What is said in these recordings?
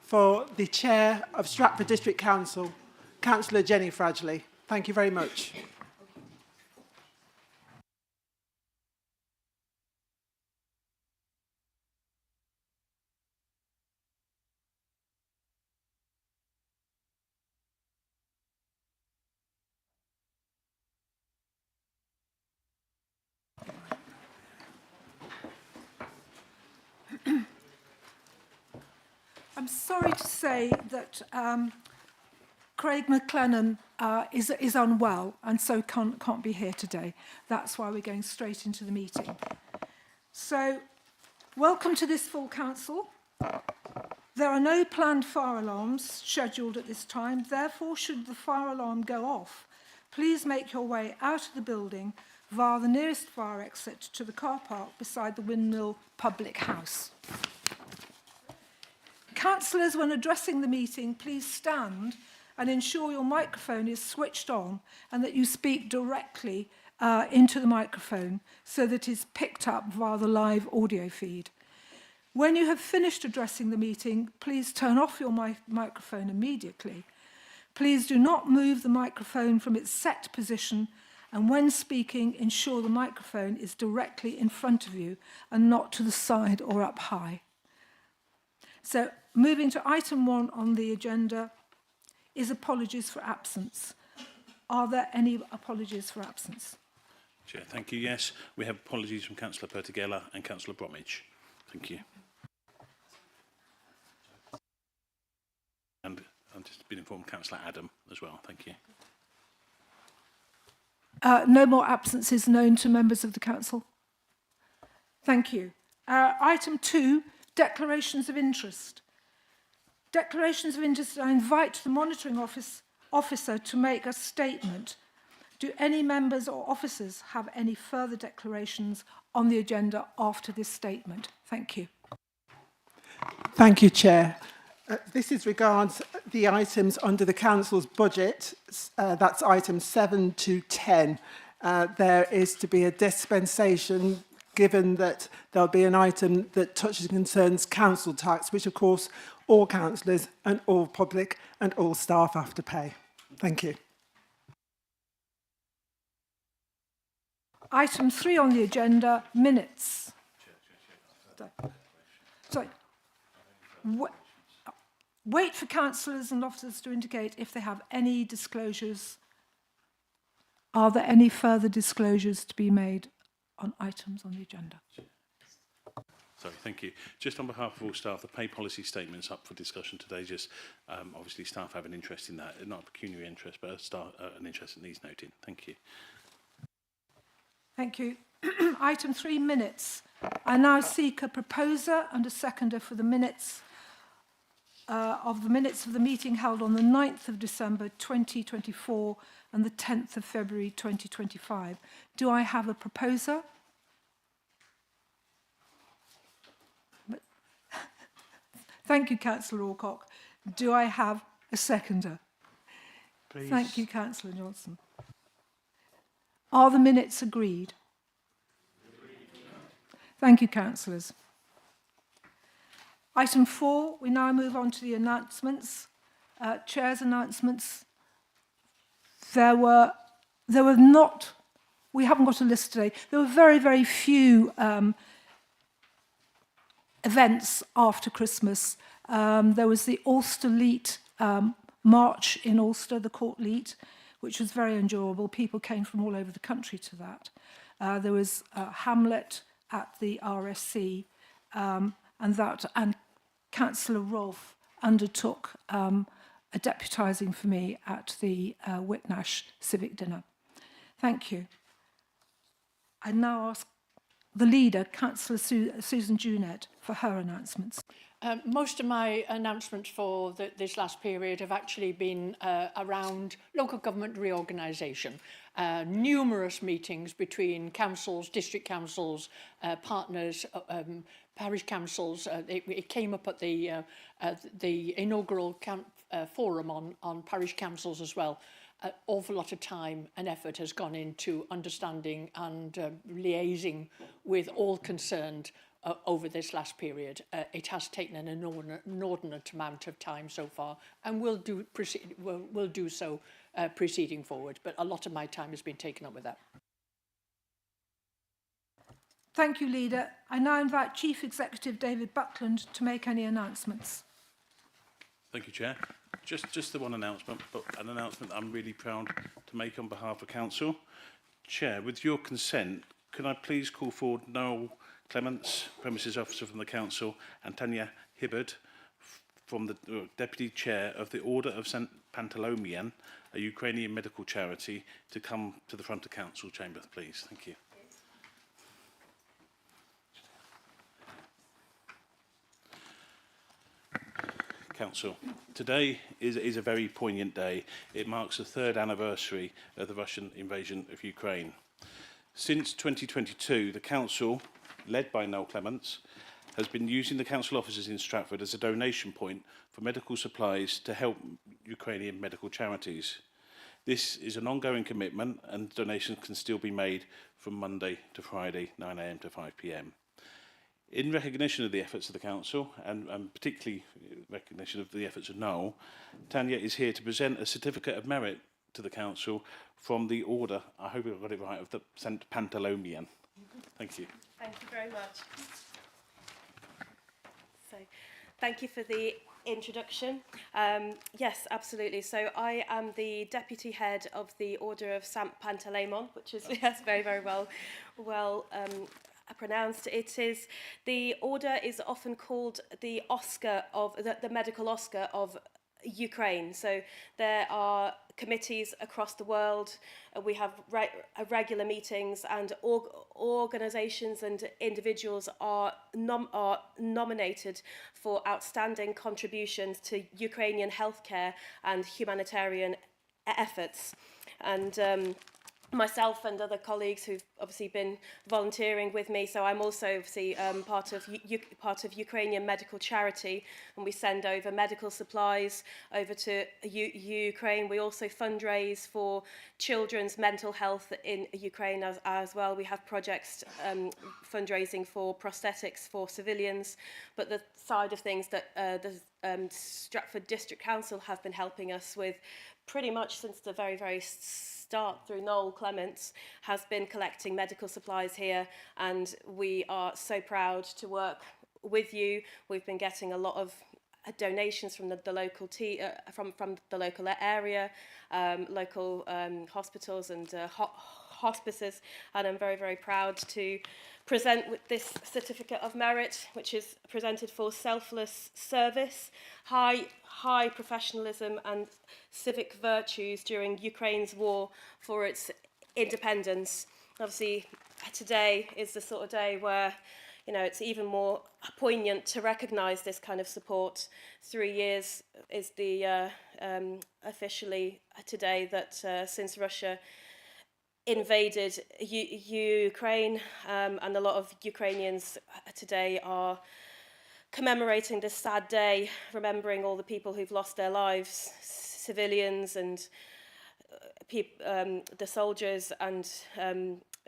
For the Chair of Stratford District Council, Councillor Jenny Fradgley. Thank you very much. I'm sorry to say that Craig McLennan is unwell and so can't be here today. That's why we're going straight into the meeting. So, welcome to this full council. There are no planned fire alarms scheduled at this time. Therefore, should the fire alarm go off, please make your way out of the building via the nearest fire exit to the car park beside the Windmill Public House. Councillors, when addressing the meeting, please stand and ensure your microphone is switched on and that you speak directly into the microphone so that it is picked up via the live audio feed. When you have finished addressing the meeting, please turn off your microphone immediately. Please do not move the microphone from its set position, and when speaking, ensure the microphone is directly in front of you and not to the side or up high. So, moving to item 1 on the agenda is apologies for absence. Are there any apologies for absence? Chair, thank you. Yes, we have apologies from Councillor Pertigella and Councillor Bromwich. Thank you. And I've just been informed Councillor Adam as well. Thank you. No more absences known to members of the council. Thank you. Item 2, declarations of interest. Declarations of interest, I invite the monitoring officer to make a statement. Do any members or officers have any further declarations on the agenda after this statement? Thank you. Thank you, Chair. This is regards the items under the Council's budget. That's items 7 to 10. There is to be a dispensation given that there'll be an item that touches and concerns council tax, which of course all councillors and all public and all staff have to pay. Thank you. Item 3 on the agenda, minutes. Sorry. Wait for councillors and officers to indicate if they have any disclosures. Are there any further disclosures to be made on items on the agenda? Sorry, thank you. Just on behalf of all staff, the pay policy statement's up for discussion today. Just obviously staff have an interest in that, not a pecuniary interest, but an interest in these noting. Thank you. Thank you. Item 3, minutes. I now seek a proposer and a seconder for the minutes of the meeting held on the 9th of December 2024 and the 10th of February 2025. Do I have a proposer? Thank you, Councillor Alcock. Do I have a seconder? Please. Thank you, Councillor Johnson. Are the minutes agreed? Thank you, councillors. Item 4, we now move on to the announcements. Chair's announcements. There were not, we haven't got a list today, there were very, very few events after Christmas. There was the Ulster Leet March in Ulster, the Court Leet, which was very enjoyable. People came from all over the country to that. There was Hamlet at the RSC, and Councillor Rolfe undertook a deputising for me at the Whitnash Civic Dinner. Thank you. I now ask the leader, Councillor Susan Junett, for her announcements. Most of my announcements for this last period have actually been around local government reorganisation. Numerous meetings between councils, district councils, partners, parish councils. It came up at the inaugural forum on parish councils as well. An awful lot of time and effort has gone into understanding and liaising with all concerned over this last period. It has taken an inordinate amount of time so far, and will do so proceeding forward. But a lot of my time has been taken up with that. Thank you, Leader. I now invite Chief Executive David Buckland to make any announcements. Thank you, Chair. Just the one announcement, but an announcement I'm really proud to make on behalf of Council. Chair, with your consent, can I please call forward Noel Clements, Premises Officer from the Council, and Tanya Hibbard, from the Deputy Chair of the Order of St. Panteleimon, a Ukrainian medical charity, to come to the front of Council chamber, please. Thank you. Council, today is a very poignant day. It marks the third anniversary of the Russian invasion of Ukraine. Since 2022, the Council, led by Noel Clements, has been using the Council offices in Stratford as a donation point for medical supplies to help Ukrainian medical charities. This is an ongoing commitment, and donations can still be made from Monday to Friday, 9 AM to 5 PM. In recognition of the efforts of the Council, and particularly recognition of the efforts of Noel, Tanya is here to present a certificate of merit to the Council from the Order, I hope I got it right, of the St. Panteleimon. Thank you. Thank you very much. So, thank you for the introduction. Yes, absolutely. So I am the Deputy Head of the Order of St. Panteleimon, which is yes, very, very well pronounced. It is, the order is often called the Oscar of the medical Oscar of Ukraine. So there are committees across the world. We have regular meetings, and organisations and individuals are nominated for outstanding contributions to Ukrainian healthcare and humanitarian efforts. And myself and other colleagues who've obviously been volunteering with me. So I'm also obviously part of Ukrainian medical charity, and we send over medical supplies over to Ukraine. We also fundraise for children's mental health in Ukraine as well. We have projects fundraising for prosthetics for civilians. But the side of things that the Stratford District Council have been helping us with pretty much since the very start through Noel Clements has been collecting medical supplies here, and we are so proud to work with you. We've been getting a lot of donations from the local from the local area, local hospitals and hospices, and I'm very proud to present with this certificate of merit, which is presented for selfless service, high professionalism and civic virtues during Ukraine's war for its independence. Obviously, today is the sort of day where, you know, it's even more poignant to recognise this kind of support. 3 years is the officially today that since Russia invaded Ukraine, and a lot of Ukrainians today are commemorating this sad day, remembering all the people who've lost their lives, civilians and the soldiers, and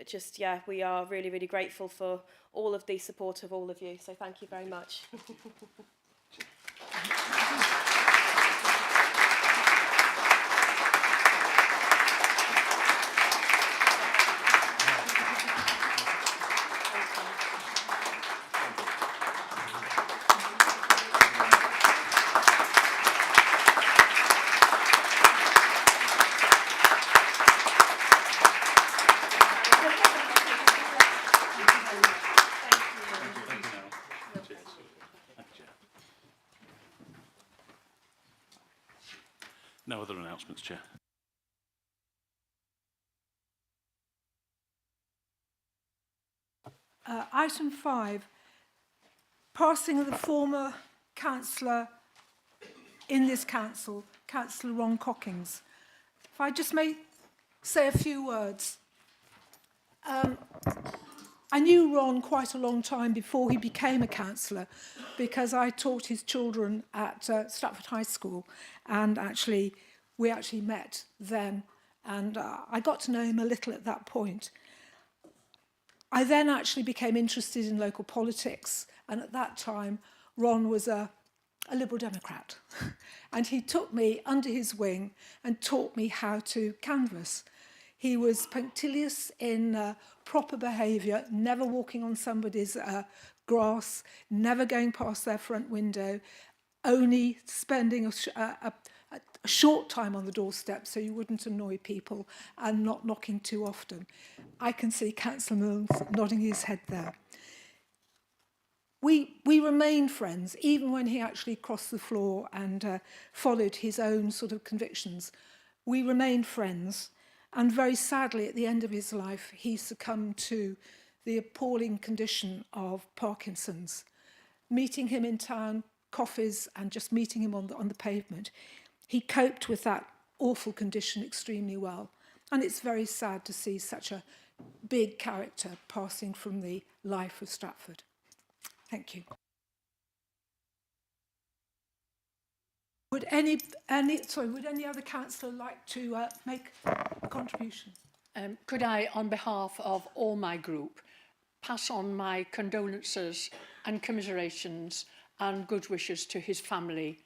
just, yeah, we are really grateful for all of the support of all of you. So thank you very much. No other announcements, Chair. Item 5, passing of the former councillor in this council, Councillor Ron Cockings. If I just may say a few words. I knew Ron quite a long time before he became a councillor, because I taught his children at Stratford High School, and we actually met then, and I got to know him a little at that point. I then actually became interested in local politics, and at that time, Ron was a Liberal Democrat. And he took me under his wing and taught me how to canvass. He was punctilious in proper behaviour, never walking on somebody's grass, never going past their front window, only spending a short time on the doorstep so you wouldn't annoy people, and not knocking too often. I can see Councillor Mills nodding his head there. We remained friends, even when he actually crossed the floor and followed his own sort of convictions. We remained friends, and very sadly, at the end of his life, he succumbed to the appalling condition of Parkinson's. Meeting him in town, coffees, and just meeting him on the pavement, he coped with that awful condition extremely well. And it's very sad to see such a big character passing from the life of Stratford. Thank you. Would any other councillor like to make a contribution? Could I, on behalf of all my group, pass on my condolences and commiserations and good wishes to his family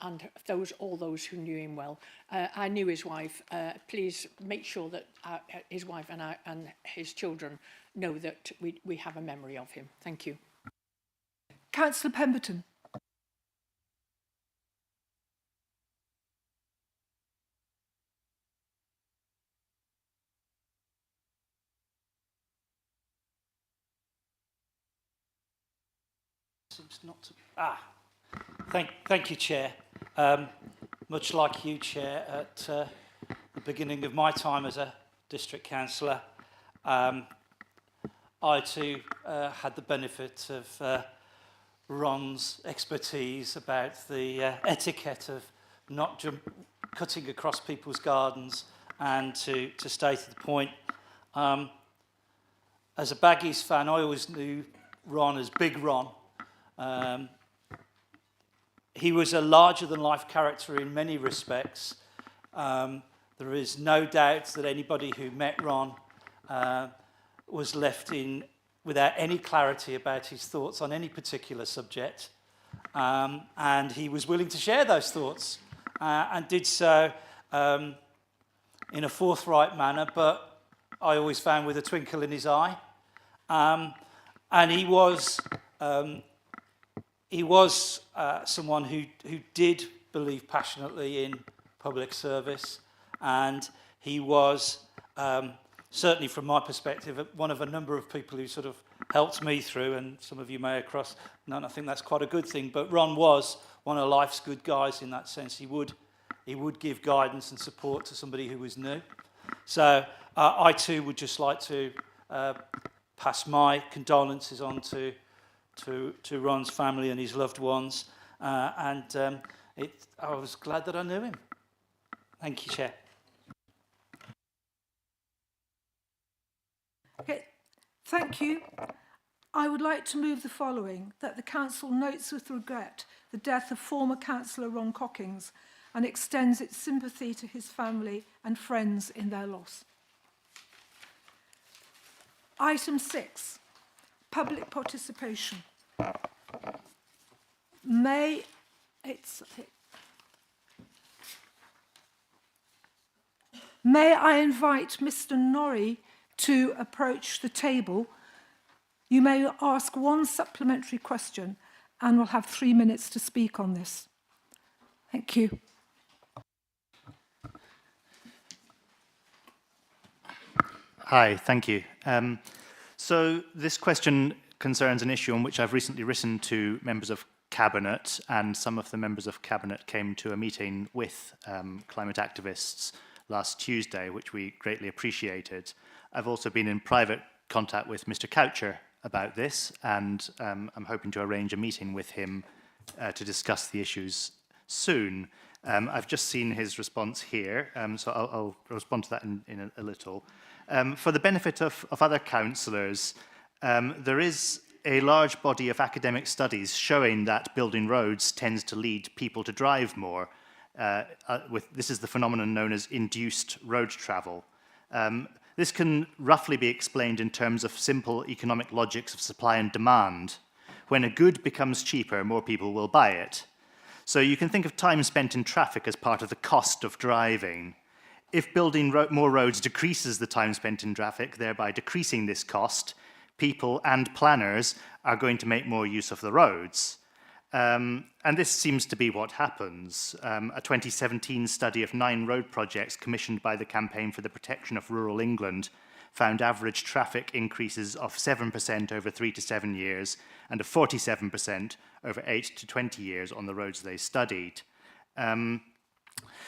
and all those who knew him well. I knew his wife. Please make sure that his wife and his children know that we have a memory of him. Thank you. Councillor Pemberton. Seems not to. Thank you, Chair. Much like you, Chair, at the beginning of my time as a district councillor, I too had the benefit of Ron's expertise about the etiquette of not cutting across people's gardens and to stay to the point. As a Baggies fan, I always knew Ron as Big Ron. He was a larger-than-life character in many respects. There is no doubt that anybody who met Ron was left without any clarity about his thoughts on any particular subject. And he was willing to share those thoughts and did so in a forthright manner, but I always found with a twinkle in his eye. And he was someone who did believe passionately in public service, and he was, certainly from my perspective, one of a number of people who sort of helped me through, and some of you may have crossed, and I think that's quite a good thing, but Ron was one of life's good guys in that sense. He would give guidance and support to somebody who was new. So I too would just like to pass my condolences on to Ron's family and his loved ones, I was glad that I knew him. Thank you, Chair. Okay, thank you. I would like to move the following: that the Council notes with regret the death of former Councillor Ron Cockings and extends its sympathy to his family and friends in their loss. Item 6. Public participation. May I invite Mr. Norrie to approach the table? You may ask one supplementary question and we'll have 3 minutes to speak on this. Thank you. Hi, thank you. So this question concerns an issue on which I've recently written to members of Cabinet, and some of the members of Cabinet came to a meeting with climate activists last Tuesday, which we greatly appreciated. I've also been in private contact with Mr. Coucher about this, and I'm hoping to arrange a meeting with him to discuss the issues soon. I've just seen his response here, so I'll respond to that in a little. For the benefit of other councillors, there is a large body of academic studies showing that building roads tends to lead people to drive more. This is the phenomenon known as induced road travel. This can roughly be explained in terms of simple economic logics of supply and demand. When a good becomes cheaper, more people will buy it. So you can think of time spent in traffic as part of the cost of driving. If building more roads decreases the time spent in traffic, thereby decreasing this cost, people and planners are going to make more use of the roads. And this seems to be what happens. A 2017 study of 9 road projects commissioned by the Campaign for the Protection of Rural England found average traffic increases of 7% over 3 to 7 years and of 47% over 8 to 20 years on the roads they studied.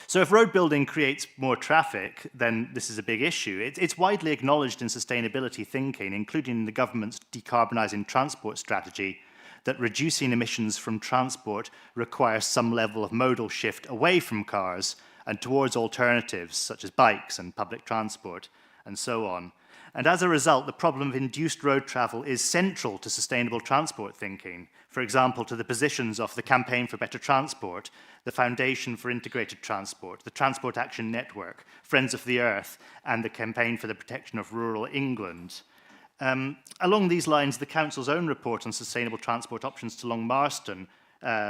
So if road building creates more traffic, then this is a big issue. It's widely acknowledged in sustainability thinking, including the government's decarbonising transport strategy, that reducing emissions from transport requires some level of modal shift away from cars and towards alternatives such as bikes and public transport and so on. And as a result, the problem of induced road travel is central to sustainable transport thinking. For example, to the positions of the Campaign for Better Transport, the Foundation for Integrated Transport, the Transport Action Network, Friends of the Earth, and the Campaign for the Protection of Rural England. Along these lines, the Council's own report on sustainable transport options to Long Marston,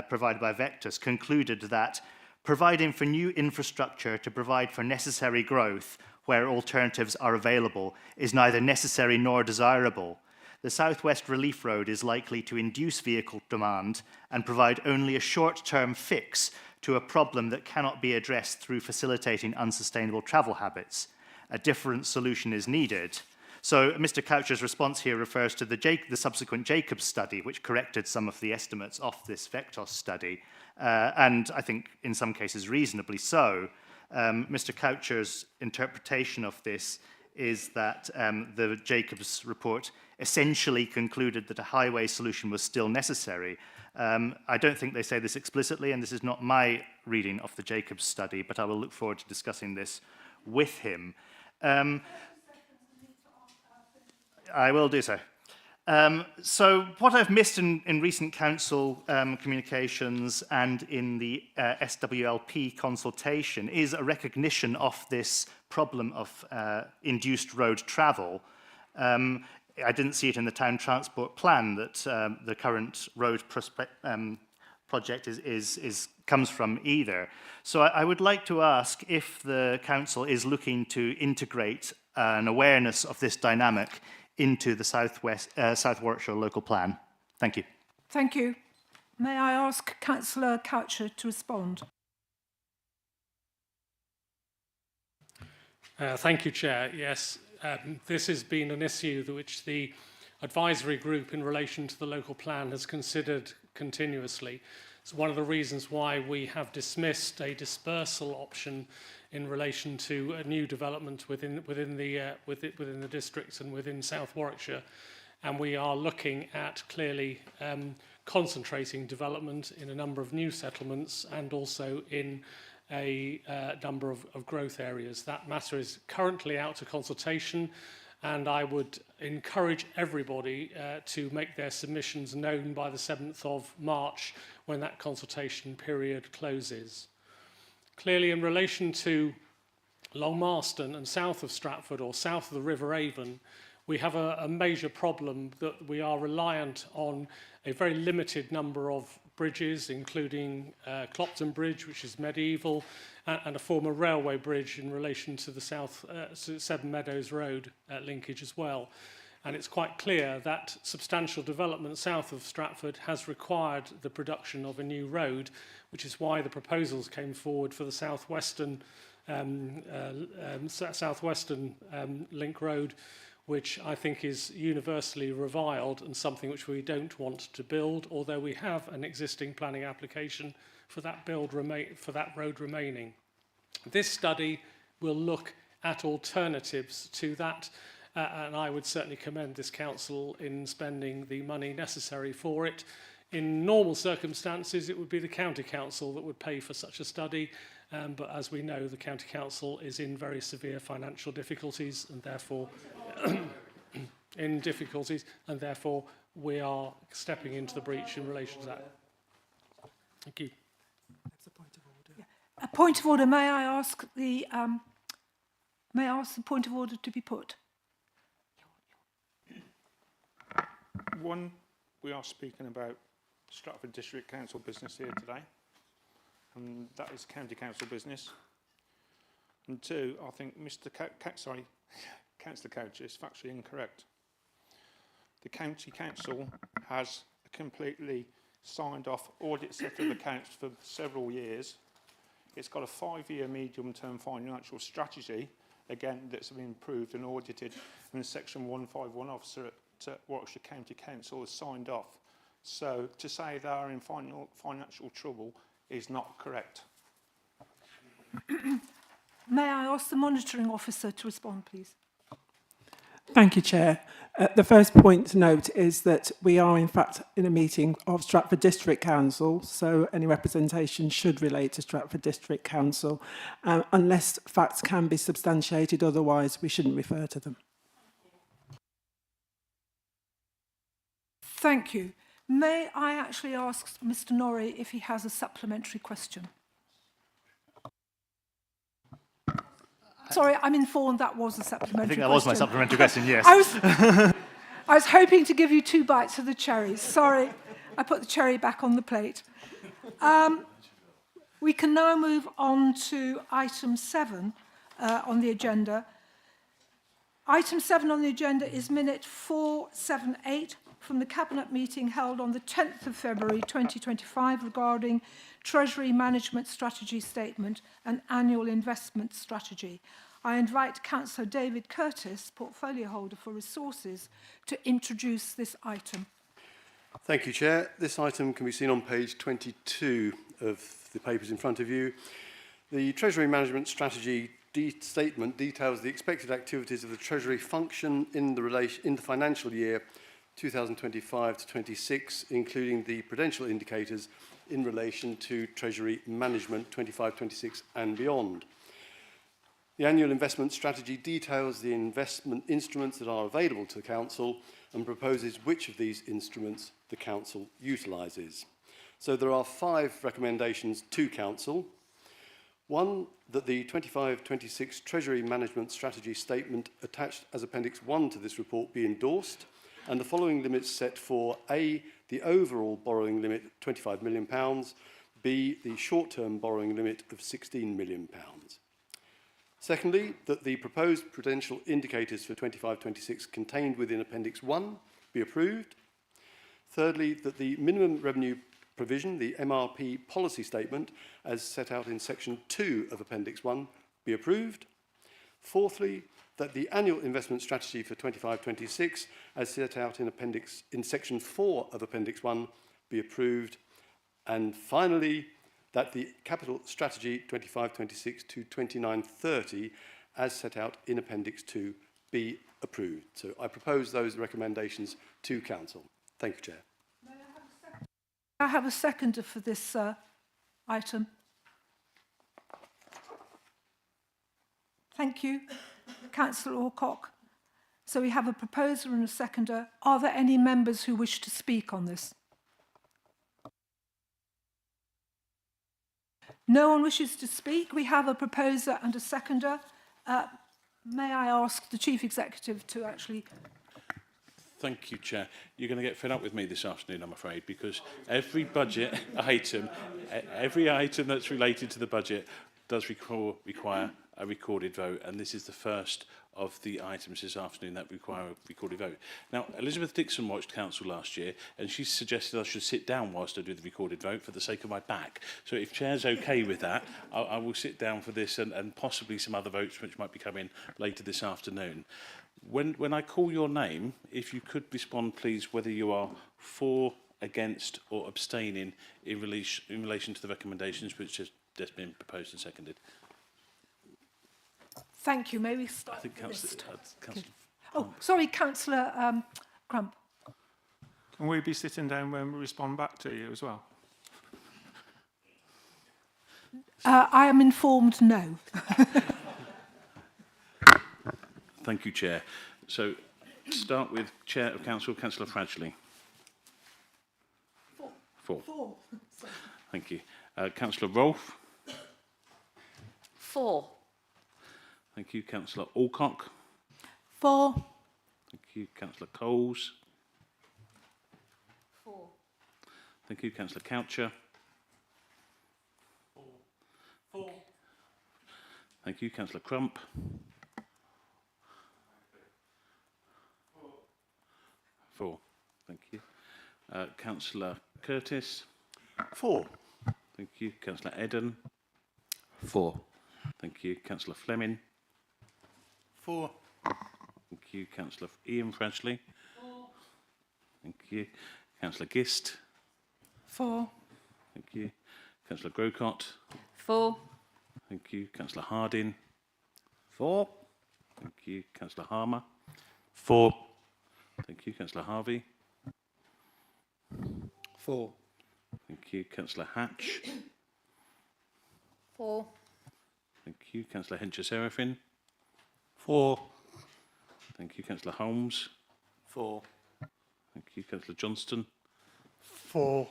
provided by Vectus, concluded that providing for new infrastructure to provide for necessary growth where alternatives are available is neither necessary nor desirable. The South West Relief Road is likely to induce vehicle demand and provide only a short-term fix to a problem that cannot be addressed through facilitating unsustainable travel habits. A different solution is needed. So Mr. Coucher's response here refers to the subsequent Jacobs study, which corrected some of the estimates of this Vectos study, and I think in some cases reasonably so. Mr. Coucher's interpretation of this is that the Jacobs report essentially concluded that a highway solution was still necessary. I don't think they say this explicitly, and this is not my reading of the Jacobs study, but I will look forward to discussing this with him. I will do so. So what I've missed in recent council communications and in the SWLP consultation is a recognition of this problem of induced road travel. I didn't see it in the town transport plan that the current road project comes from either. So I would like to ask if the council is looking to integrate an awareness of this dynamic into the South Warwickshire local plan. Thank you. Thank you. May I ask Councillor Coucher to respond? Thank you, Chair. Yes, this has been an issue which the advisory group in relation to the local plan has considered continuously. It's one of the reasons why we have dismissed a dispersal option in relation to a new development within the districts and within South Warwickshire, and we are looking at clearly concentrating development in a number of new settlements and also in a number of growth areas. That matter is currently out to consultation, and I would encourage everybody to make their submissions known by the 7th of March when that consultation period closes. Clearly, in relation to Long Marston and south of Stratford or south of the River Avon, we have a major problem that we are reliant on a very limited number of bridges, including Clopton Bridge, which is medieval, and a former railway bridge in relation to the Seven Meadows Road linkage as well. And it's quite clear that substantial development south of Stratford has required the production of a new road, which is why the proposals came forward for the southwestern link road, which I think is universally reviled and something which we don't want to build, although we have an existing planning application for that road remaining. This study will look at alternatives to that, and I would certainly commend this council in spending the money necessary for it. In normal circumstances, it would be the county council that would pay for such a study, but as we know, the county council is in very severe financial difficulties, and therefore we are stepping into the breach in relation to that. Thank you. A point of order. May I ask the May I ask the point of order to be put? One, we are speaking about Stratford District Council business here today, and that is County Council business. And two, I think Councillor Couch is factually incorrect. The County Council has a completely signed off audit set of accounts for several years. It's got a 5-year medium-term financial strategy, again, that's been approved and audited, and Section 151 officer at Warwickshire County Council has signed off. So to say they are in financial trouble is not correct. May I ask the monitoring officer to respond, please? Thank you, Chair. The first point to note is that we are in fact in a meeting of Stratford District Council, so any representation should relate to Stratford District Council. Unless facts can be substantiated otherwise, we shouldn't refer to them. Thank you. May I actually ask Mr. Norrie if he has a supplementary question? Sorry, I'm informed that was a supplementary question. I think that was my supplementary question, yes. I was hoping to give you 2 bites of the cherries. Sorry, I put the cherry back on the plate. We can now move on to item 7 on the agenda. Item 7 on the agenda is minute 478 from the Cabinet meeting held on the 10th of February 2025 regarding Treasury Management Strategy Statement and Annual Investment Strategy. I invite Councillor David Curtis, Portfolio Holder for Resources, to introduce this item. Thank you, Chair. This item can be seen on page 22 of the papers in front of you. The Treasury Management Strategy statement details the expected activities of the Treasury function in the financial year 2025 to 26, including the prudential indicators in relation to Treasury Management 25-26 and beyond. The annual investment strategy details the investment instruments that are available to the Council and proposes which of these instruments the Council utilises. So there are 5 recommendations to Council. 1, that the 25-26 Treasury Management Strategy Statement attached as Appendix 1 to this report be endorsed, and the following limits set for A, the overall borrowing limit, £25 million, B, the short-term borrowing limit of £16 million. Secondly, that the proposed prudential indicators for 25-26 contained within Appendix 1 be approved. Thirdly, that the minimum revenue provision, the MRP policy statement, as set out in Section 2 of Appendix 1, be approved. Fourthly, that the annual investment strategy for 25-26, as set out in Section 4 of Appendix 1, be approved. And finally, that the capital strategy 25-26 to 29-30, as set out in Appendix 2, be approved. So I propose those recommendations to Council. Thank you, Chair. I have a seconder for this item. Thank you, Councillor Alcock. So we have a proposer and a seconder. Are there any members who wish to speak on this? No one wishes to speak. We have a proposer and a seconder. May I ask the Chief Executive to actually... Thank you, Chair. You're going to get fed up with me this afternoon, I'm afraid, because every budget item, every item that's related to the budget does require a recorded vote, and this is the first of the items this afternoon that require a recorded vote. Now, Elizabeth Dixon watched Council last year, and she suggested I should sit down whilst I do the recorded vote for the sake of my back. So if Chair's okay with that, I will sit down for this and possibly some other votes which might be coming later this afternoon. When I call your name, if you could respond, please, whether you are for, against or abstaining in relation to the recommendations which have just been proposed and seconded. Thank you. May we start? I think Councillor. Oh, sorry, Councillor Crump. Can we be sitting down when we respond back to you as well? I am informed no. Thank you, Chair. So, start with Chair of Council, Councillor Fradgley. Four. Thank you. Councillor Rolfe. 4. Thank you, Councillor Alcock. 4. Thank you, Councillor Coles. 4. Thank you, Councillor Coucher. 4. Thank you, Councillor Crump. 4. Thank you. Councillor Curtis. 4. Thank you, Councillor Eden. 4. Thank you, Councillor Fleming. 4. Thank you, Councillor Ian Freshley. 4. Thank you, Councillor Gist. 4. Thank you, Councillor Grocott. 4. Thank you, Councillor Harding. 4. Thank you, Councillor Harmer. 4. Thank you, Councillor Harvey. 4. Thank you, Councillor Hatch. 4. Thank you, Councillor Hencher-Seraphin. 4. Thank you, Councillor Holmes. 4. Thank you, Councillor Johnston. 4.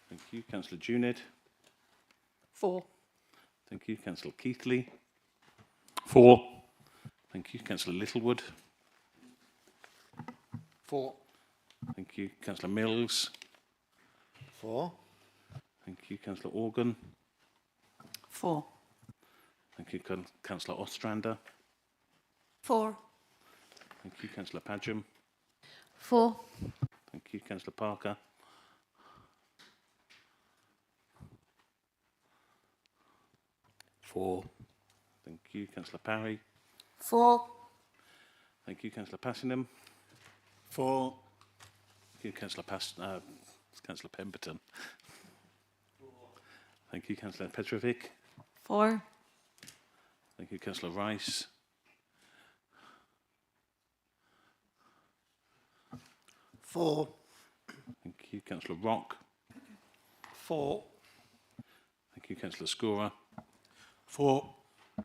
Thank you, Councillor Junid. 4. Thank you, Councillor Keithley. 4. Thank you, Councillor Littlewood. 4. Thank you, Councillor Mills. 4. Thank you, Councillor Organ. 4. Thank you, Councillor Ostrander. 4. Thank you, Councillor Padgham. 4. Thank you, Councillor Parker. 4. Thank you, Councillor Parry. 4. Thank you, Councillor Passingham. 4. Thank you, Councillor Pemberton. Thank you, Councillor Petrovic. 4. Thank you, Councillor Rice. 4. Thank you, Councillor Rock. 4. Thank you, Councillor Scora. 4.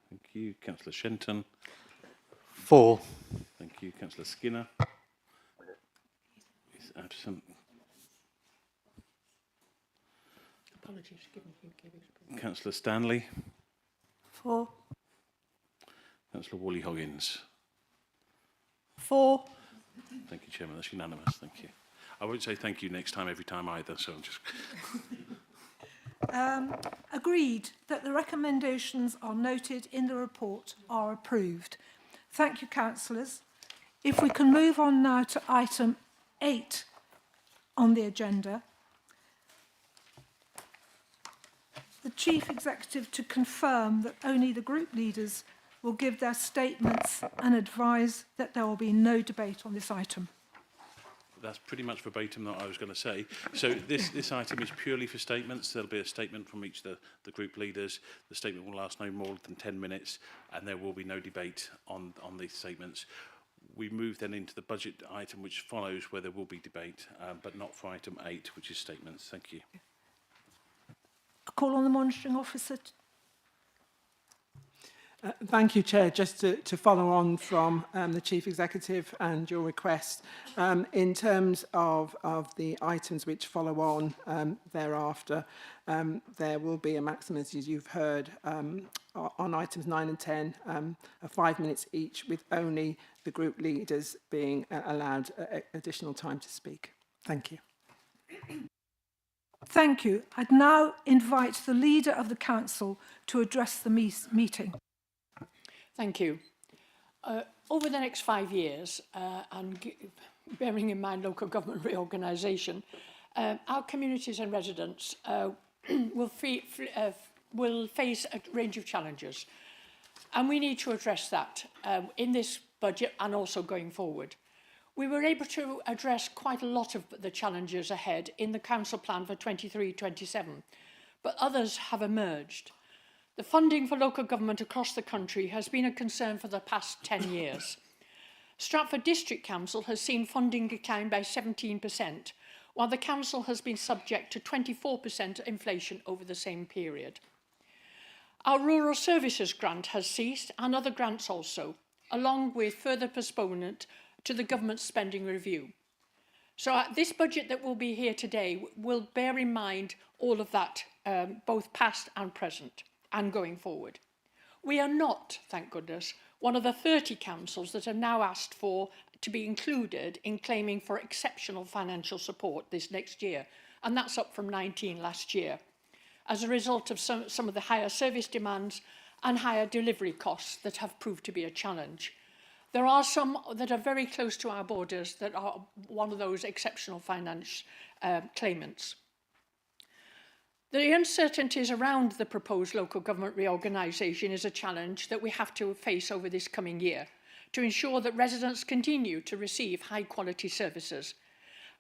Thank you, Councillor Shenton. 4. Thank you, Councillor Skinner. He's absent. Apologies, Councillor Stanley. 4. Councillor Wally Hoggins. 4. Thank you, Chairman. That's unanimous. Thank you. I won't say thank you next time every time either, so I'm just... Agreed that the recommendations are noted in the report are approved. Thank you, councillors. If we can move on now to item 8 on the agenda. The Chief Executive to confirm that only the group leaders will give their statements and advise that there will be no debate on this item. That's pretty much verbatim what I was going to say. So this item is purely for statements. There'll be a statement from each of the group leaders. The statement will last no more than 10 minutes, and there will be no debate on these statements. We move then into the budget item, which follows, where there will be debate, but not for item 8, which is statements. Thank you. A call on the monitoring officer. Thank you, Chair. Just to follow on from the Chief Executive and your request, in terms of the items which follow on thereafter, there will be a maximum, as you've heard, on items 9 and 10, of 5 minutes each, with only the group leaders being allowed additional time to speak. Thank you. Thank you. I'd now invite the leader of the council to address the meeting. Thank you. Over the next 5 years, and bearing in mind local government reorganisation, our communities and residents will face a range of challenges. And we need to address that in this budget and also going forward. We were able to address quite a lot of the challenges ahead in the council plan for 23-27, but others have emerged. The funding for local government across the country has been a concern for the past 10 years. Stratford District Council has seen funding decline by 17%, while the council has been subject to 24% inflation over the same period. Our Rural Services grant has ceased, and other grants also, along with further postponement to the government's spending review. So this budget that will be here today will bear in mind all of that, both past and present, and going forward. We are not, thank goodness, one of the 30 councils that have now asked to be included in claiming for exceptional financial support this next year, and that's up from 19 last year, as a result of some of the higher service demands and higher delivery costs that have proved to be a challenge. There are some that are very close to our borders that are one of those exceptional finance claimants. The uncertainties around the proposed local government reorganisation is a challenge that we have to face over this coming year to ensure that residents continue to receive high quality services.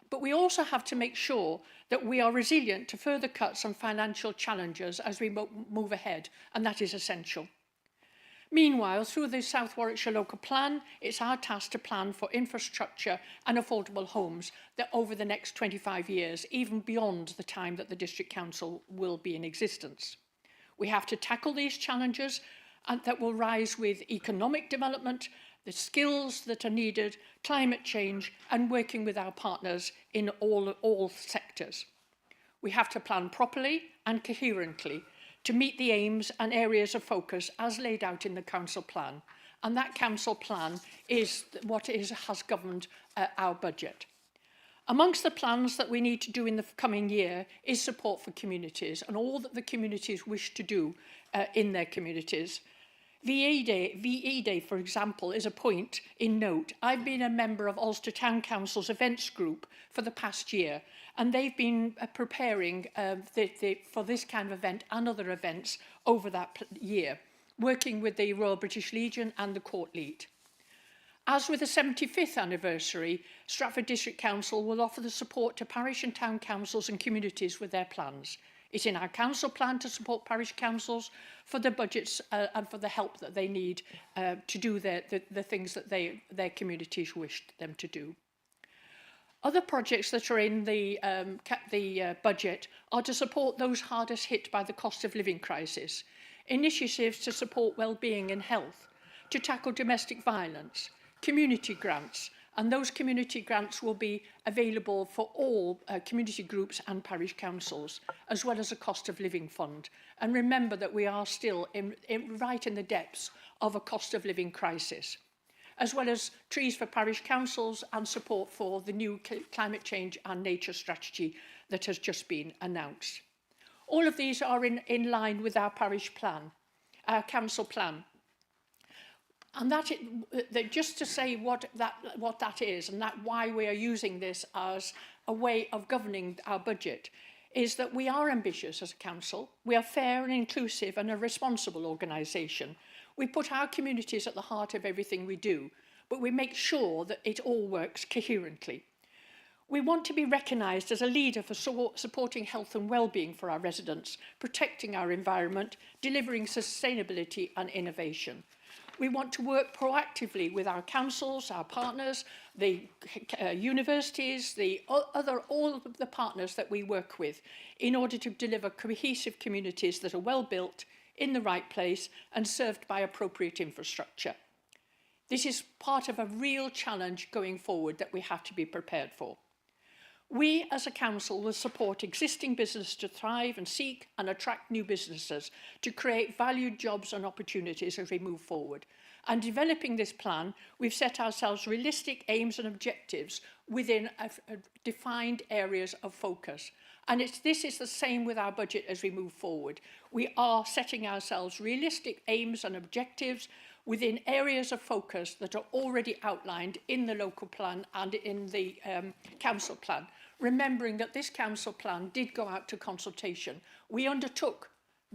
But we also have to make sure that we are resilient to further cuts and financial challenges as we move ahead, and that is essential. Meanwhile, through the South Warwickshire Local Plan, it's our task to plan for infrastructure and affordable homes that over the next 25 years, even beyond the time that the District Council will be in existence. We have to tackle these challenges that will rise with economic development, the skills that are needed, climate change, and working with our partners in all sectors. We have to plan properly and coherently to meet the aims and areas of focus as laid out in the Council Plan. And that Council Plan is what has governed our budget. Amongst the plans that we need to do in the coming year is support for communities and all that the communities wish to do in their communities. VE Day, for example, is a point in note. I've been a member of Ulster Town Council's events group for the past year, and they've been preparing for this kind of event and other events over that year, working with the Royal British Legion and the Court Leet. As with the 75th anniversary, Stratford District Council will offer the support to parish and town councils and communities with their plans. It's in our council plan to support parish councils for the budgets and for the help that they need to do the things that their communities wish them to do. Other projects that are in the budget are to support those hardest hit by the cost of living crisis, initiatives to support well-being and health, to tackle domestic violence, community grants, and those community grants will be available for all community groups and parish councils, as well as a cost of living fund. And remember that we are still right in the depths of a cost of living crisis, as well as trees for parish councils and support for the new climate change and nature strategy that has just been announced. All of these are in line with our parish plan, our council plan. And just to say what that is and why we are using this as a way of governing our budget is that we are ambitious as a council, we are fair and inclusive and a responsible organisation. We put our communities at the heart of everything we do, but we make sure that it all works coherently. We want to be recognised as a leader for supporting health and well-being for our residents, protecting our environment, delivering sustainability and innovation. We want to work proactively with our councils, our partners, the universities, all of the partners that we work with in order to deliver cohesive communities that are well built, in the right place and served by appropriate infrastructure. This is part of a real challenge going forward that we have to be prepared for. We as a council will support existing business to thrive and seek and attract new businesses to create valued jobs and opportunities as we move forward. And developing this plan, we've set ourselves realistic aims and objectives within defined areas of focus. And this is the same with our budget as we move forward. We are setting ourselves realistic aims and objectives within areas of focus that are already outlined in the local plan and in the council plan. Remembering that this council plan did go out to consultation. We undertook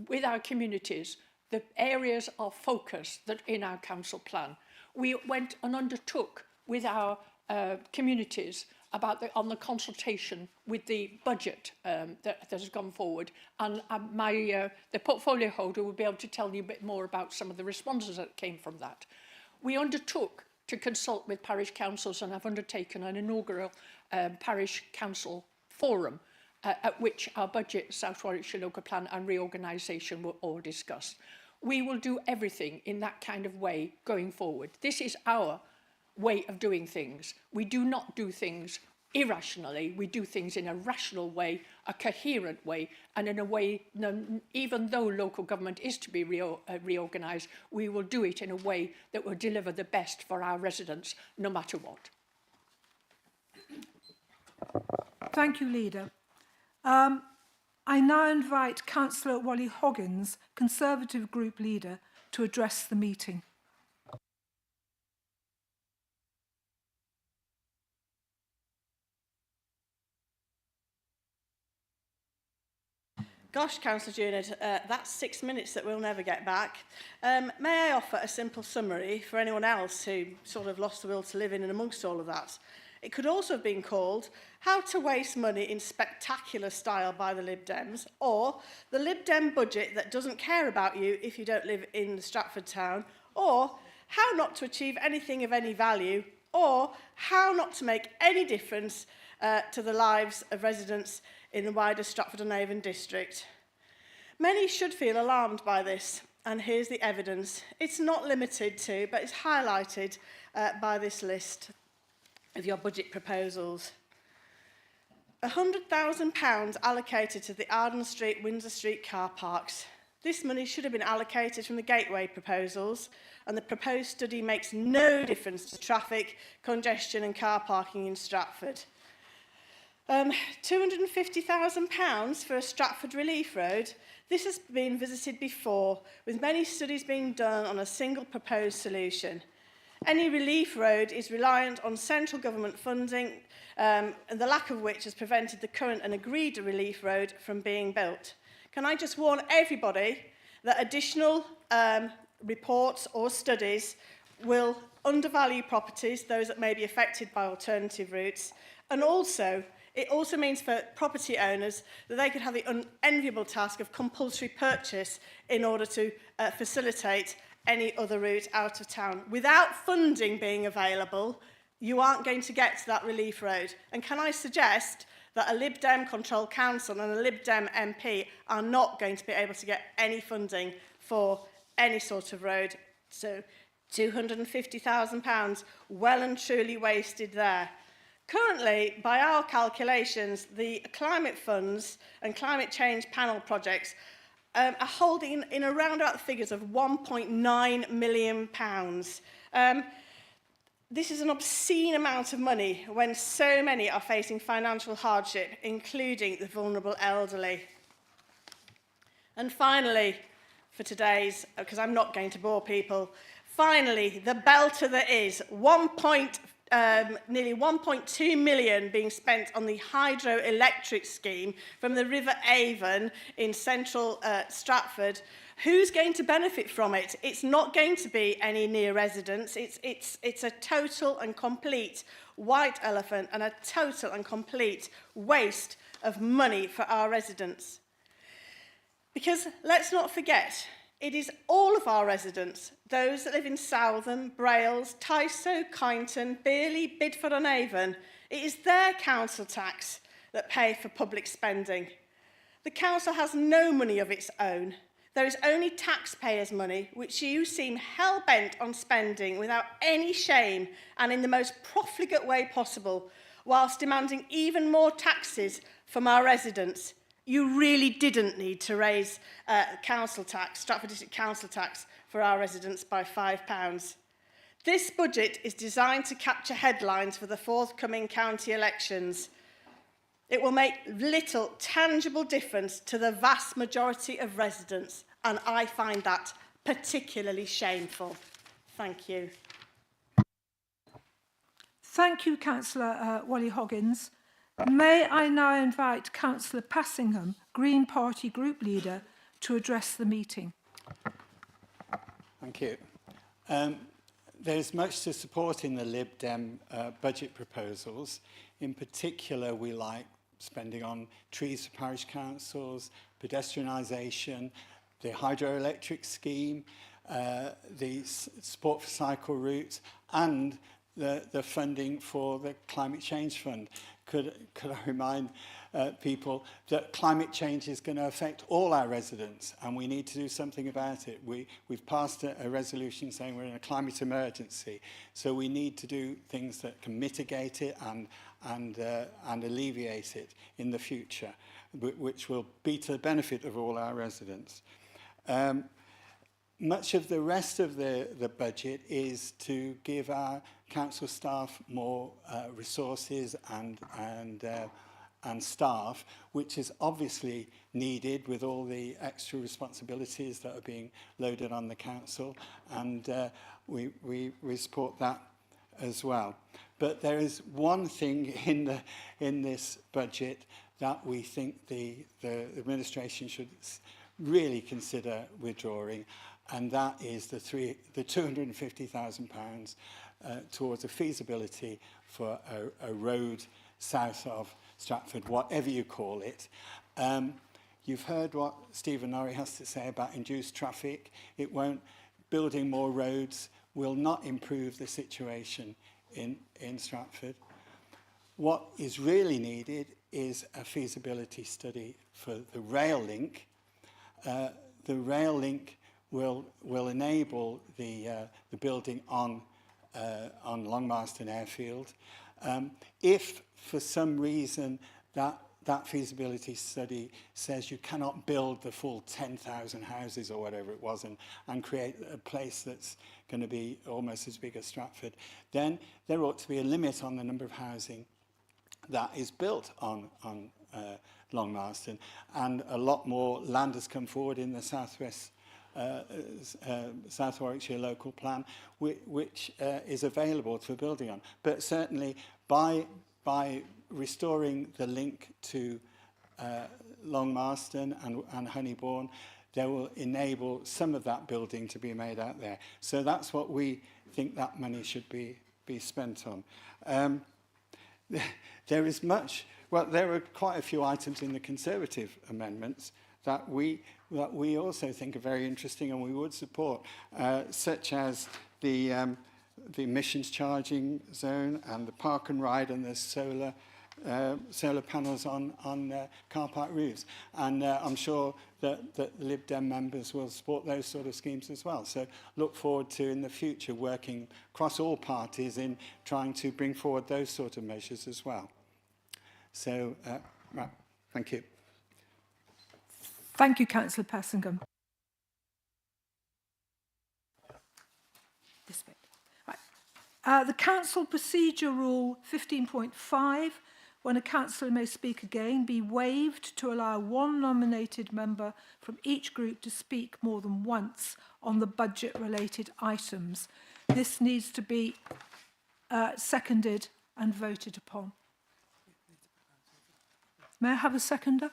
with our communities the areas of focus that in our council plan. We went and undertook with our communities on the consultation with the budget that has gone forward, and the portfolio holder will be able to tell you a bit more about some of the responses that came from that. We undertook to consult with parish councils and have undertaken an inaugural parish council forum at which our budget, South Warwickshire Local Plan and reorganisation were all discussed. We will do everything in that kind of way going forward. This is our way of doing things. We do not do things irrationally. We do things in a rational way, a coherent way, and in a way, even though local government is to be reorganised, we will do it in a way that will deliver the best for our residents, no matter what. Thank you, Leader. I now invite Councillor Wally Hoggins, Conservative Group Leader, to address the meeting. Gosh, Councillor Junid, that's 6 minutes that we'll never get back. May I offer a simple summary for anyone else who sort of lost the will to live in and amongst all of that? It could also have been called How to Waste Money in Spectacular Style by the Lib Dems, or the Lib Dem Budget That Doesn't Care About You If You Don't Live in Stratford Town, or How Not to Achieve Anything of Any Value, or How Not to Make Any Difference to the lives of residents in the wider Stratford-on-Avon district. Many should feel alarmed by this, and here's the evidence. It's not limited to, but it's highlighted by this list of your budget proposals. £100,000 allocated to the Arden Street, Windsor Street car parks. This money should have been allocated from the gateway proposals, and the proposed study makes no difference to traffic, congestion and car parking in Stratford. £250,000 for a Stratford Relief Road. This has been visited before, with many studies being done on a single proposed solution. Any relief road is reliant on central government funding, and the lack of which has prevented the current and agreed relief road from being built. Can I just warn everybody that additional reports or studies will undervalue properties, those that may be affected by alternative routes, and also it also means for property owners that they could have the unenviable task of compulsory purchase in order to facilitate any other route out of town. Without funding being available, you aren't going to get to that relief road. And can I suggest that a Lib Dem controlled council and a Lib Dem MP are not going to be able to get any funding for any sort of road? So £250,000 well and truly wasted there. Currently, by our calculations, the climate funds and climate change panel projects are holding in around about the figures of £1.9 million. This is an obscene amount of money when so many are facing financial hardship, including the vulnerable elderly. And finally, for today's, because I'm not going to bore people, finally, the belter that is nearly 1.2 million being spent on the hydroelectric scheme from the River Avon in central Stratford. Who's going to benefit from it? It's not going to be any near residents. It's a total and complete white elephant and a total and complete waste of money for our residents. Because let's not forget, it is all of our residents, those that live in Southam, Brailes, Tysoe, Kyneton, Bearley, Bidford-on-Avon. It is their council tax that pay for public spending. The council has no money of its own. There is only taxpayers' money, which you seem hell-bent on spending without any shame and in the most profligate way possible, whilst demanding even more taxes from our residents. You really didn't need to raise council tax, Stratford District Council tax, for our residents by £5. This budget is designed to capture headlines for the forthcoming county elections. It will make little tangible difference to the vast majority of residents, and I find that particularly shameful. Thank you. Thank you, Councillor Wally Hoggins. May I now invite Councillor Passingham, Green Party Group Leader, to address the meeting. Thank you. There's much to support in the Lib Dem budget proposals. In particular, we like spending on trees for parish councils, pedestrianisation, the hydroelectric scheme, the support for cycle routes, and the funding for the Climate Change Fund. Could I remind people that climate change is going to affect all our residents, and we need to do something about it. We've passed a resolution saying we're in a climate emergency, so we need to do things that can mitigate it, and and alleviate it in the future, which will be to the benefit of all our residents. Much of the rest of the budget is to give our council staff more resources and staff, which is obviously needed with all the extra responsibilities that are being loaded on the council, and we support that as well. But there is one thing in this budget that we think the administration should really consider withdrawing, and that is the £250,000 towards a feasibility for a road south of Stratford, whatever you call it. You've heard what Stephen Norrie has to say about induced traffic. It won't. Building more roads will not improve the situation in Stratford. What is really needed is a feasibility study for the rail link. The rail link will enable the building on Long Marston Airfield. If for some reason that feasibility study says you cannot build the full 10,000 houses or whatever it was and create a place that's going to be almost as big as Stratford, then there ought to be a limit on the number of housing that is built on Long Marston, and a lot more land has come forward in the Southwest South Warwickshire local plan, which is available for building on. But certainly by restoring the link to Long Marston and Honeybourne, they will enable some of that building to be made out there. So that's what we think that money should be spent on. There is much. Well, there are quite a few items in the Conservative amendments that we also think are very interesting and we would support, such as the emissions charging zone and the park and ride and the solar panels on car park roofs. And I'm sure that the Lib Dem members will support those sort of schemes as well. So look forward to, in the future, working across all parties in trying to bring forward those sort of measures as well. So, right, thank you. Thank you, Councillor Passingham. This bit. Right. The Council Procedure Rule 15.5, when a councillor may speak again, be waived to allow one nominated member from each group to speak more than once on the budget-related items. This needs to be seconded and voted upon. May I have a seconder?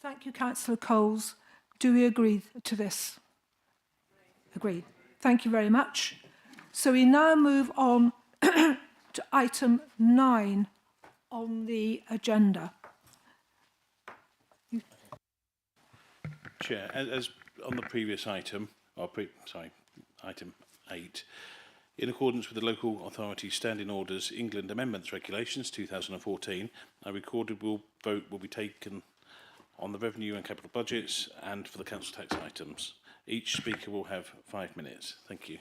Thank you, Councillor Coles. Do we agree to this? Agreed. Thank you very much. So we now move on to item 9 on the agenda. Chair, as on the previous item, item 8, in accordance with the Local Authority Standing Orders England Amendments Regulations 2014, a recorded vote will be taken on the revenue and capital budgets and for the council tax items. Each speaker will have 5 minutes. Thank you.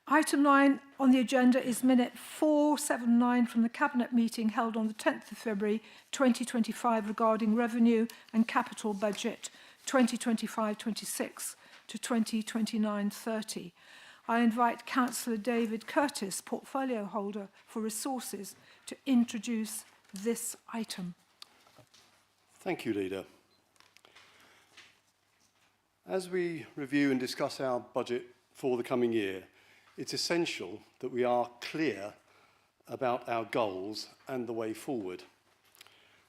Item 9 on the agenda is minute 479 from the Cabinet meeting held on the 10th of February 2025 regarding revenue and capital budget 2025-26 to 2029-30. I invite Councillor David Curtis, portfolio holder for resources, to introduce this item. Thank you, Leader. As we review and discuss our budget for the coming year, it's essential that we are clear about our goals and the way forward.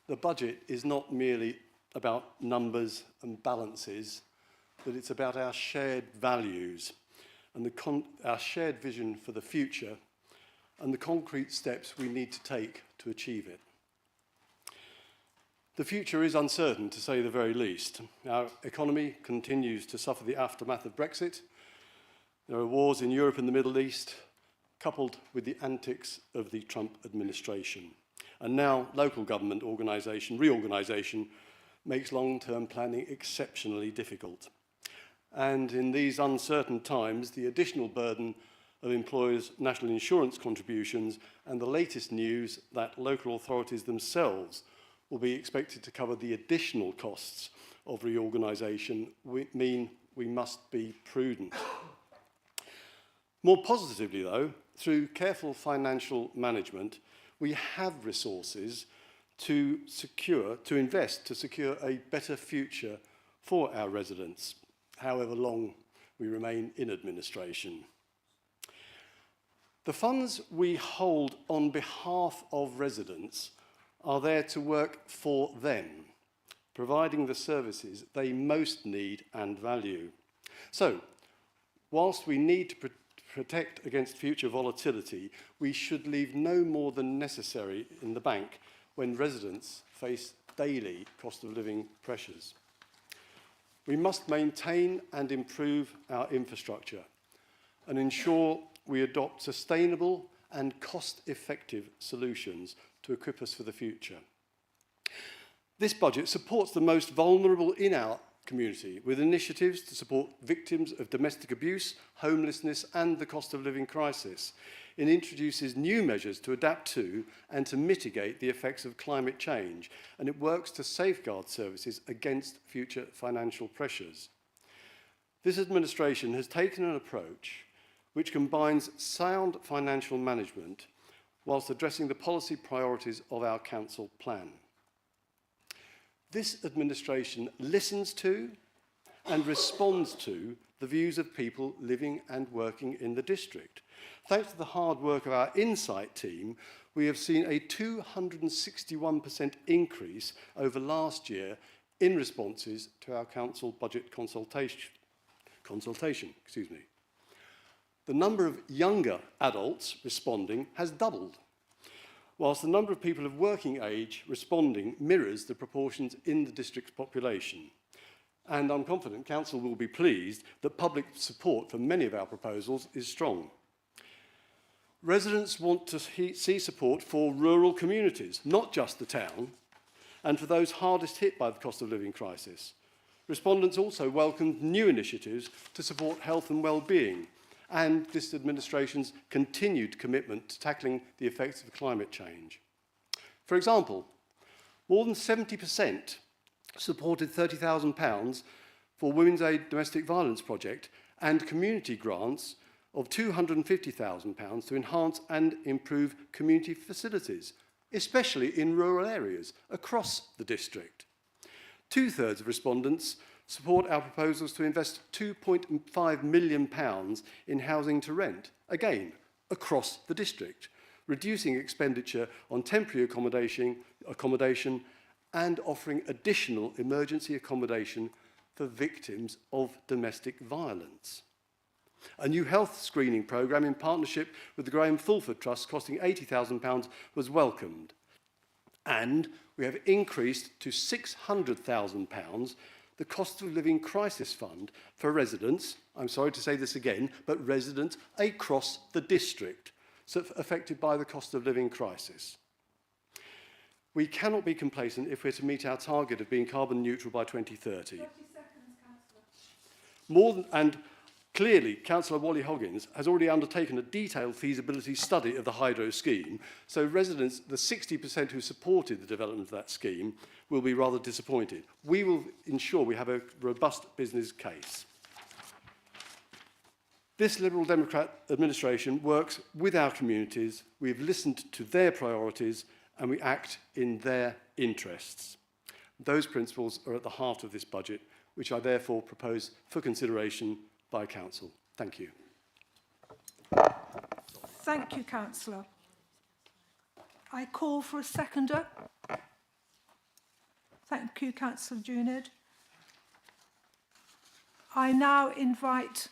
The budget is not merely about numbers and balances, but it's about our shared values and our shared vision for the future and the concrete steps we need to take to achieve it. The future is uncertain, to say the very least. Our economy continues to suffer the aftermath of Brexit. There are wars in Europe and the Middle East, coupled with the antics of the Trump administration. And now local government reorganisation makes long-term planning exceptionally difficult. And in these uncertain times, the additional burden of employers' national insurance contributions and the latest news that local authorities themselves will be expected to cover the additional costs of reorganisation mean we must be prudent. More positively, though, through careful financial management, we have resources to invest to secure a better future for our residents, however long we remain in administration. The funds we hold on behalf of residents are there to work for them, providing the services they most need and value. So, whilst we need to protect against future volatility, we should leave no more than necessary in the bank when residents face daily cost of living pressures. We must maintain and improve our infrastructure and ensure we adopt sustainable and cost-effective solutions to equip us for the future. This budget supports the most vulnerable in our community with initiatives to support victims of domestic abuse, homelessness and the cost of living crisis. It introduces new measures to adapt to and to mitigate the effects of climate change, and it works to safeguard services against future financial pressures. This administration has taken an approach which combines sound financial management whilst addressing the policy priorities of our council plan. This administration listens to and responds to the views of people living and working in the district. Thanks to the hard work of our Insight team, we have seen a 261% increase over last year in responses to our council budget consultation. The number of younger adults responding has doubled, whilst the number of people of working age responding mirrors the proportions in the district's population. And I'm confident Council will be pleased that public support for many of our proposals is strong. Residents want to see support for rural communities, not just the town, and for those hardest hit by the cost of living crisis. Respondents also welcomed new initiatives to support health and well-being, and this administration's continued commitment to tackling the effects of climate change. For example, more than 70% supported £30,000 for Women's Aid Domestic Violence Project and community grants of £250,000 to enhance and improve community facilities, especially in rural areas across the district. Two-thirds of respondents support our proposals to invest £2.5 million in housing to rent, again, across the district, reducing expenditure on temporary accommodation and offering additional emergency accommodation for victims of domestic violence. A new health screening programme in partnership with the Graham Fulford Trust costing £80,000 was welcomed. And we have increased to £600,000 the cost of living crisis fund for residents, I'm sorry to say this again, but residents across the district affected by the cost of living crisis. We cannot be complacent if we're to meet our target of being carbon neutral by 2030. 30 seconds, Councillor. And clearly, Councillor Wally Hoggins has already undertaken a detailed feasibility study of the hydro scheme, so residents, the 60% who supported the development of that scheme, will be rather disappointed. We will ensure we have a robust business case. This Liberal Democrat administration works with our communities, we've listened to their priorities, and we act in their interests. Those principles are at the heart of this budget, which I therefore propose for consideration by Council. Thank you. Thank you, Councillor. I call for a seconder. Thank you, Councillor Junid. I now invite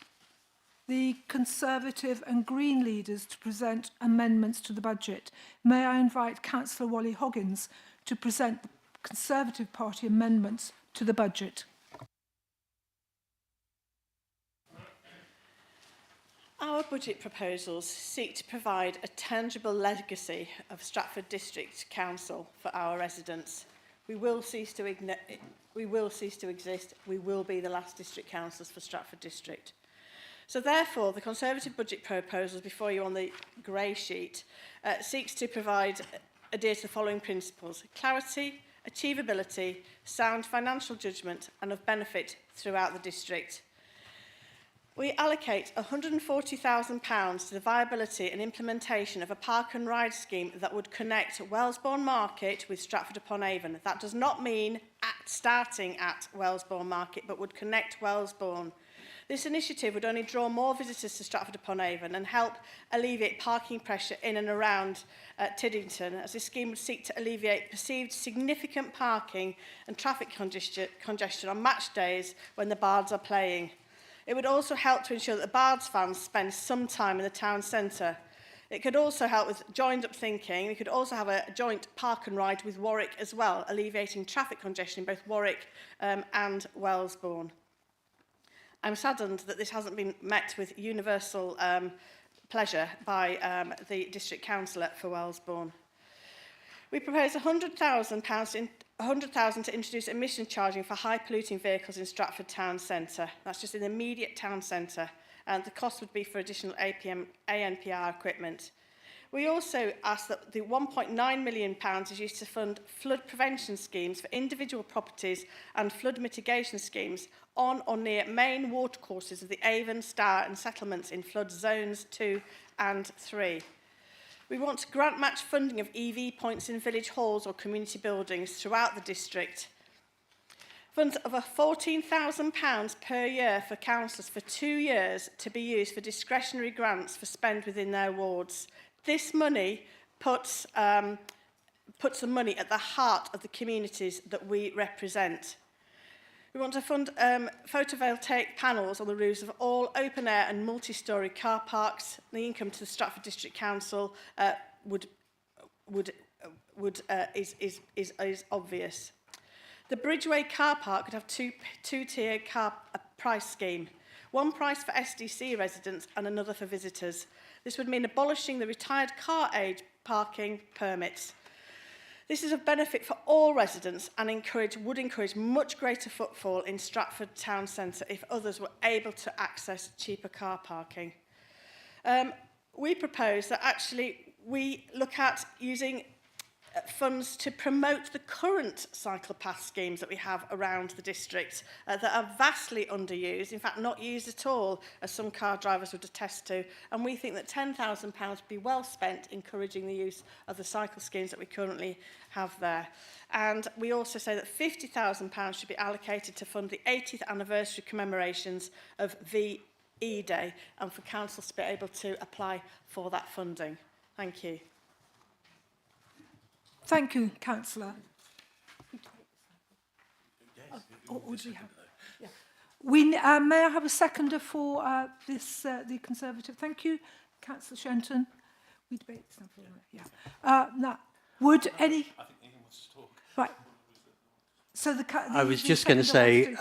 the Conservative and Green leaders to present amendments to the budget. May I invite Councillor Wally Hoggins to present the Conservative Party amendments to the budget. Our budget proposals seek to provide a tangible legacy of Stratford District Council for our residents, we will cease to exist. We will be the last district councillors for Stratford District. So therefore, the Conservative budget proposals before you on the grey sheet seeks to adhere to the following principles: clarity, achievability, sound financial judgment, and of benefit throughout the district. We allocate £140,000 to the viability and implementation of a park and ride scheme that would connect Wellesbourne Market with Stratford-upon-Avon. That does not mean starting at Wellesbourne Market, but would connect Wellesbourne. This initiative would only draw more visitors to Stratford-upon-Avon and help alleviate parking pressure in and around Tiddington, as this scheme would seek to alleviate perceived significant parking and traffic congestion on match days when the Bards are playing. It would also help to ensure that the Bards fans spend some time in the town centre. It could also help with joined-up thinking. We could also have a joint park and ride with Warwick as well, alleviating traffic congestion in both Warwick and Wellesbourne. I'm saddened that this hasn't been met with universal pleasure by the District Councillor for Wellesbourne. We propose £100,000 to introduce emission charging for high-polluting vehicles in Stratford Town Centre. That's just in the immediate town centre, and the cost would be for additional ANPR equipment. We also ask that the £1.9 million is used to fund flood prevention schemes for individual properties and flood mitigation schemes on or near main watercourses of the Avon, Stour and settlements in flood zones 2 and 3. We want to grant match funding of EV points in village halls or community buildings throughout the district. Funds of £14,000 per year for councillors for 2 years to be used for discretionary grants for spend within their wards. This money puts the money at the heart of the communities that we represent. We want to fund photovoltaic panels on the roofs of all open-air and multi-storey car parks. The income to the Stratford District Council is obvious. The Bridgeway car park could have two-tier car price scheme. One price for SDC residents and another for visitors. This would mean abolishing the retired car age parking permits. This is a benefit for all residents and would encourage much greater footfall in Stratford Town Centre if others were able to access cheaper car parking. We propose that actually we look at using funds to promote the current cycle path schemes that we have around the district that are vastly underused, in fact not used at all, as some car drivers would attest to, and we think that £10,000 would be well spent encouraging the use of the cycle schemes that we currently have there. And we also say that £50,000 should be allocated to fund the 80th anniversary commemorations of VE Day and for councils to be able to apply for that funding. Thank you. Thank you, Councillor. May I have a seconder for the Conservative? Thank you, Councillor Shenton. We debate this now for a minute. Yeah. Now, would any? I think Ian wants to talk. Right. So I was just going to say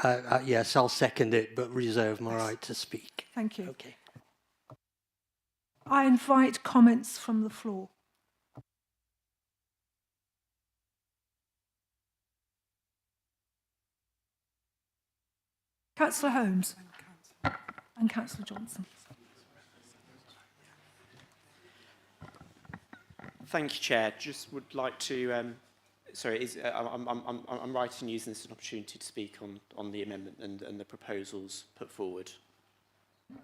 yes, I'll second it, but reserve my right to speak. Thank you. Okay. I invite comments from the floor. Councillor Holmes and Councillor Johnson. Thank you, Chair. Just would like to, I'm right in using this as an opportunity to speak on the amendment and the proposals put forward. Yeah.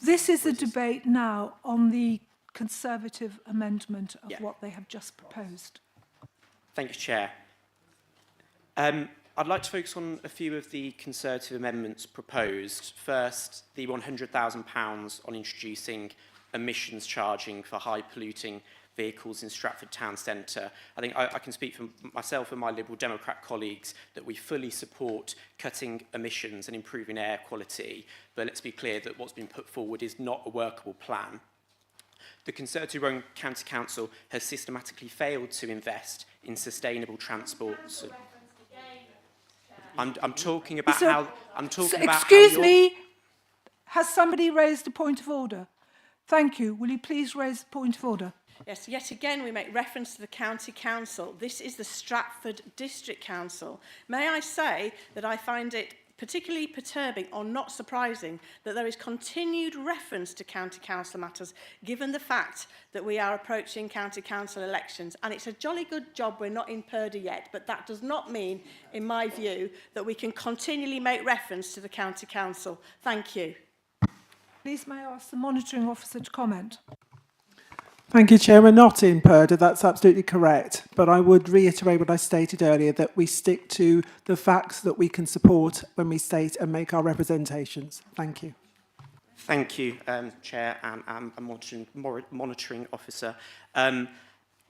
This is a debate now on the Conservative amendment of what they have just proposed. Thank you, Chair. I'd like to focus on a few of the Conservative amendments proposed. First, the £100,000 on introducing emissions charging for high-polluting vehicles in Stratford Town Centre. I think I can speak for myself and my Liberal Democrat colleagues that we fully support cutting emissions and improving air quality, but let's be clear that what's been put forward is not a workable plan. The Conservative-run County Council has systematically failed to invest in sustainable transport. I'm talking about how... Excuse me, has somebody raised a point of order? Thank you. Will you please raise the point of order? Yes, yet again we make reference to the County Council. This is the Stratford District Council. May I say that I find it particularly perturbing or not surprising that there is continued reference to county council matters, given the fact that we are approaching county council elections. And it's a jolly good job we're not in Purdah yet, but that does not mean, in my view, that we can continually make reference to the county council. Thank you. Please may I ask the monitoring officer to comment? Thank you, Chair. We're not in Purdah, that's absolutely correct. But I would reiterate what I stated earlier, that we stick to the facts that we can support when we state and make our representations. Thank you. Thank you, Chair and monitoring officer.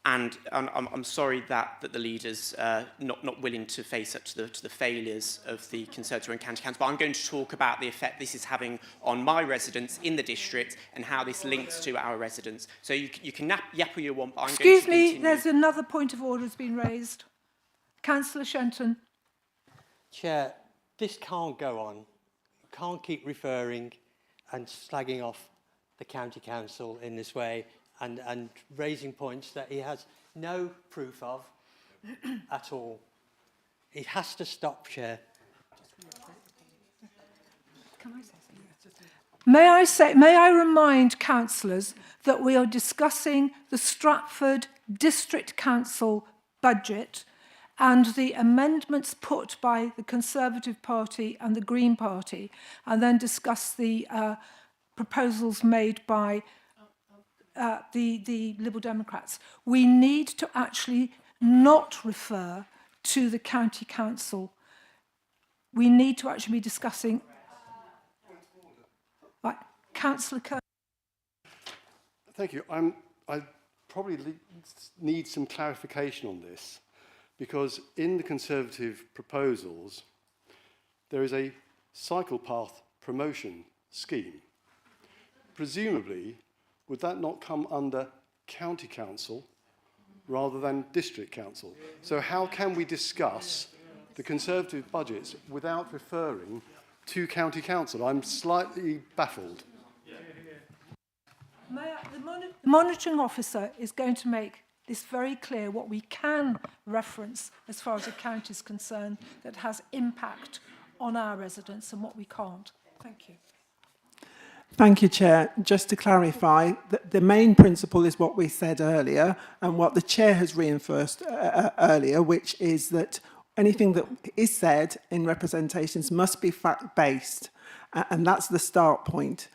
And I'm sorry that the leaders not willing to face up to the failures of the Conservative and County Council. But I'm going to talk about the effect this is having on my residents in the district and how this links to our residents. So you can yap all you want, but I'm going to continue. Excuse me, there's another point of order that's been raised. Councillor Shenton. Chair, this can't go on. Can't keep referring and slagging off the County Council in this way. And raising points that he has no proof of at all. It has to stop, Chair. Can I say something? May I remind councillors that we are discussing the Stratford District Council budget and the amendments put by the Conservative Party and the Green Party, and then discuss the proposals made by the Liberal Democrats. We need to actually not refer to the County Council. We need to actually be discussing... Right, Councillor Kerr. Thank you. I probably need some clarification on this, because in the Conservative proposals, there is a cycle path promotion scheme. Presumably, would that not come under County Council rather than District Council? So how can we discuss the Conservative budgets without referring to County Council? I'm slightly baffled. The monitoring officer is going to make this very clear, what we can reference as far as the county is concerned that has impact on our residents and what we can't. Thank you. Thank you, Chair. Just to clarify, the main principle is what we said earlier and what the Chair has reinforced earlier, which is that anything that is said in representations must be fact-based, and that's the start point.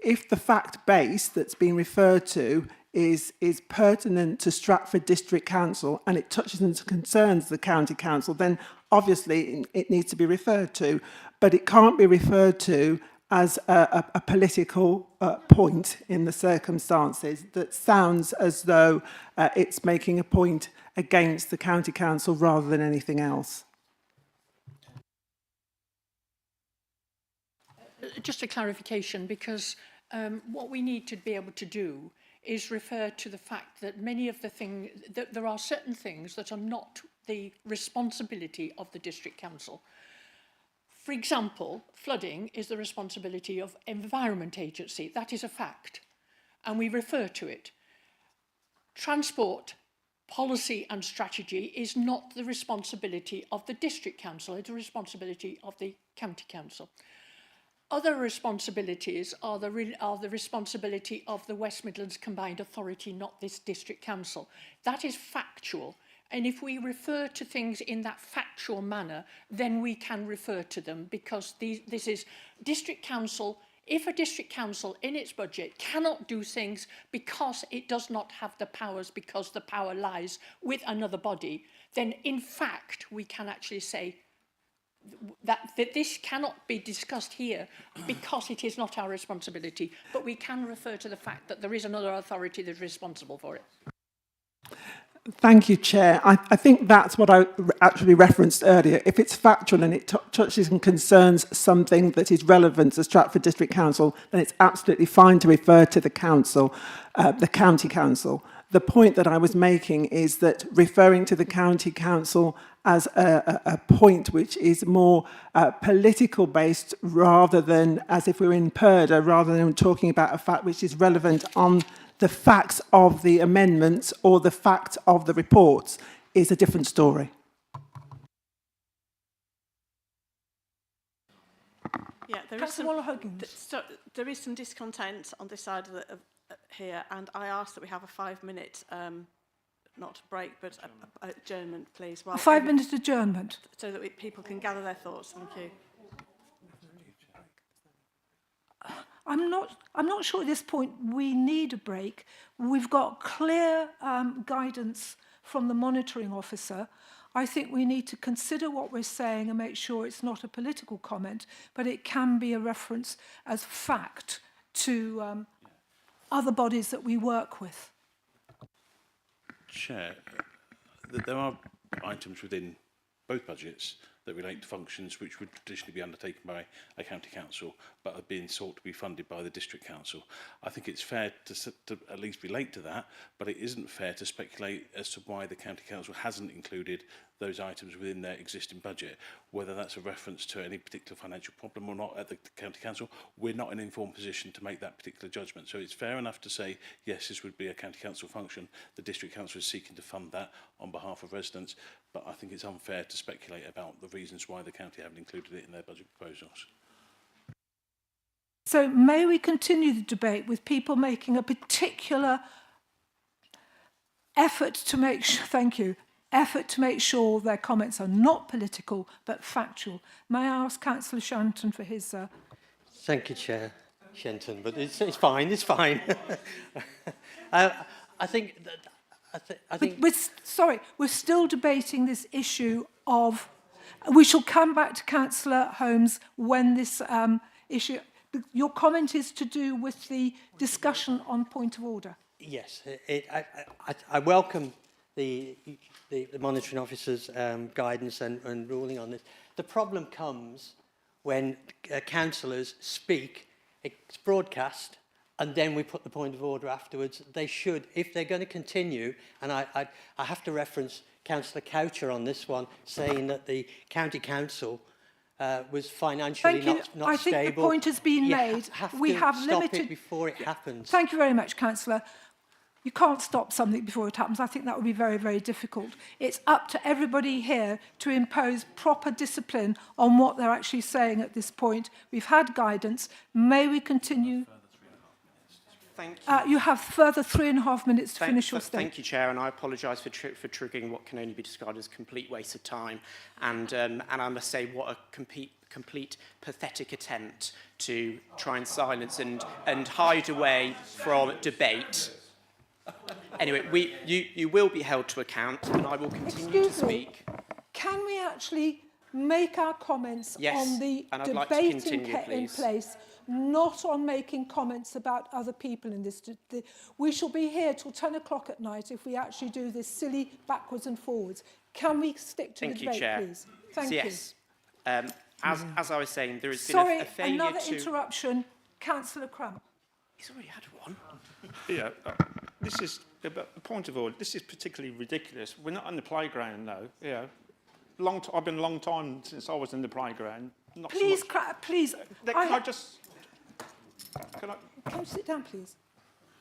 If the fact-based that's being referred to is pertinent to Stratford District Council and it touches and concerns the County Council, then obviously it needs to be referred to, but it can't be referred to as a political point in the circumstances that sounds as though it's making a point against the County Council rather than anything else. Just a clarification, because what we need to be able to do is refer to the fact that many of the things, that there are certain things that are not the responsibility of the District Council. For example, flooding is the responsibility of Environment Agency. That is a fact, and we refer to it. Transport policy and strategy is not the responsibility of the District Council, it's the responsibility of the County Council. Other responsibilities are the responsibility of the West Midlands Combined Authority, not this District Council. That is factual. And if we refer to things in that factual manner, then we can refer to them, because this is District Council. If a District Council in its budget cannot do things because it does not have the powers, because the power lies with another body, then in fact we can actually say that this cannot be discussed here because it is not our responsibility, but we can refer to the fact that there is another authority that is responsible for it. Thank you, Chair. I think that's what I actually referenced earlier. If it's factual and it touches and concerns something that is relevant to Stratford District Council, then it's absolutely fine to refer to the council, the County Council. The point that I was making is that referring to the County Council as a point which is more political based, rather than as if we're in Purdah, rather than talking about a fact which is relevant on The facts of the amendments or the fact of the reports is a different story. Yeah, there is some discontent on this side of here, and I ask that we have a 5-minute, not break, but adjournment, please. A 5-minute adjournment. So that people can gather their thoughts. Thank you. I'm not sure at this point we need a break. We've got clear guidance from the monitoring officer. I think we need to consider what we're saying and make sure it's not a political comment, but it can be a reference as fact to other bodies that we work with. Chair, there are items within both budgets that relate to functions which would traditionally be undertaken by a county council but are being sought to be funded by the district council. I think it's fair to at least relate to that, but it isn't fair to speculate as to why the county council hasn't included those items within their existing budget. Whether that's a reference to any particular financial problem or not at the county council, we're not in an informed position to make that particular judgment. So it's fair enough to say, yes, this would be a county council function. The district council is seeking to fund that on behalf of residents, but I think it's unfair to speculate about the reasons why the county haven't included it in their budget proposals. So may we continue the debate with people making a particular effort to make sure their comments are not political but factual. May I ask Councillor Shanton for his... Thank you, Chair Shenton, but it's fine, it's fine. I think... We're still debating this issue of... We shall come back to Councillor Holmes when this issue... Your comment is to do with the discussion on point of order. Yes, I welcome the monitoring officer's guidance and ruling on this. The problem comes when councillors speak, it's broadcast, and then we put the point of order afterwards. They should, if they're going to continue, and I have to reference Councillor Coucher on this one, saying that the county council was financially not stable. I think the point has been made. We have to stop it before it happens. Thank you very much, Councillor. You can't stop something before it happens. I think that would be very, very difficult. It's up to everybody here to impose proper discipline on what they're actually saying at this point. We've had guidance. May we continue? Thank you. You have further 3.5 minutes to finish your statement. Thank you, Chair, and I apologise for triggering what can only be described as a complete waste of time. And I must say, what a complete pathetic attempt to try and silence and hide away from debate. Anyway, you will be held to account, and I will continue to speak. Can we actually make our comments on the debate in place, not on making comments about other people in this? We shall be here till 10 o'clock at night if we actually do this silly backwards and forwards. Can we stick to the debate, please? Thank you. Yes. As I was saying, there has been a failure Sorry, another interruption. Councillor Crump. He's already had one. Yeah, this is a point of order. This is particularly ridiculous. We're not on the playground now. Yeah, I've been a long time since I was in the playground. Not please, so please. Can you sit down, please?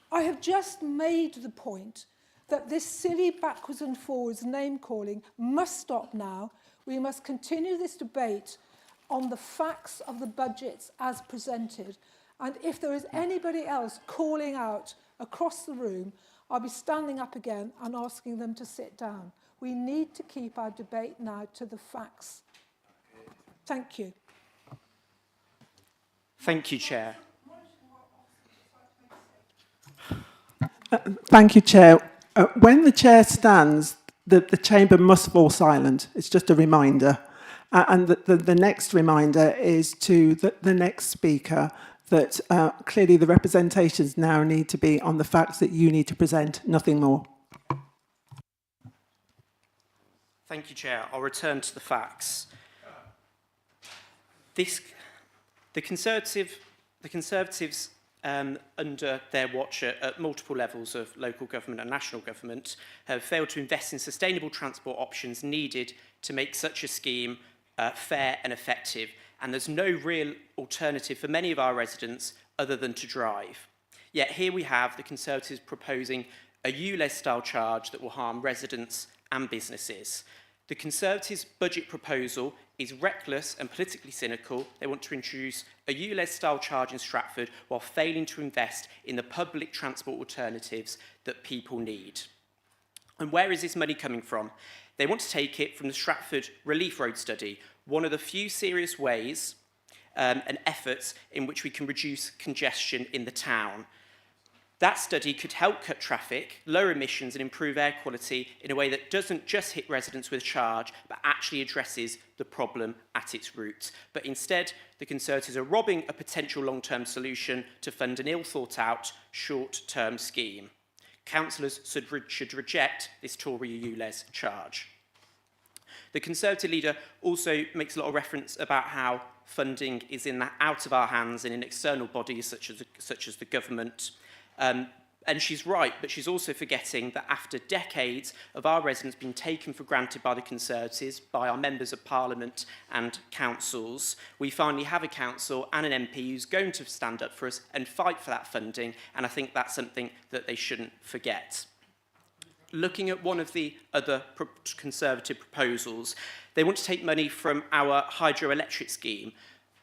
I have just made the point that this silly backwards and forwards name calling must stop now. We must continue this debate on the facts of the budgets as presented. And if there is anybody else calling out across the room, I'll be standing up again and asking them to sit down. We need to keep our debate now to the facts. Thank you. Thank you, Chair. Thank you, Chair. When the Chair stands, the chamber must fall silent. It's just a reminder. And the next reminder is to the next speaker that clearly the representations now need to be on the facts that you need to present, nothing more. Thank you, Chair. I'll return to the facts. The Conservatives, under their watch at multiple levels of local government and national government, have failed to invest in sustainable transport options needed to make such a scheme fair and effective. And there's no real alternative for many of our residents other than to drive. Yet here we have the Conservatives proposing a ULEZ-style charge that will harm residents and businesses. The Conservatives' budget proposal is reckless and politically cynical. They want to introduce a ULEZ-style charge in Stratford while failing to invest in the public transport alternatives that people need. And where is this money coming from? They want to take it from the Stratford Relief Road Study, one of the few serious ways and efforts in which we can reduce congestion in the town. That study could help cut traffic, lower emissions and improve air quality in a way that doesn't just hit residents with a charge, but actually addresses the problem at its roots. But instead, the Conservatives are robbing a potential long-term solution to fund an ill-thought-out, short-term scheme. Councillors should reject this Tory ULEZ charge. The Conservative leader also makes a lot of reference about how funding is out of our hands and in external bodies such as the government. And she's right, but she's also forgetting that after decades of our residents being taken for granted by the Conservatives, by our members of Parliament and councils, we finally have a council and an MP who's going to stand up for us and fight for that funding, and I think that's something that they shouldn't forget. Looking at one of the other Conservative proposals, they want to take money from our hydroelectric scheme,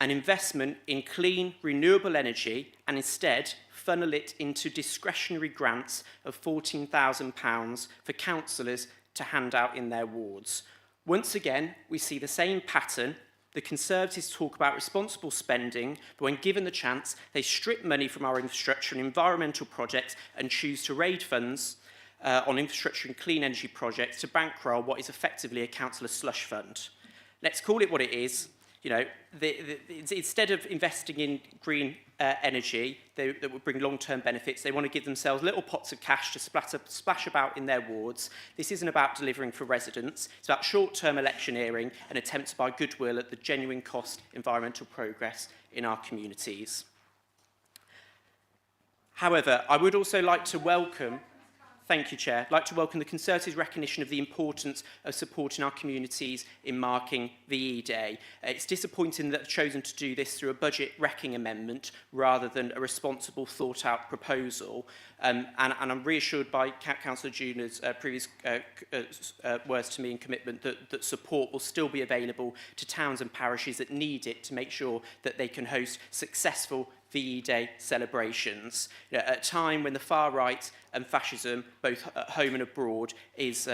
an investment in clean, renewable energy, and instead funnel it into discretionary grants of £14,000 for councillors to hand out in their wards. Once again, we see the same pattern. The Conservatives talk about responsible spending, but when given the chance, they strip money from our infrastructure and environmental projects and choose to raid funds on infrastructure and clean energy projects to bankroll what is effectively a councillor slush fund. Let's call it what it is. You know, instead of investing in green energy that would bring long-term benefits, they want to give themselves little pots of cash to splash about in their wards. This isn't about delivering for residents. It's about short-term electioneering and attempts to buy goodwill at the genuine cost environmental progress in our communities. However, I would also like to welcome Thank you, Chair. I'd like to welcome the Conservatives' recognition of the importance of supporting our communities in marking VE Day. It's disappointing that they've chosen to do this through a budget wrecking amendment rather than a responsible, thought-out proposal. And I'm reassured by Councillor Juna's previous words to me and commitment that support will still be available to towns and parishes that need it to make sure that they can host successful VE Day celebrations. You know, at a time when the far right and fascism, both at home and abroad, is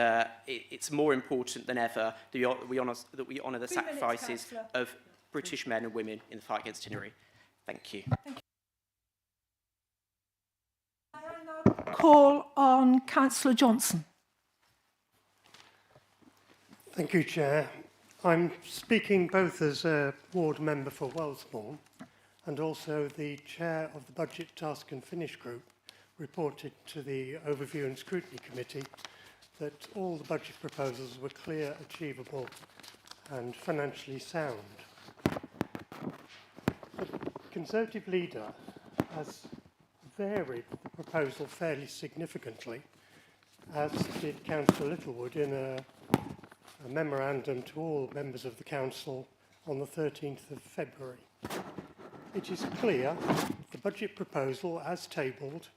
it's more important than ever that we honour the sacrifices of British men and women in the fight against tyranny. Thank you. I now call on Councillor Johnson. Thank you, Chair. I'm speaking both as a ward member for Wellesbourne and also the chair of the Budget Task and Finish Group reported to the Overview and Scrutiny Committee that all the budget proposals were clear, achievable and financially sound. The Conservative leader has varied the proposal fairly significantly, as did Councillor Littlewood in a memorandum to all members of the Council on the 13th of February. It is clear the budget proposal, as tabled,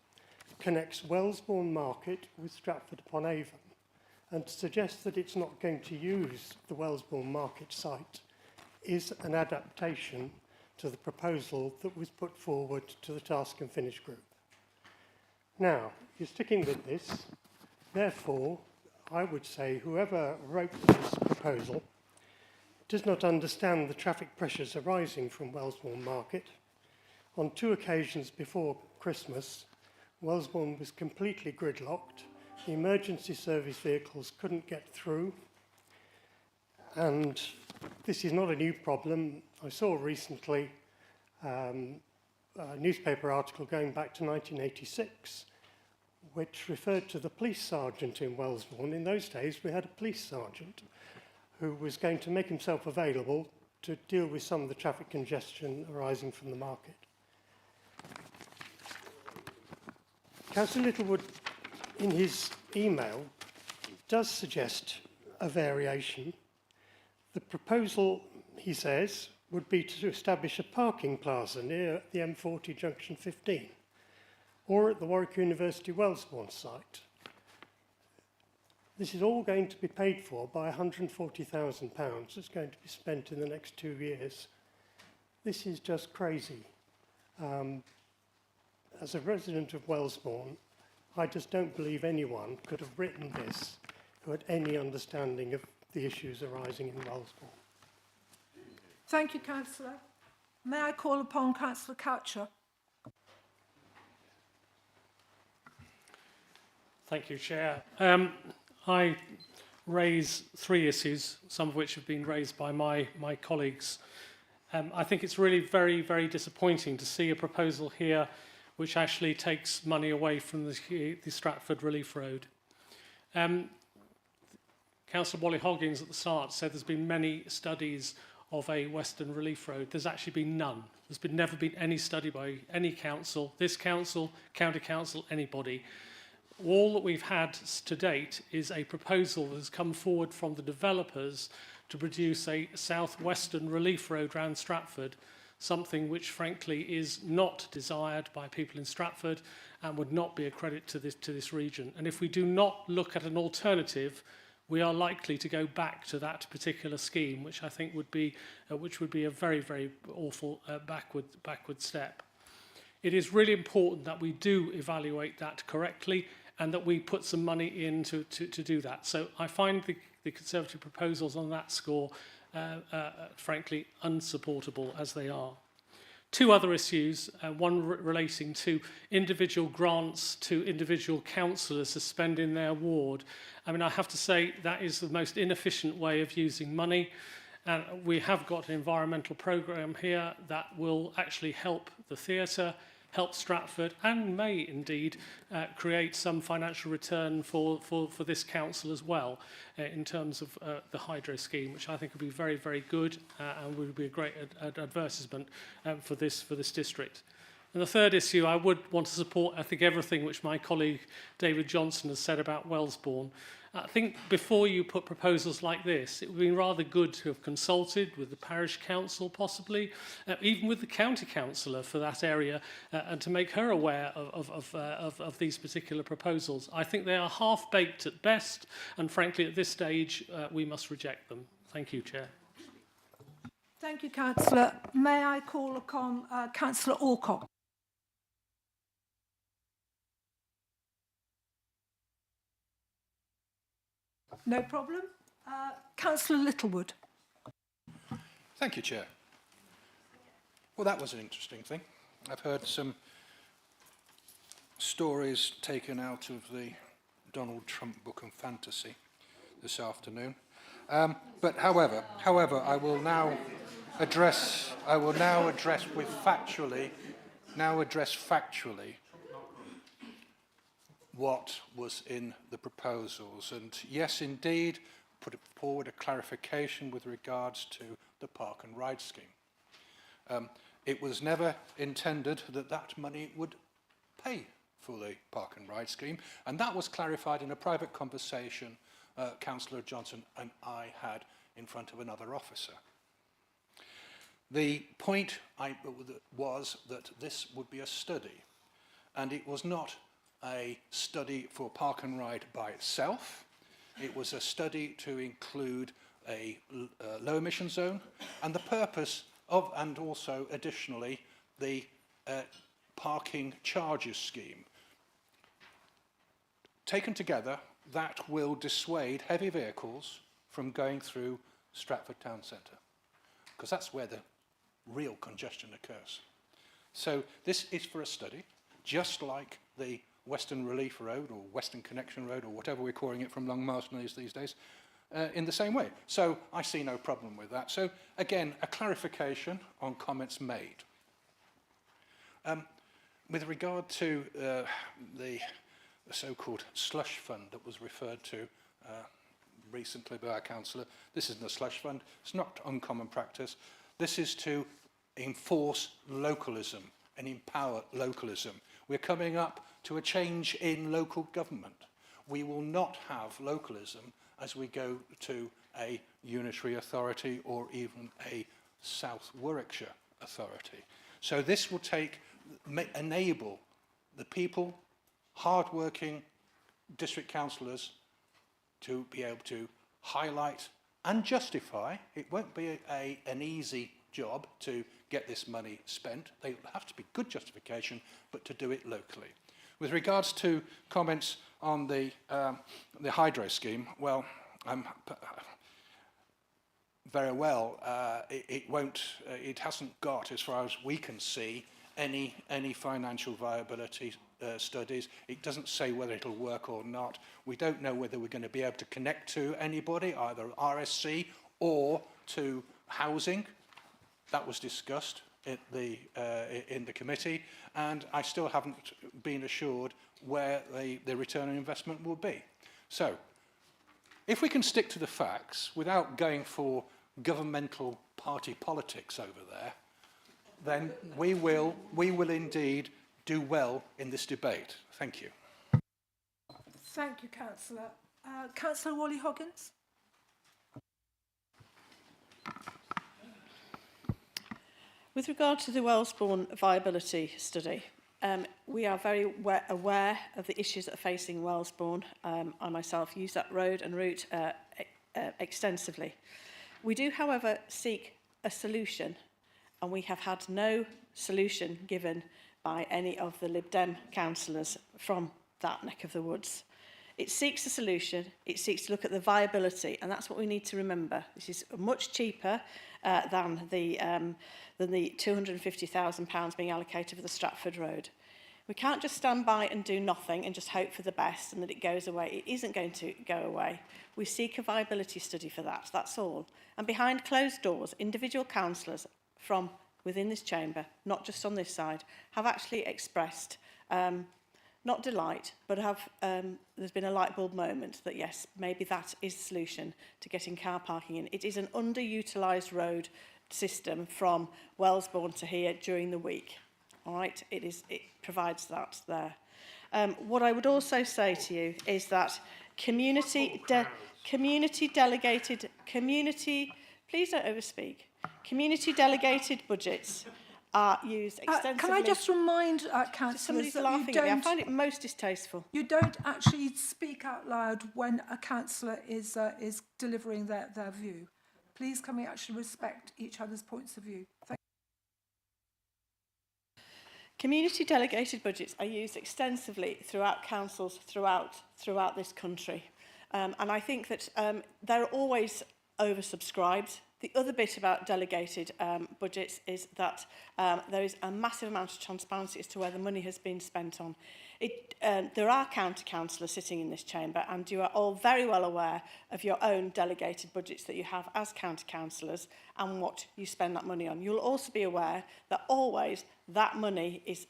connects Wellesbourne Market with Stratford-on-Avon, and to suggest that it's not going to use the Wellesbourne Market site is an adaptation to the proposal that was put forward to the Task and Finish Group. Now, you're sticking with this. Therefore, I would say whoever wrote this proposal does not understand the traffic pressures arising from Wellesbourne Market. On 2 occasions before Christmas, Wellesbourne was completely gridlocked. The emergency service vehicles couldn't get through. And this is not a new problem. I saw recently a newspaper article going back to 1986, which referred to the police sergeant in Wellesbourne. In those days, we had a police sergeant who was going to make himself available to deal with some of the traffic congestion arising from the market. Councillor Littlewood, in his email, does suggest a variation. The proposal, he says, would be to establish a parking plaza near the M40 junction 15. or at the Warwick University Wellesbourne site. This is all going to be paid for by £140,000 that's going to be spent in the next 2 years. This is just crazy. As a resident of Wellesbourne, I just don't believe anyone could have written this who had any understanding of the issues arising in Wellesbourne. Thank you, Councillor. May I call upon Councillor Coucher? Thank you, Chair. I raise 3 issues, some of which have been raised by my colleagues. I think it's really very, very disappointing to see a proposal here which actually takes money away from the Stratford Relief Road. Councillor Wally-Hoggins at the start said there's been many studies of a Western Relief Road. There's actually been none. There's never been any study by any council, this council, county council, anybody. All that we've had to date is a proposal that has come forward from the developers to produce a southwestern relief road around Stratford, something which frankly is not desired by people in Stratford and would not be a credit to this region. And if we do not look at an alternative, we are likely to go back to that particular scheme, which I think would be a very, very awful backward step. It is really important that we do evaluate that correctly and that we put some money in to do that. So I find the Conservative proposals on that score, frankly, unsupportable as they are. 2 other issues, one relating to individual grants to individual councillors to spend in their ward. I mean, I have to say that is the most inefficient way of using money. And we have got an environmental programme here that will actually help the theatre, help Stratford, and may indeed create some financial return for this council as well in terms of the hydro scheme, which I think would be very, very good and would be a great advertisement for this district. And the third issue, I would want to support, I think, everything which my colleague David Johnson has said about Wellesbourne. I think before you put proposals like this, it would be rather good to have consulted with the parish council possibly, even with the county councillor for that area, and to make her aware of these particular proposals. I think they are half-baked at best, and frankly at this stage we must reject them. Thank you, Chair. Thank you, Councillor. May I call upon Councillor Alcock? No problem. Councillor Littlewood. Thank you, Chair. Well, that was an interesting thing. I've heard some stories taken out of the Donald Trump book of fantasy this afternoon. But however, I will now address factually what was in the proposals. And yes, indeed, put forward a clarification with regards to the park and ride scheme. It was never intended that that money would pay for the park and ride scheme, and that was clarified in a private conversation Councillor Johnson and I had in front of another officer. The point was that this would be a study, and it was not a study for park and ride by itself. It was a study to include a low emission zone and the purpose of, and also additionally, the parking charges scheme. Taken together, that will dissuade heavy vehicles from going through Stratford town centre, because that's where the real congestion occurs. So this is for a study, just like the Western Relief Road or Western Connection Road or whatever we're calling it from Long Marston these days, in the same way. So I see no problem with that. So again, a clarification on comments made. With regard to the so-called slush fund that was referred to recently by our councillor, this isn't a slush fund. It's not uncommon practice. This is to enforce localism and empower localism. We're coming up to a change in local government. We will not have localism as we go to a unitary authority or even a South Warwickshire authority. So this will enable the people, hard-working district councillors, to be able to highlight and justify. It won't be an easy job to get this money spent. They have to be good justification, but to do it locally. With regards to comments on the hydro scheme, well, very well, it hasn't got, as far as we can see, any financial viability studies. It doesn't say whether it'll work or not. We don't know whether we're going to be able to connect to anybody, either RSC or to housing. That was discussed in the committee, and I still haven't been assured where the return on investment will be. So, if we can stick to the facts without going for governmental party politics over there, then we will indeed do well in this debate. Thank you. Thank you, Councillor. Councillor Whalley-Hoggins? With regard to the Wellesbourne viability study, we are very aware of the issues that are facing Wellesbourne. I myself use that road and route extensively. We do, however, seek a solution, and we have had no solution given by any of the Lib Dem councillors from that neck of the woods. It seeks a solution, it seeks to look at the viability, and that's what we need to remember. This is much cheaper than the £250,000 being allocated for the Stratford Road. We can't just stand by and do nothing and just hope for the best and that it goes away. It isn't going to go away. We seek a viability study for that, that's all. And behind closed doors, individual councillors from within this chamber, not just on this side, have actually expressed not delight, but there's been a light bulb moment that yes, maybe that is the solution to getting car parking in. It is an underutilised road system from Wellesbourne to here during the week. All right, it provides that there. What I would also say to you is that community delegated, please don't overspeak. Community delegated budgets are used extensively. Can I just remind councillors Somebody's that laughing at me. I find it most distasteful. You don't actually speak out loud when a councillor is delivering their view. Please can we actually respect each other's points of view? Thank you. Community delegated budgets are used extensively throughout councils throughout this country. And I think that they're always oversubscribed. The other bit about delegated budgets is that there is a massive amount of transparency as to where the money has been spent on. There are county councillors sitting in this chamber, and you are all very well aware of your own delegated budgets that you have as county councillors and what you spend that money on. You'll also be aware that always that money is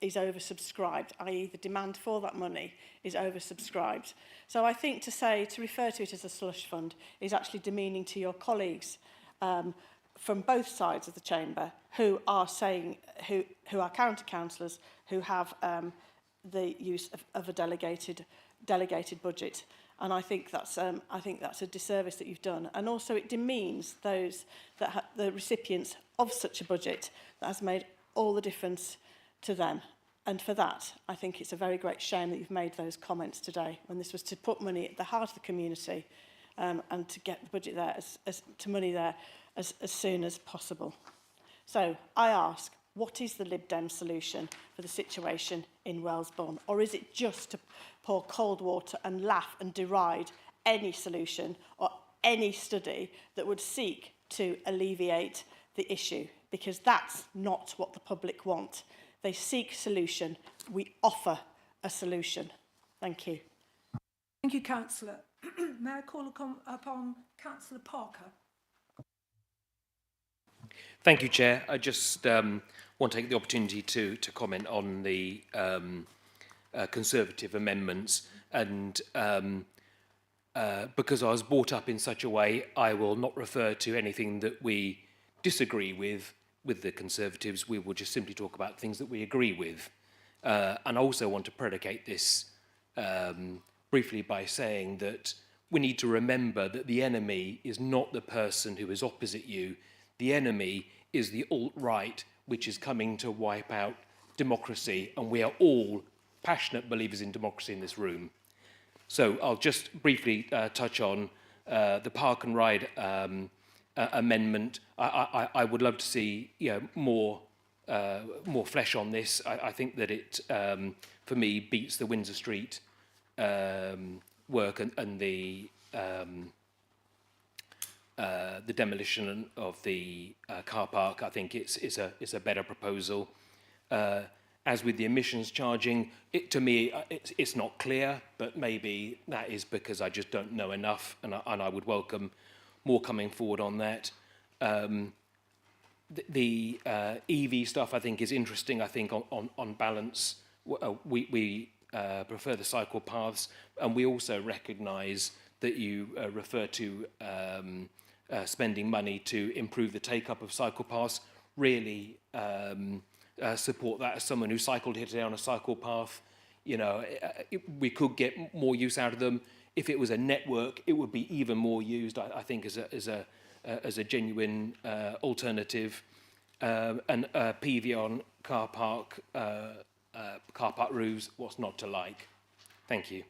oversubscribed, i.e. the demand for that money is oversubscribed. So I think to refer to it as a slush fund is actually demeaning to your colleagues from both sides of the chamber who are saying, who are county councillors who have the use of a delegated budget. And I think that's a disservice that you've done. And also it demeans those that the recipients of such a budget that has made all the difference to them. And for that, I think it's a very great shame that you've made those comments today, when this was to put money at the heart of the community and to get the budget there, as soon as possible. So I ask, what is the Lib Dem solution for the situation in Wellesbourne? Or is it just to pour cold water and laugh and deride any solution or any study that would seek to alleviate the issue? Because that's not what the public want. They seek solution. We offer a solution. Thank you. Thank you, Councillor. May I call upon Councillor Parker? Thank you, Chair. I just want to take the opportunity to comment on the Conservative amendments, and because I was brought up in such a way, I will not refer to anything that we disagree with the Conservatives. We will just simply talk about things that we agree with. And I also want to predicate this briefly by saying that we need to remember that the enemy is not the person who is opposite you. The enemy is the alt-right, which is coming to wipe out democracy, and we are all passionate believers in democracy in this room. So I'll just briefly touch on the park and ride amendment. I would love to see more flesh on this. I think that it, for me, beats the Windsor Street work and the demolition of the car park. I think it's a better proposal. As with the emissions charging, to me, it's not clear, but maybe that is because I just don't know enough, and I would welcome more coming forward on that. The EV stuff, I think, is interesting. I think on balance, we prefer the cycle paths, and we also recognise that you refer to spending money to improve the take-up of cycle paths. Really support that as someone who cycled here today on a cycle path. We could get more use out of them. If it was a network, it would be even more used, I think, as a genuine alternative. And PV on car park roofs, what's not to like? Thank you.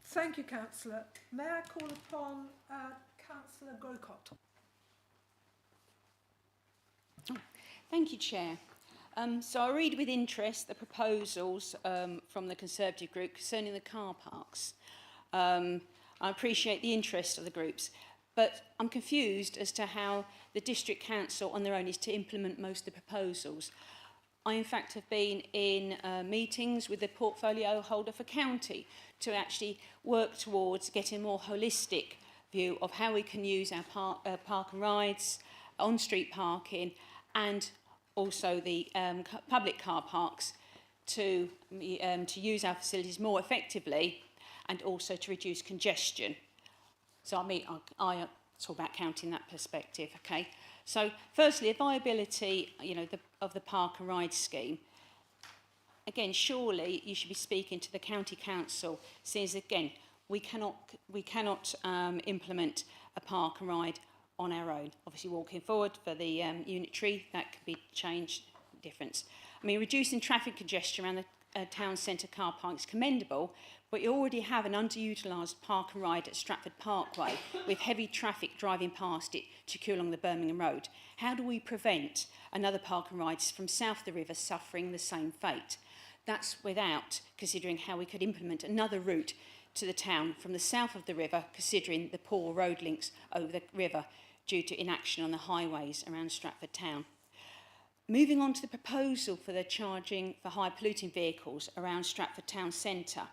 Thank you, Councillor. May I call upon Councillor Grocott? Thank you, Chair. So I read with interest the proposals from the Conservative group concerning the car parks. I appreciate the interest of the groups, but I'm confused as to how the District Council on their own is to implement most of the proposals. I, in fact, have been in meetings with the portfolio holder for county to actually work towards getting a more holistic view of how we can use our park and rides, on-street parking, and also the public car parks to use our facilities more effectively and also to reduce congestion. So I talk about counting that perspective, okay? So firstly, the viability, of the park and ride scheme. Again, surely you should be speaking to the county council, since again, we cannot implement a park and ride on our own. Obviously, walking forward for the unitary, that could be changed, difference. I mean, reducing traffic congestion around the town centre car park is commendable, but you already have an underutilised park and ride at Stratford Parkway with heavy traffic driving past it to queue along the Birmingham Road. How do we prevent another park and ride from south of the river suffering the same fate? That's without considering how we could implement another route to the town from the south of the river, considering the poor road links over the river due to inaction on the highways around Stratford town. Moving on to the proposal for the charging for high polluting vehicles around Stratford town centre.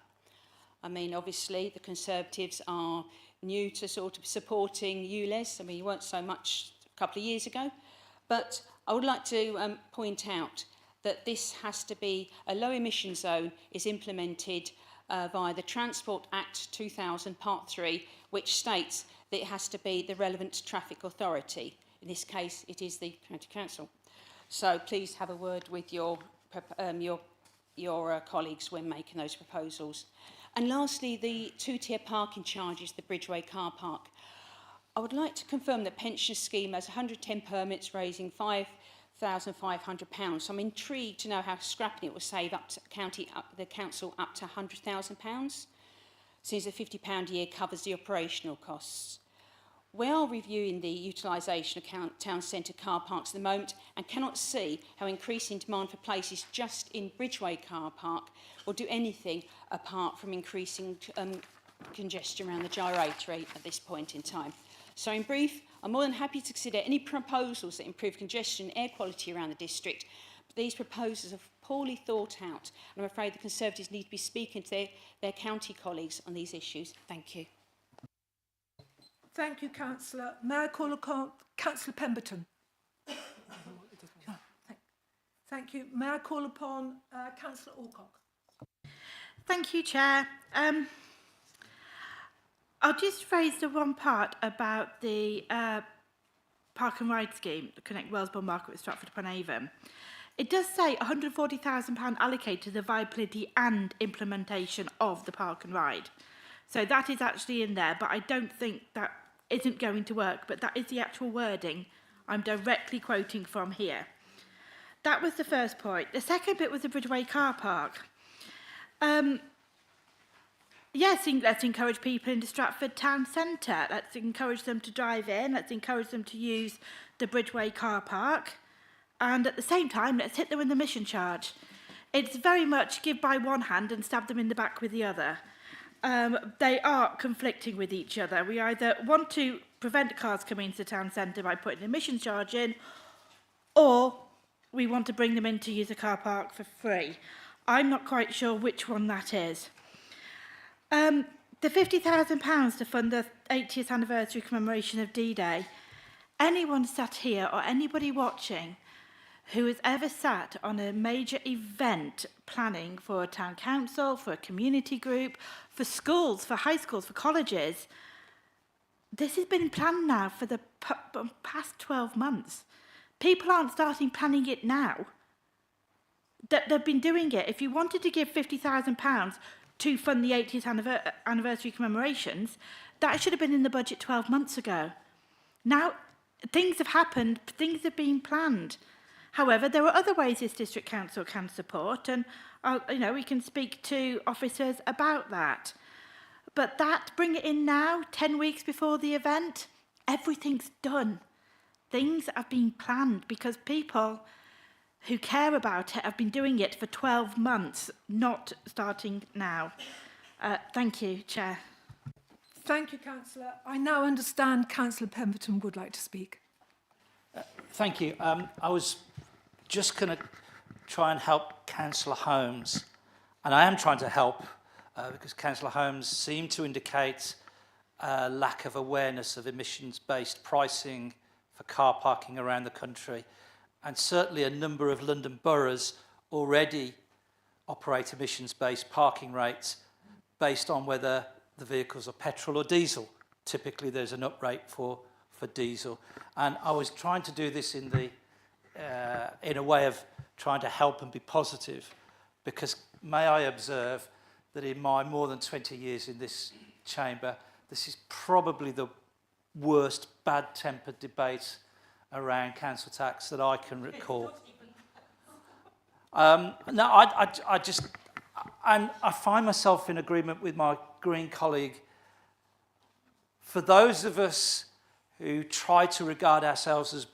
I mean, obviously, the Conservatives are new to sort of supporting ULEZ. I mean, you weren't so much a couple of years ago. But I would like to point out that this has to be a low emission zone is implemented via the Transport Act 2000 Part 3, which states that it has to be the relevant traffic authority. In this case, it is the County Council. So please have a word with your colleagues when making those proposals. And lastly, the two-tier parking charges, the Bridgeway car park. I would like to confirm that pension scheme has 110 permits raising £5,500. So I'm intrigued to know how scrapping it will save up to the council up to £100,000, since the £50 a year covers the operational costs. We are reviewing the utilisation of town centre car parks at the moment and cannot see how increasing demand for places just in Bridgeway car park will do anything apart from increasing congestion around the gyratory at this point in time. So in brief, I'm more than happy to consider any proposals that improve congestion and air quality around the district, but these proposals are poorly thought out, and I'm afraid the Conservatives need to be speaking to their county colleagues on these issues. Thank you. Thank you, Councillor. May I call upon Councillor Pemberton? Thank you. May I call upon Councillor Alcock? Thank you, Chair. I'll just raise the one part about the park and ride scheme, the Connect Wellesbourne Market with Stratford-on-Avon. It does say £140,000 allocated to the viability and implementation of the park and ride. So that is actually in there, but I don't think that isn't going to work, but that is the actual wording I'm directly quoting from here. That was the first point. The second bit was the Bridgeway car park. Yes, let's encourage people into Stratford town centre. Let's encourage them to drive in. Let's encourage them to use the Bridgeway car park. And at the same time, let's hit them with the mission charge. It's very much give by one hand and stab them in the back with the other. They are conflicting with each other. We either want to prevent cars coming into the town centre by putting an emissions charge in, or we want to bring them in to use a car park for free. I'm not quite sure which one that is. The £50,000 to fund the 80th anniversary commemoration of D-Day. Anyone sat here or anybody watching who has ever sat on a major event planning for a town council, for a community group, for schools, for high schools, for colleges, this has been planned now for the past 12 months. People aren't starting planning it now. They've been doing it. If you wanted to give £50,000 to fund the 80th anniversary commemorations, that should have been in the budget 12 months ago. Now, things have happened, things have been planned. However, there are other ways this district council can support, and we can speak to officers about that. But bring it in now, 10 weeks before the event, everything's done. Things have been planned because people who care about it have been doing it for 12 months, not starting now. Thank you, Chair. Thank you, Councillor. I now understand Councillor Pemberton would like to speak. Thank you. I was just going to try and help Councillor Holmes, and I am trying to help because Councillor Holmes seemed to indicate a lack of awareness of emissions-based pricing for car parking around the country. And certainly a number of London boroughs already operate emissions-based parking rates based on whether the vehicles are petrol or diesel. Typically, there's an up rate for diesel. And I was trying to do this in a way of trying to help and be positive, because may I observe that in my more than 20 years in this chamber, this is probably the worst bad-tempered debate around council tax that I can recall. I find myself in agreement with my Green colleague. For those of us who try to regard ourselves as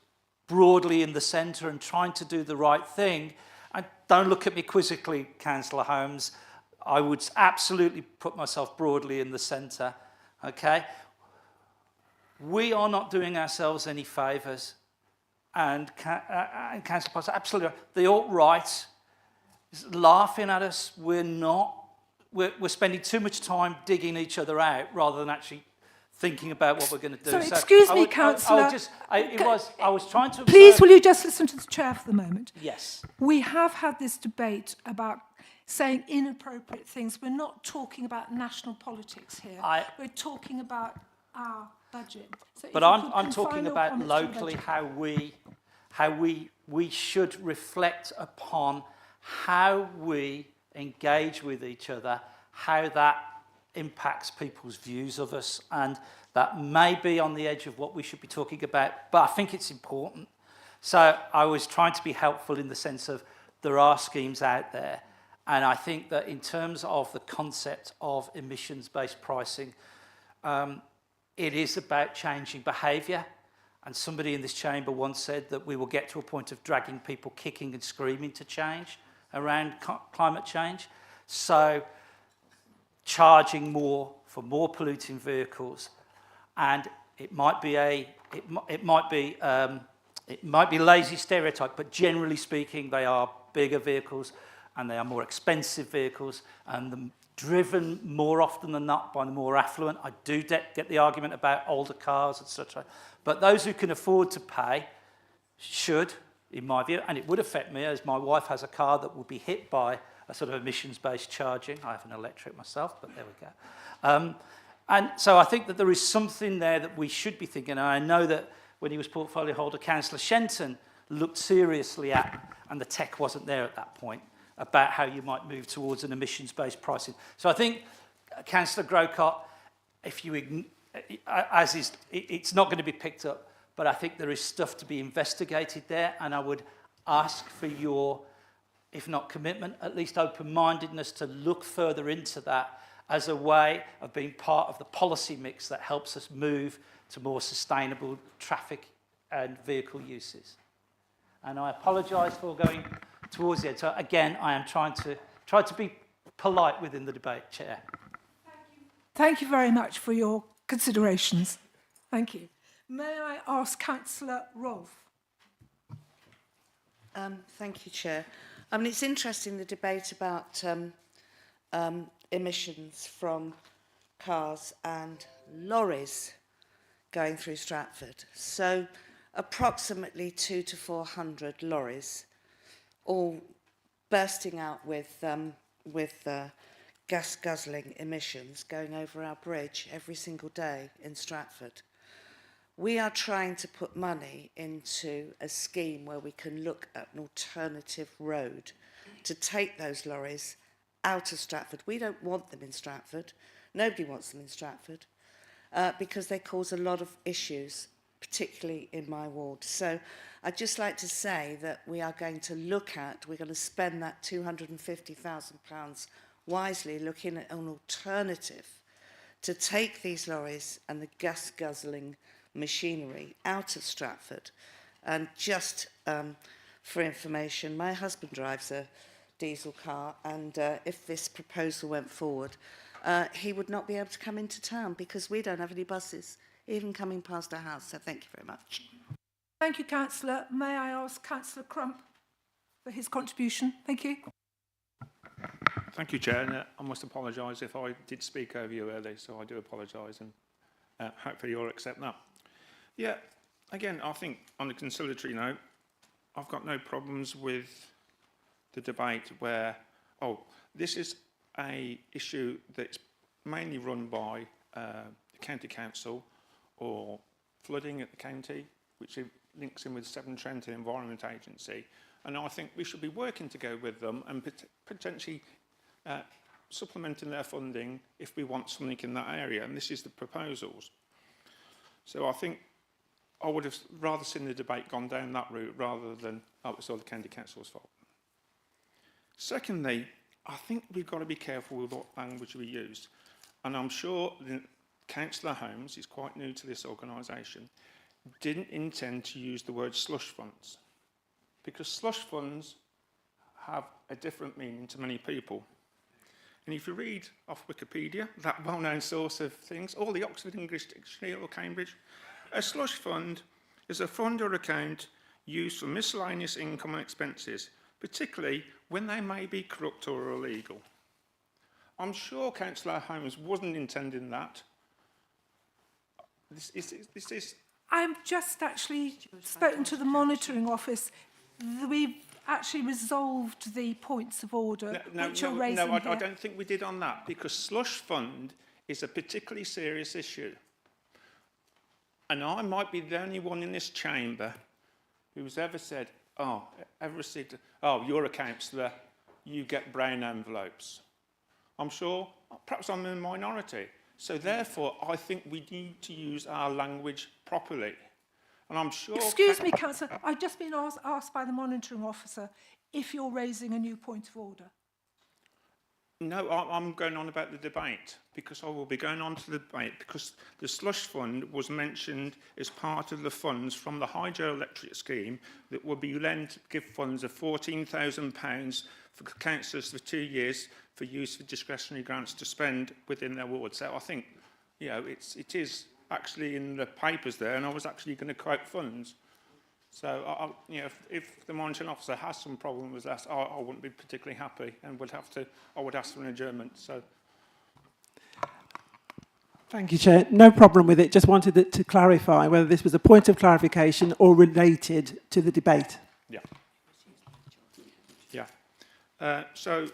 broadly in the centre and trying to do the right thing, and don't look at me quizzically, Councillor Holmes, I would absolutely put myself broadly in the centre, okay? We are not doing ourselves any favours. And Councillor Potts, absolutely, the alt-right is laughing at us. We're spending too much time digging each other out rather than actually thinking about what we're going to do. So excuse me, Councillor. I was trying to... Please, will you just listen to the Chair for the moment? Yes. We have had this debate about saying inappropriate things. We're not talking about national politics here. We're talking about our budget. So but I'm talking about locally how we should reflect upon how we engage with each other, how that impacts people's views of us, and that may be on the edge of what we should be talking about, but I think it's important. So I was trying to be helpful in the sense of there are schemes out there, and I think that in terms of the concept of emissions-based pricing, it is about changing behaviour. And somebody in this chamber once said that we will get to a point of dragging people kicking and screaming to change around climate change. So charging more for more polluting vehicles, and it might be lazy stereotype, but generally speaking, they are bigger vehicles and they are more expensive vehicles, and driven more often than not by the more affluent. I do get the argument about older cars, etc. But those who can afford to pay should, in my view, and it would affect me as my wife has a car that would be hit by a sort of emissions-based charging. I have an electric myself, but there we go. And so I think that there is something there that we should be thinking. And I know that when he was portfolio holder, Councillor Shenton looked seriously at, and the tech wasn't there at that point, about how you might move towards an emissions-based pricing. So I think, Councillor Grocott, if you, it's not going to be picked up, but I think there is stuff to be investigated there, and I ask for your, if not commitment, at least open-mindedness to look further into that as a way of being part of the policy mix that helps us move to more sustainable traffic and vehicle uses. And I apologise for going towards the end. So again, I am trying to be polite within the debate, Chair. Thank you very much for your considerations. Thank you. May I ask Councillor Rolfe? Thank you, Chair. I mean, it's interesting, the debate about emissions from cars and lorries going through Stratford. So approximately 200 to 400 lorries, all bursting out with gas-guzzling emissions going over our bridge every single day in Stratford. We are trying to put money into a scheme where we can look at an alternative road to take those lorries out of Stratford. We don't want them in Stratford. Nobody wants them in Stratford because they cause a lot of issues, particularly in my ward. So I'd just like to say that we are going to we're going to spend that £250,000 wisely, looking at an alternative to take these lorries and the gas-guzzling machinery out of Stratford. And just for information, my husband drives a diesel car, and if this proposal went forward, he would not be able to come into town because we don't have any buses even coming past our house. So thank you very much. Thank you, Councillor. May I ask Councillor Crump for his contribution? Thank you. Thank you, Chair. And, I must apologise if I did speak over you earlier, so I do apologise, and hopefully you'll accept that. Yeah, again, I think on the conciliatory note, I've got no problems with the debate where, this is an issue that's mainly run by the County Council or flooding at the county, which links in with Severn Trent Environment Agency. And I think we should be working to go with them and potentially supplementing their funding if we want something in that area. And this is the proposals. So I think I would have rather seen the debate gone down that route rather than, it's all the County Council's fault. Secondly, I think we've got to be careful with what language we use. And I'm sure Councillor Holmes, is quite new to this organisation, didn't intend to use the word slush funds, because slush funds have a different meaning to many people. And if you read off Wikipedia, that well-known source of things, or the Oxford English Dictionary or Cambridge, a slush fund is a fund or account used for miscellaneous income and expenses, particularly when they may be corrupt or illegal. I'm sure Councillor Holmes wasn't intending that. This is... I'm just actually spoken to the monitoring office. We've actually resolved the points of order which are raised here. I don't think we did on that, because slush fund is a particularly serious issue. And I might be the only one in this chamber who's ever said, you're a councillor, you get brown envelopes. I'm sure, perhaps I'm in the minority. So therefore, I think we need to use our language properly. And I'm sure... Excuse me, Councillor, I've just been asked by the monitoring officer if you're raising a new point of order. No, I'm going on about the debate, because I will be going on to the debate, because the slush fund was mentioned as part of the funds from the hydroelectric scheme that will be lent to give funds of £14,000 for councillors for 2 years for use for discretionary grants to spend within their ward. So I think, it is actually in the papers there, and I was actually going to quote funds. So, if the monitoring officer has some problem with that, I wouldn't be particularly happy, and I would ask for an adjournment. So, thank you, Chair. No problem with it. Just wanted to clarify whether this was a point of clarification or related to the debate. So,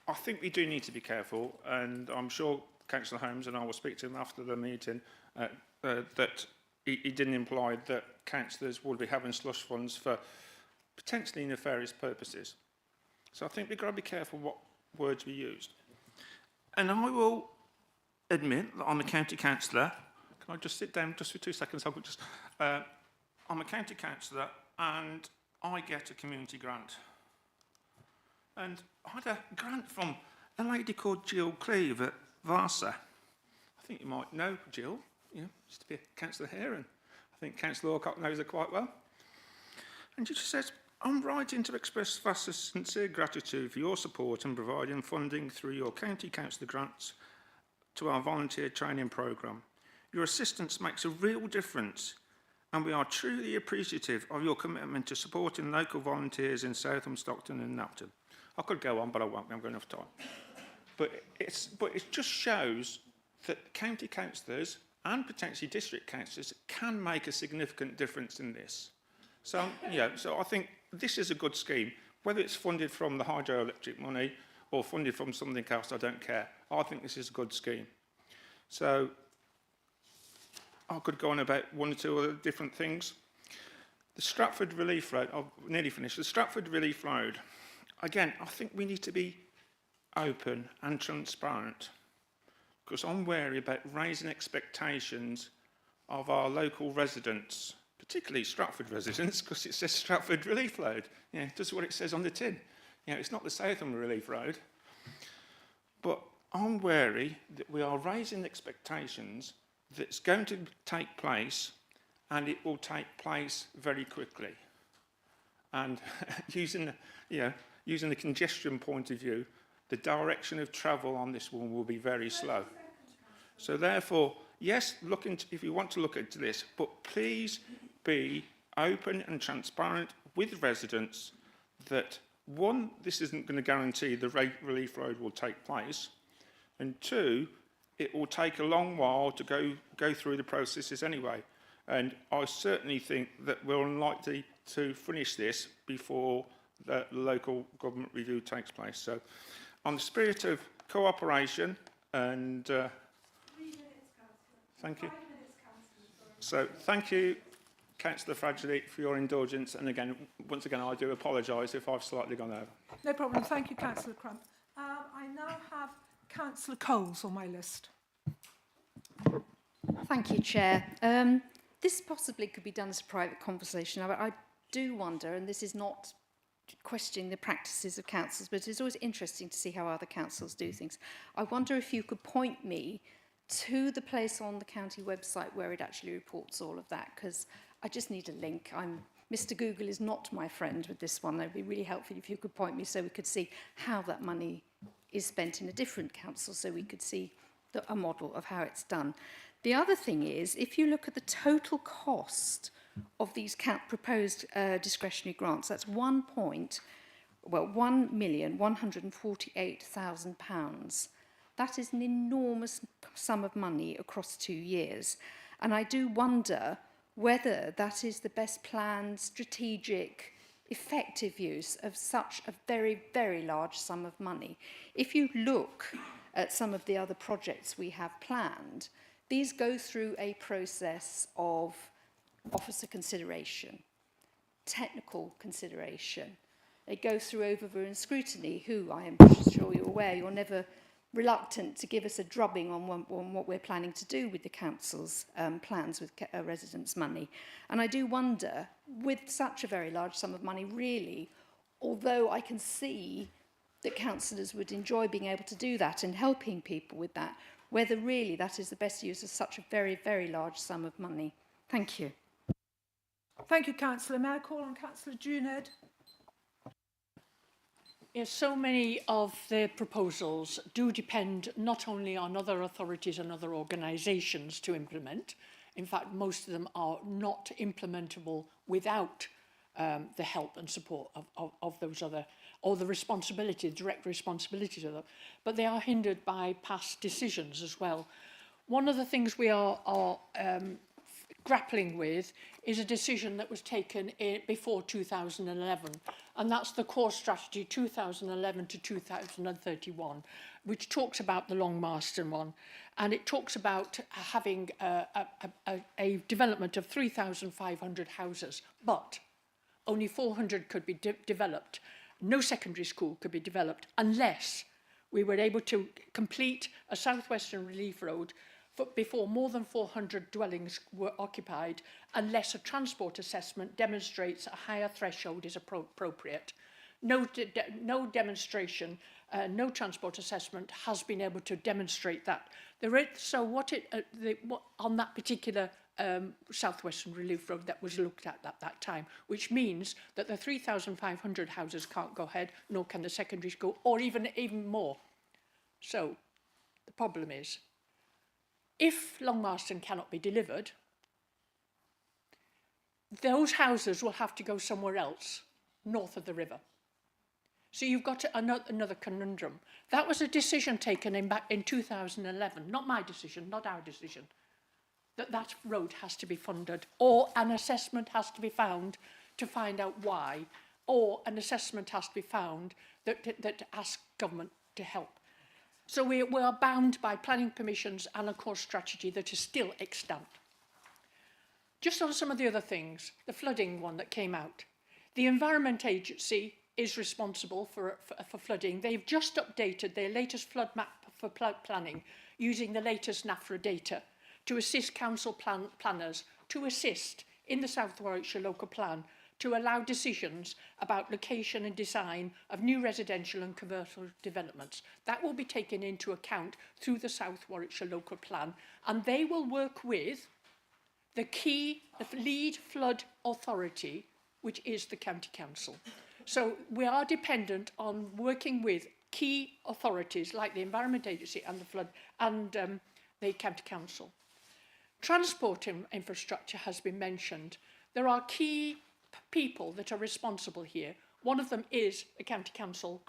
I think we do need to be careful, and I'm sure Councillor Holmes, and I will speak to him after the meeting, that he didn't imply that councillors would be having slush funds for potentially nefarious purposes. So I think we've got to be careful what words we used. And I will admit that I'm a county councillor. Can I just sit down just for 2 seconds? I'm a county councillor, and I get a community grant. And I had a grant from a lady called Jill Cleave at Varsa. I think you might know Jill. Used to be a councillor here, and I think Councillor Orcock knows her quite well. And she just says, I'm writing to express Varsa's sincere gratitude for your support in providing funding through your county councillor grants to our volunteer training programme. Your assistance makes a real difference, and we are truly appreciative of your commitment to supporting local volunteers in Southam, Stockton and Napton. I could go on, but I won't. We haven't got enough time. But it just shows that county councillors and potentially district councillors can make a significant difference in this. So, so I think this is a good scheme. Whether it's funded from the hydroelectric money or funded from something else, I don't care. I think this is a good scheme. So I could go on about one or two other different things. The Stratford Relief Road, I've nearly finished. The Stratford Relief Road, again, I think we need to be open and transparent, because I'm wary about raising expectations of our local residents, particularly Stratford residents, because it says Stratford Relief Road. It does what it says on the tin. It's not the Southam Relief Road. But I'm wary that we are raising expectations that's going to take place, and it will take place very quickly. And using the congestion point of view, the direction of travel on this one will be very slow. So therefore, yes, if you want to look into this, but please be open and transparent with residents that, one, this isn't going to guarantee the relief road will take place, and two, it will take a long while to go through the processes anyway. And I certainly think that we're unlikely to finish this before the local government review takes place. So, on the spirit of cooperation and... 3 minutes, thank you. 5 minutes, so, thank you, Councillor Fradgley, for your indulgence. And again, once again, I do apologise if I've slightly gone over. No problem. Thank you, Councillor Crump. I now have Councillor Coles on my list. Thank you, Chair. This possibly could be done as a private conversation. I do wonder, and this is not questioning the practices of councils, but it's always interesting to see how other councils do things. I wonder if you could point me to the place on the county website where it actually reports all of that, because I just need a link. Mr. Google is not my friend with this one. It would be really helpful if you could point me so we could see how that money is spent in a different council, so we could see a model of how it's done. The other thing is, if you look at the total cost of these proposed discretionary grants, that's £1,148,000. That is an enormous sum of money across 2 years. And I do wonder whether that is the best planned, strategic, effective use of such a very, very large sum of money. If you look at some of the other projects we have planned, these go through a process of officer consideration, technical consideration. They go through overview and scrutiny, who I am sure you're aware, you're never reluctant to give us a drubbing on what we're planning to do with the council's plans with residents' money. And I do wonder, with such a very large sum of money, really, although I can see that councillors would enjoy being able to do that and helping people with that, whether really that is the best use of such a very, very large sum of money. Thank you. Thank you, Councillor. May I call on Councillor Juned? Yes, so many of the proposals do depend not only on other authorities and other organisations to implement. In fact, most of them are not implementable without the help and support of those other, or the responsibility, direct responsibilities of them. But they are hindered by past decisions as well. One of the things we are grappling with is a decision that was taken before 2011, and that's the core strategy 2011 to 2031, which talks about the Long Marston one, and it talks about having a development of 3,500 houses, but only 400 could be developed. No secondary school could be developed unless we were able to complete a South Western Relief Road before more than 400 dwellings were occupied unless a transport assessment demonstrates a higher threshold is appropriate. No demonstration, no transport assessment has been able to demonstrate that. On that particular southwestern relief road that was looked at that time, which means that the 3,500 houses can't go ahead, nor can the secondaries go, or even more. So the problem is, if Long Marston cannot be delivered, those houses will have to go somewhere else, north of the river. So you've got another conundrum. That was a decision taken back in 2011, not my decision, not our decision, that road has to be funded, or an assessment has to be found to find out why, or an assessment has to be found that asks government to help. So we are bound by planning permissions and a core strategy that is still extant. Just on some of the other things, the flooding one that came out. The Environment Agency is responsible for flooding. They've just updated their latest flood map for planning using the latest NAFRA data to assist council planners to assist in the South Warwickshire local plan to allow decisions about location and design of new residential and commercial developments. That will be taken into account through the South Warwickshire local plan, and they will work with the lead flood authority, which is the county council. So we are dependent on working with key authorities like the Environment Agency and the flood and the county council. Transport infrastructure has been mentioned. There are key people that are responsible here. One of them is the county council,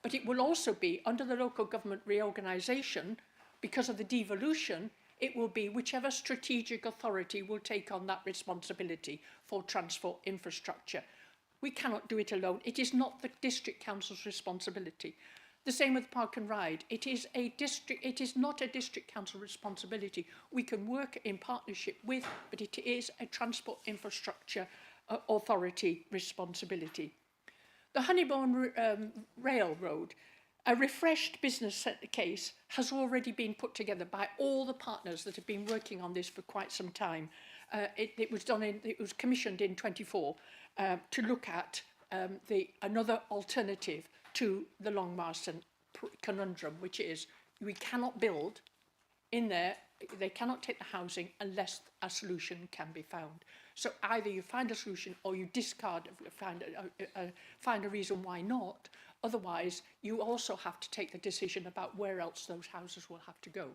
but it will also be under the local government reorganisation, because of the devolution, it will be whichever strategic authority will take on that responsibility for transport infrastructure. We cannot do it alone. It is not the district council's responsibility. The same with Park and Ride. It is not a district council responsibility. We can work in partnership with, but it is a transport infrastructure authority responsibility. The Honeybourne Railroad, a refreshed business case has already been put together by all the partners that have been working on this for quite some time. It was commissioned in 24 to look at another alternative to the Long Marston conundrum, which is we cannot build in there, they cannot take the housing unless a solution can be found. So either you find a solution or you discard, find a reason why not. Otherwise, you also have to take the decision about where else those houses will have to go.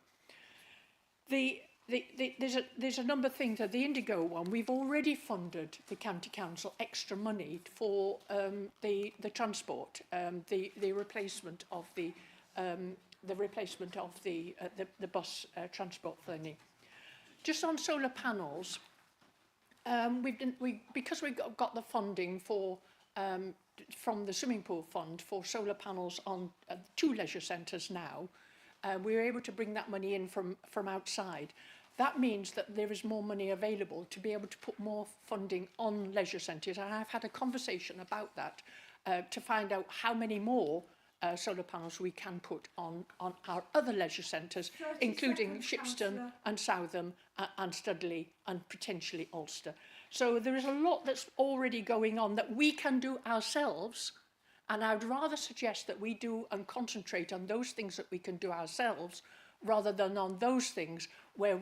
There's a number of things. The Indigo one, we've already funded the county council extra money for the transport, the replacement of the bus transport thingy. Just on solar panels, because we got the funding for from the swimming pool fund for solar panels on 2 leisure centres now, we were able to bring that money in from outside. That means that there is more money available to be able to put more funding on leisure centres. And I've had a conversation about that to find out how many more solar panels we can put on our other leisure centres, including Shipston and Southam and Studley and potentially Ulster. So there is a lot that's already going on that we can do ourselves, and I'd rather suggest that we do and concentrate on those things that we can do ourselves rather than on those things where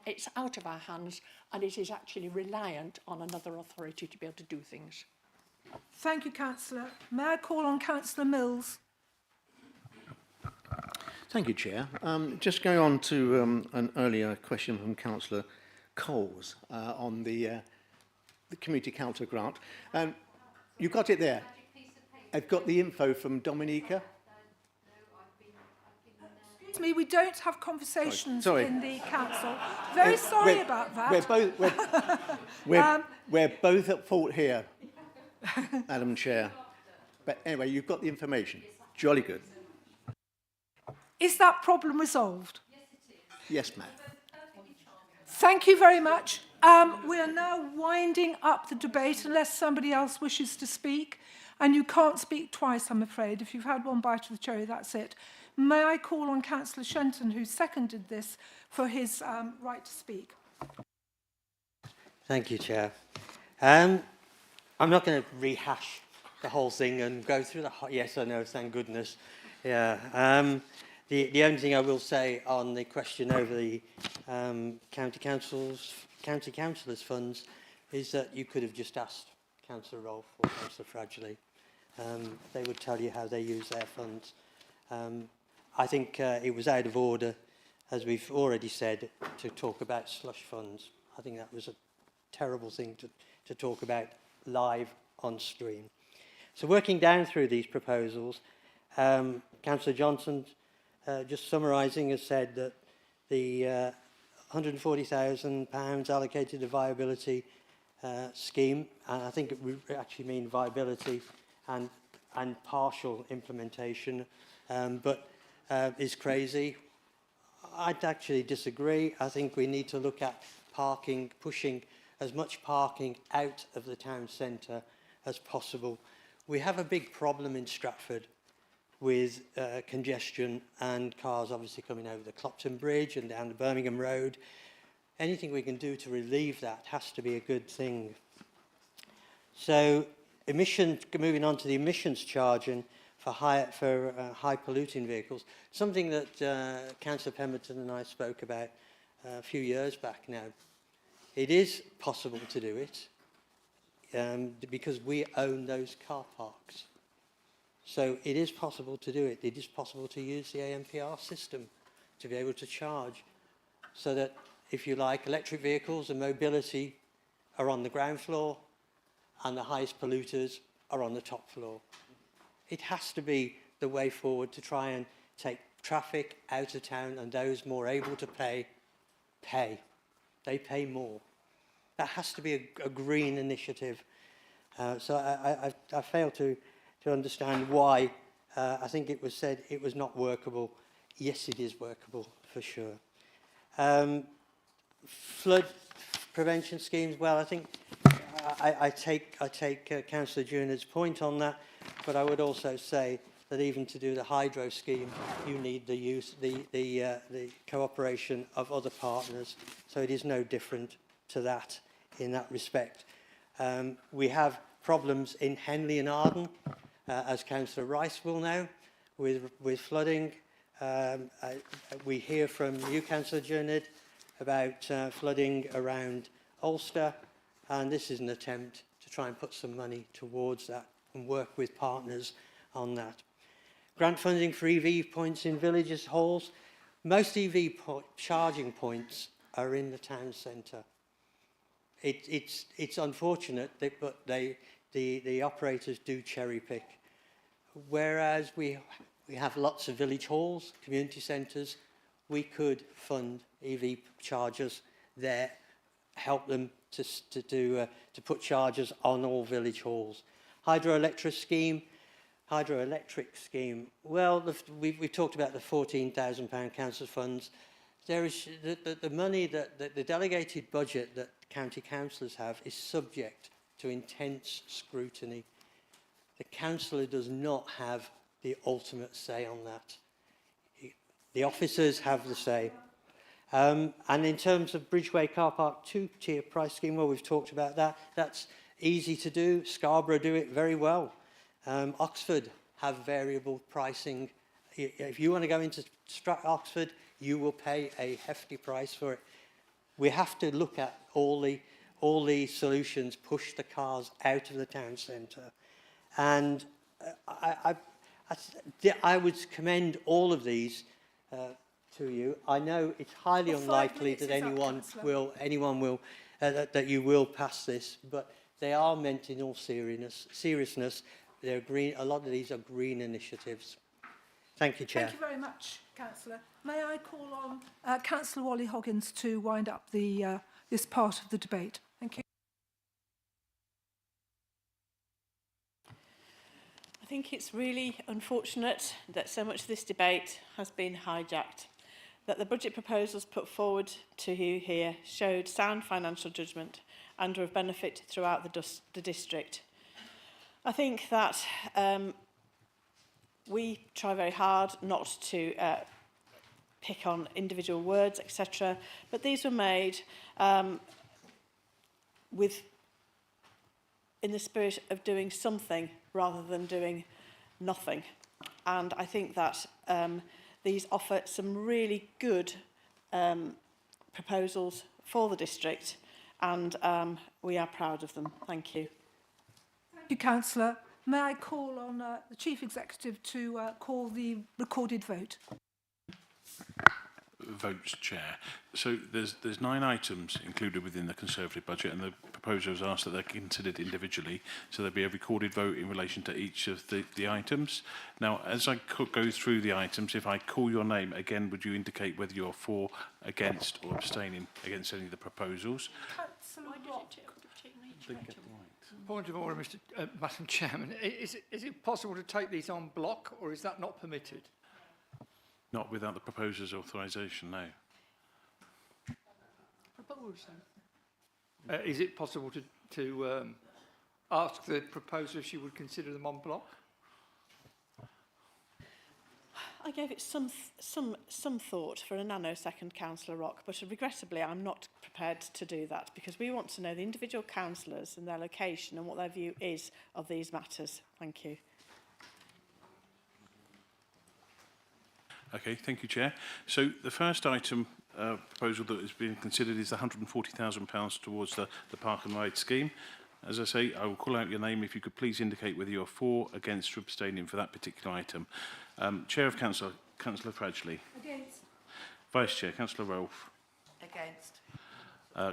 it's out of our hands and it is actually reliant on another authority to be able to do things. Thank you, Councillor. May I call on Councillor Mills? Thank you, Chair. Just going on to an earlier question from Councillor Coles on the Community Council grant. You've got it there. I've got the info from Dominica. Excuse me, we don't have conversations Sorry. in the council. Very sorry about that. We're both at fault here, Madam Chair. But anyway, you've got the information. Jolly good. Is that problem resolved? Yes, it is. Yes, ma'am. Thank you very much. We are now winding up the debate unless somebody else wishes to speak. And you can't speak twice, I'm afraid. If you've had one bite of the cherry, that's it. May I call on Councillor Shenton, who seconded this, for his right to speak? Thank you, Chair. I'm not going to rehash the whole thing and go through the whole... Yes, I know, thank goodness. Yeah. The only thing I will say on the question over the county councillors' funds is that you could have just asked Councillor Rolfe or Councillor Fradgley. They would tell you how they use their funds. I think it was out of order, as we've already said, to talk about slush funds. I think that was a terrible thing to talk about live on stream. So working down through these proposals, Councillor Johnson, just summarising, has said that the £140,000 allocated to viability scheme, and I think it would actually mean viability and partial implementation, but is crazy. I'd actually disagree. I think we need to look at parking, pushing as much parking out of the town centre as possible. We have a big problem in Stratford with congestion and cars obviously coming over the Clopton Bridge and down the Birmingham Road. Anything we can do to relieve that has to be a good thing. So emissions, moving on to the emissions charging for high polluting vehicles, something that Councillor Pemberton and I spoke about a few years back now. It is possible to do it because we own those car parks. So it is possible to do it. It is possible to use the AMPR system to be able to charge so that, if you like, electric vehicles and mobility are on the ground floor and the highest polluters are on the top floor. It has to be the way forward to try and take traffic out of town, and those more able to pay. They pay more. That has to be a green initiative. So I fail to understand why I think it was said it was not workable. Yes, it is workable, for sure. Flood prevention schemes, well, I think I take Councillor Junard's point on that, but I would also say that even to do the hydro scheme, you need the cooperation of other partners. So it is no different to that in that respect. We have problems in Henley and Arden, as Councillor Rice will know, with flooding. We hear from you, Councillor Junard, about flooding around Ulster, and this is an attempt to try and put some money towards that and work with partners on that. Grant funding for EV points in villages, halls. Most EV charging points are in the town centre. It's unfortunate, but the operators do cherry pick. Whereas we have lots of village halls, community centres, we could fund EV chargers there, help them to put chargers on all village halls. Hydroelectric scheme. Well, we've talked about the £14,000 council funds. There is the money that the delegated budget that county councillors have is subject to intense scrutiny. The councillor does not have the ultimate say on that. The officers have the say. And in terms of Bridgeway Car Park 2-tier price scheme, well, we've talked about that. That's easy to do. Scarborough do it very well. Oxford have variable pricing. If you want to go into Oxford, you will pay a hefty price for it. We have to look at all the solutions, push the cars out of the town centre. And I would commend all of these to you. I know it's highly unlikely that anyone will that you will pass this, but they are meant in all seriousness. They're green. A lot of these are green initiatives. Thank you, Chair. Thank you very much, Councillor. May I call on Councillor Wally Hoggins to wind up this part of the debate? Thank you. I think it's really unfortunate that so much of this debate has been hijacked, that the budget proposals put forward to you here showed sound financial judgment and are of benefit throughout the district. I think that we try very hard not to pick on individual words, etc. But these were made in the spirit of doing something rather than doing nothing. And I think that these offer some really good proposals for the district, and we are proud of them. Thank you. Thank you, Councillor. May I call on the Chief Executive to call the recorded vote? Votes, Chair. So there's 9 items included within the Conservative budget, and the proposer has asked that they're considered individually, so there'll be a recorded vote in relation to each of the items. Now, as I go through the items, if I call your name again, would you indicate whether you're for, against, or abstaining against any of the proposals? Point of order, Madam Chairman. Is it possible to take these en bloc, or is that not permitted? Not without the proposer's authorisation, no. Is it possible to ask the proposer if she would consider them en bloc? I gave it some thought for a nanosecond, Councillor Rock, but regrettably I'm not prepared to do that, because we want to know the individual councillors and their location and what their view is of these matters. Thank you. Okay, thank you, Chair. So the first item proposal that is being considered is the £140,000 towards the Park and Ride scheme. As I say, I will call out your name. If you could please indicate whether you're for, against, or abstaining for that particular item. Chair of Council, Councillor Fradgley. Against. Vice Chair, Councillor Rolfe. Against.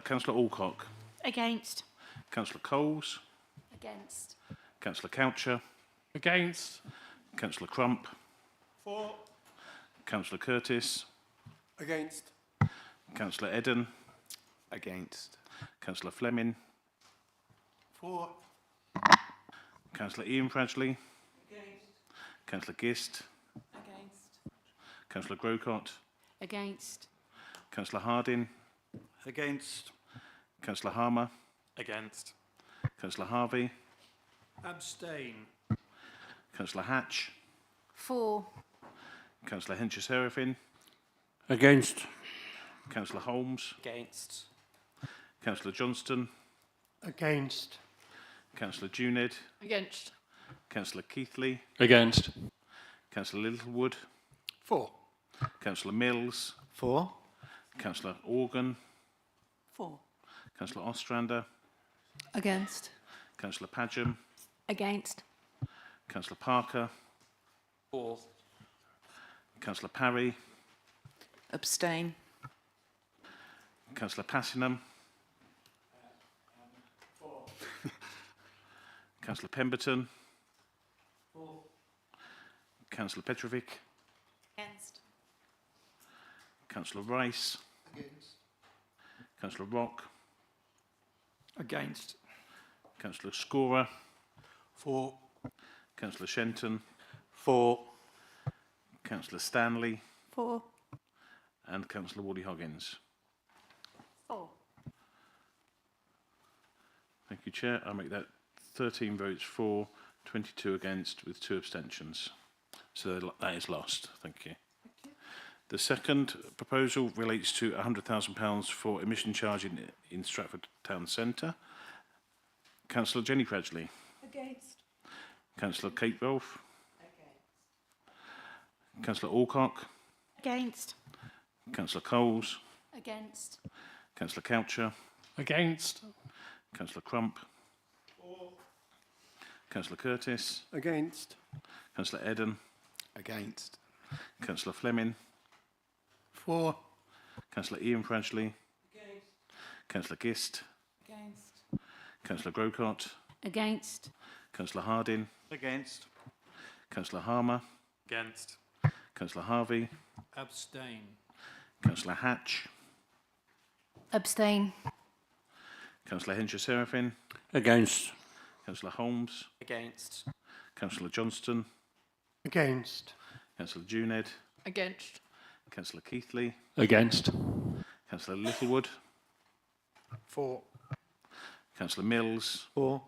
Councillor Alcock. Against. Councillor Coles. Against. Councillor Coucher. Against. Councillor Crump. For. Councillor Curtis. Against. Councillor Eden. Against. Councillor Fleming. For. Councillor Ian Fradgley. Against. Councillor Gist. Against. Councillor Grocott. Against. Councillor Harding. Against. Councillor Harmer. Against. Councillor Harvey. Abstain. Councillor Hatch. For. Councillor Hencher-Seraphin. Against. Councillor Holmes. Against. Councillor Johnston. Against. Councillor Junid. Against. Councillor Keithley. Against. Councillor Littlewood. For. Councillor Mills. For. Councillor Organ. For. Councillor Ostrander. Against. Councillor Padgham. Against. Councillor Parker. For. Councillor Parry. Abstain. Councillor Passingham. Councillor Pemberton. Councillor Petrovic. Against. Councillor Rice. Against. Councillor Rock. Against. Councillor Scorer. For. Councillor Shenton. For. Councillor Stanley. For. And Councillor Wally Hoggins. For. Thank you, Chair. I make that 13 votes for, 22 against, with 2 abstentions. So that is lost. Thank you. The second proposal relates to £100,000 for emission charging in Stratford Town Centre. Councillor Jenny Fradgley. Against. Councillor Kate Rolfe. Councillor Alcock. Against. Councillor Coles. Against. Councillor Coucher. Against. Councillor Crump. Councillor Curtis. Against. Councillor Eden. Against. Councillor Fleming. For. Councillor Ian Fradgley. Against. Councillor Gist. Against. Councillor Grocott. Against. Councillor Harding. Against. Councillor Harmer. Against. Councillor Harvey. Abstain. Councillor Hatch. Abstain. Councillor Hencher-Seraphin. Against. Councillor Holmes. Against. Councillor Johnston. Against. Councillor Juned. Against. Councillor Keithley. Against. Councillor Littlewood. For. Councillor Mills. For.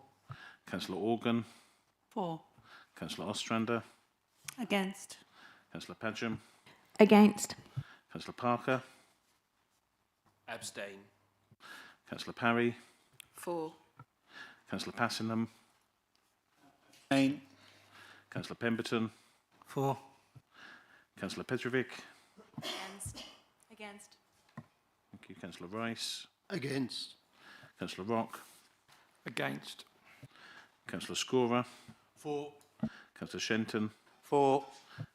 Councillor Organ. For. Councillor Ostrander. Against. Councillor Padgham. Against. Councillor Parker. Abstain. Councillor Parry. For. Councillor Passingham. Abstain. Councillor Pemberton. For. Councillor Petrovic. Against. Against. Thank you. Councillor Rice. Against. Councillor Rock. Against. Councillor Scorer. For. Councillor Shenton. For.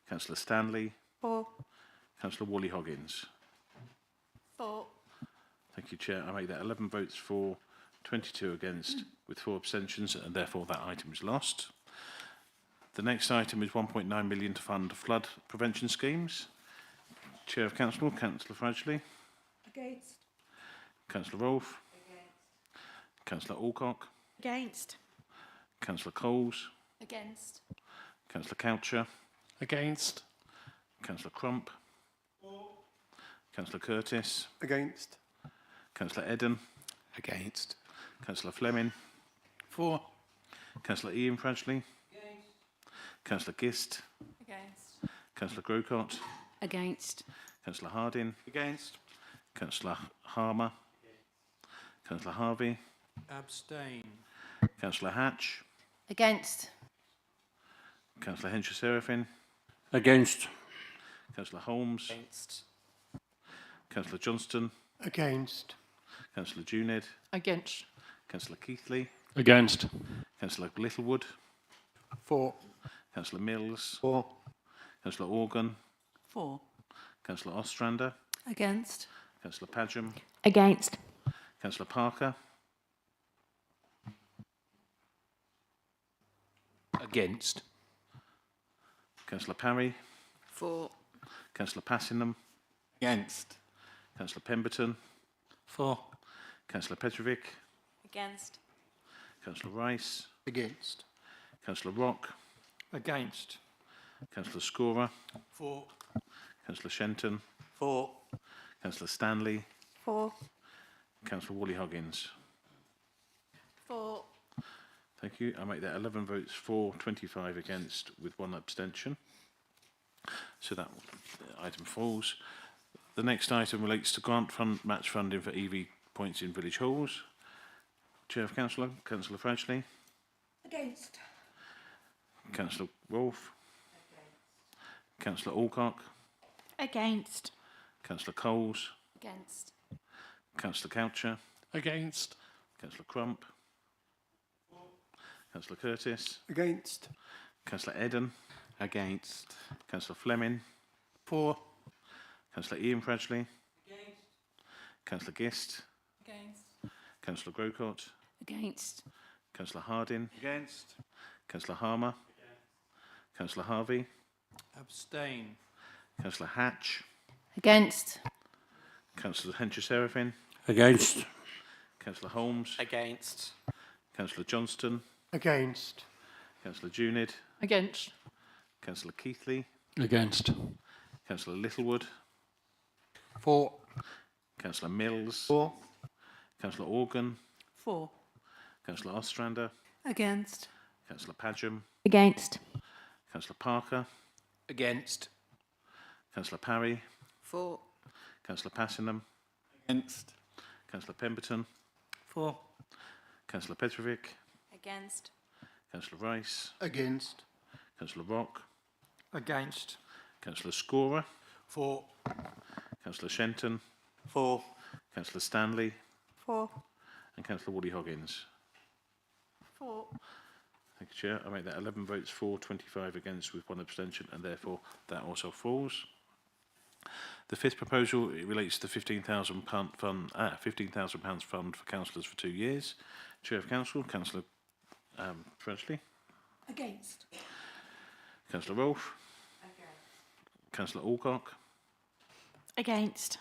Councillor Stanley. For. Councillor Wally Hoggins. For. Thank you, Chair. I make that 11 votes for, 22 against, with 4 abstentions, and therefore that item is lost. The next item is 1.9 million to fund flood prevention schemes. Chair of Council, Councillor Fradgley. Against. Councillor Rolfe. Councillor Alcock. Against. Councillor Coles. Against. Councillor Coucher. Against. Councillor Crump. Councillor Curtis. Against. Councillor Eden. Against. Councillor Fleming. For. Councillor Ian Fradgley. Councillor Gist. Against. Councillor Grocott. Against. Councillor Harding. Against. Councillor Harmer. Councillor Harvey. Abstain. Councillor Hatch. Against. Councillor Henshaw Seraphin. Against. Councillor Holmes. Against. Councillor Johnston. Against. Councillor Junid. Against. Councillor Keithley. Against. Councillor Littlewood. For. Councillor Mills. For. Councillor Organ. For. Councillor Ostrander. Against. Councillor Padgham. Against. Councillor Parker. Against. Councillor Parry. For. Councillor Passingham. Against. Councillor Pemberton. For. Councillor Petrovic. Against. Councillor Rice. Against. Councillor Rock. Against. Councillor Scorer. For. Councillor Shenton. For. Councillor Stanley. For. Councillor Wally Hoggins. For. Thank you. I make that 11 votes for, 25 against, with 1 abstention. So that item falls. The next item relates to grant fund match funding for EV points in village halls. Chair of Council, Councillor Fradgley. Against. Councillor Rolfe. Councillor Alcock. Against. Councillor Coles. Against. Councillor Coucher. Against. Councillor Crump. Councillor Curtis. Against. Councillor Eden. Against. Councillor Fleming. For. Councillor Ian Fradgley. Councillor Gist. Against. Councillor Grocott. Against. Councillor Harding. Against. Councillor Harmer. Councillor Harvey. Abstain. Councillor Hatch. Against. Councillor Henshaw Seraphin. Against. Councillor Holmes. Against. Councillor Johnston. Against. Councillor Junid. Against. Councillor Keithley. Against. Councillor Littlewood. For. Councillor Mills. For. Councillor Organ. For. Councillor Ostrander. Against. Councillor Padgham. Against. Councillor Parker. Against. Councillor Parry. For. Councillor Passingham. Against. Councillor Pemberton. For. Councillor Petrovic. Against. Councillor Rice. Against. Councillor Rock. Against. Councillor Scorer. For. Councillor Shenton. For. Councillor Stanley. For. And Councillor Wally Hoggins. For. Thank you, Chair. I make that 11 votes for, 25 against, with 1 abstention, and therefore that also falls. The fifth proposal, it relates to the £15,000 fund for councillors for 2 years. Chair of Council, Councillor Fradgley. Against. Councillor Rolfe. Councillor Alcock. Against.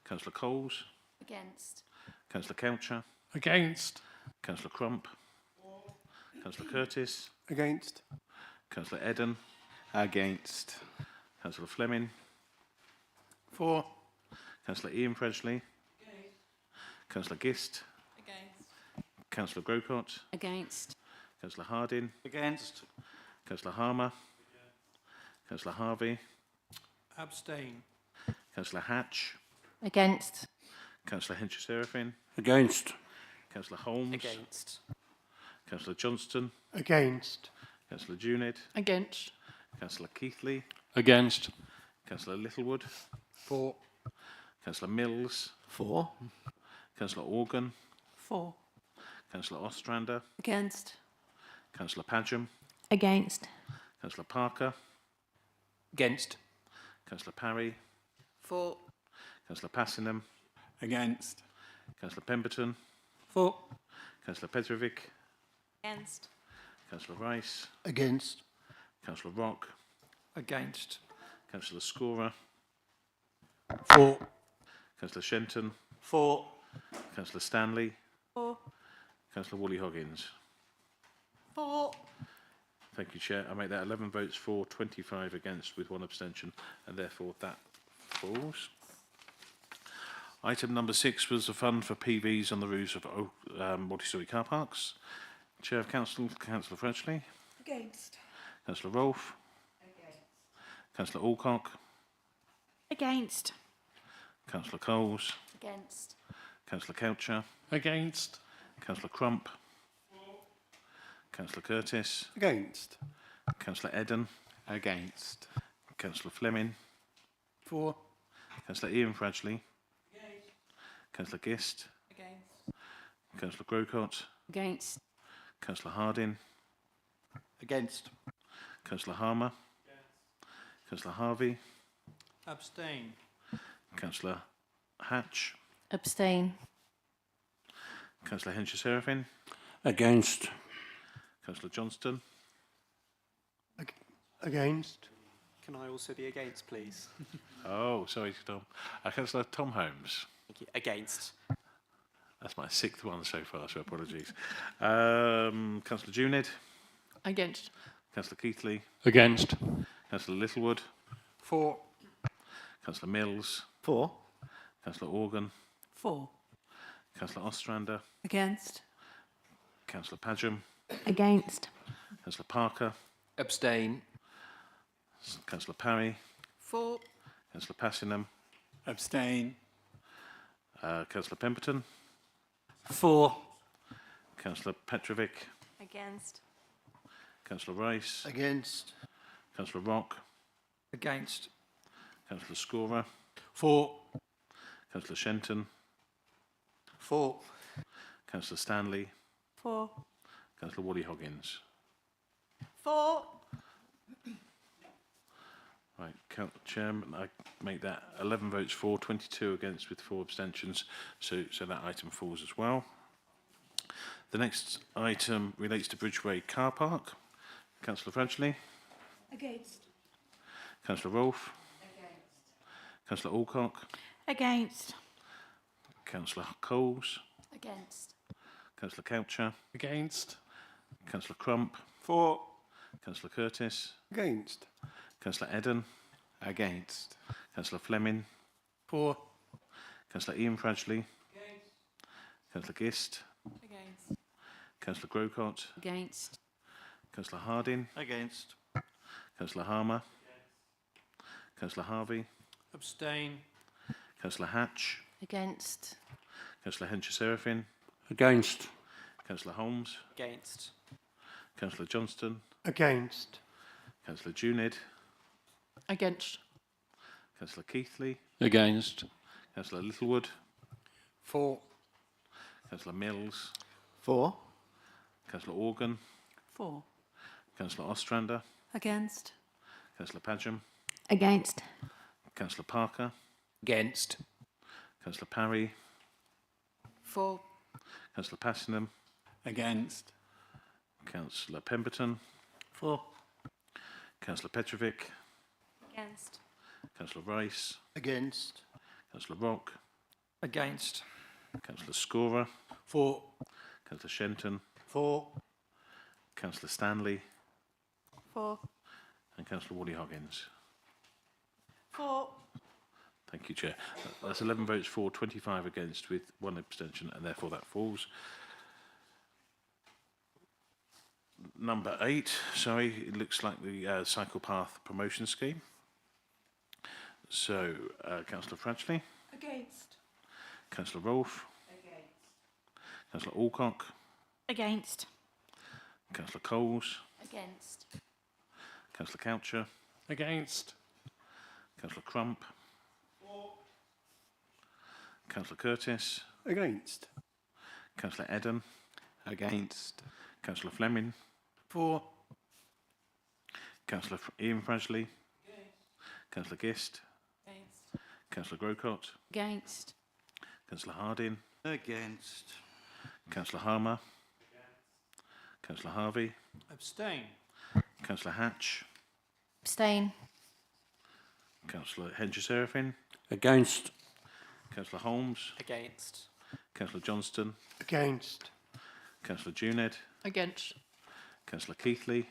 Councillor Coles. Against. Councillor Coucher. Against. Councillor Crump. Councillor Curtis. Against. Councillor Eden. Against. Councillor Fleming. For. Councillor Ian Fradgley. Councillor Gist. Against. Councillor Grocott. Against. Councillor Harding. Against. Councillor Harmer. Councillor Harvey. Abstain. Councillor Hatch. Against. Councillor Henry-Serafin. Against. Councillor Holmes. Against. Councillor Johnston. Against. Councillor Junid. Against. Councillor Keithley. Against. Councillor Littlewood. For. Councillor Mills. For. Councillor Organ. For. Councillor Ostrander. Against. Councillor Padgham. Against. Councillor Parker. Against. Councillor Parry. For. Councillor Passingham. Against. Councillor Pemberton. For. Councillor Petrovic. Against. Councillor Rice. Against. Councillor Rock. Against. Councillor Scorer. For. Councillor Shenton. For. Councillor Stanley. For. Councillor Woolley Hoggins. For. Thank you, Chair. I make that 11 votes for, 25 against with 1 abstention, and therefore that falls. Item number 6 was the fund for PVs on the roofs of multi-storey car parks. Chair of Council, Councillor Frenchly. Against. Councillor Rolfe. Against. Councillor Alcock. Against. Councillor Coles. Against. Councillor Coucher. Against. Councillor Crump. Councillor Curtis. Against. Councillor Eden. Against. Councillor Fleming. For. Councillor Ian Fradgley. Councillor Gist. Against. Councillor Grocott. Against. Councillor Harding. Against. Councillor Harmer. Councillor Harvey. Abstain. Councillor Hatch. Abstain. Councillor Henry-Serafin. Against. Councillor Johnston. Against. Can I also be against, please? Oh, sorry, Tom. Councillor Tom Holmes. Thank you. Against. That's my 6th one so far, so apologies. Councillor Junid. Against. Councillor Keithley. Against. Councillor Littlewood. For. Councillor Mills. For. Councillor Organ. For. Councillor Ostrander. Against. Councillor Padgham. Against. Councillor Parker. Abstain. Councillor Parry. For. Councillor Passingham. Abstain. Councillor Pemberton. For. Councillor Petrovic. Against. Councillor Rice. Against. Councillor Rock. Against. Councillor Scorer. For. Councillor Shenton. For. Councillor Stanley. For. Councillor Woolley Hoggins. For. Right, Chairman, I make that 11 votes for, 22 against with 4 abstentions, so that item falls as well. The next item relates to Bridgeway Car Park. Councillor Fradgley. Against. Councillor Rolfe. Against. Councillor Alcock. Against. Councillor Coles. Against. Councillor Coucher. Against. Councillor Crump. For. Councillor Curtis. Against. Councillor Eden. Against. Councillor Fleming. For. Councillor Ian Fradgley. Councillor Gist. Against. Councillor Grocott. Against. Councillor Harding. Against. Councillor Harmer. Councillor Harvey. Abstain. Councillor Hatch. Against. Councillor Henry-Serafin. Against. Councillor Holmes. Against. Councillor Johnston. Against. Councillor Junid. Against. Councillor Keithley. Against. Councillor Littlewood. For. Councillor Mills. For. Councillor Organ. For. Councillor Ostrander. Against. Councillor Padgham. Against. Councillor Parker. Against. Councillor Parry. For. Councillor Passingham. Against. Councillor Pemberton. For. Councillor Petrovic. Against. Councillor Rice. Against. Councillor Rock. Against. Councillor Scorer. For. Councillor Shenton. For. Councillor Stanley. For. And Councillor Woolley Hoggins. For. Thank you, Chair. That's 11 votes for, 25 against with 1 abstention, and therefore that falls. Number 8, sorry, it looks like the cycle path promotion scheme. So, Councillor Fradgley, Against. Councillor Rolfe, Against. Councillor Alcock, Against. Councillor Coles, Against. Councillor Coucher, Against. Councillor Crump, Councillor Curtis, Against. Councillor Eden, Against. Councillor Fleming, For. Councillor Ian Fradgley, Councillor Gist, Against. Councillor Grocott, Against. Councillor Harding, Against. Councillor Harmer, Councillor Harvey, Abstain. Councillor Hatch, Abstain. Councillor Henry-Serafin, Against. Councillor Holmes, Against. Councillor Johnston, Against. Councillor Juned, Against. Councillor Keithley,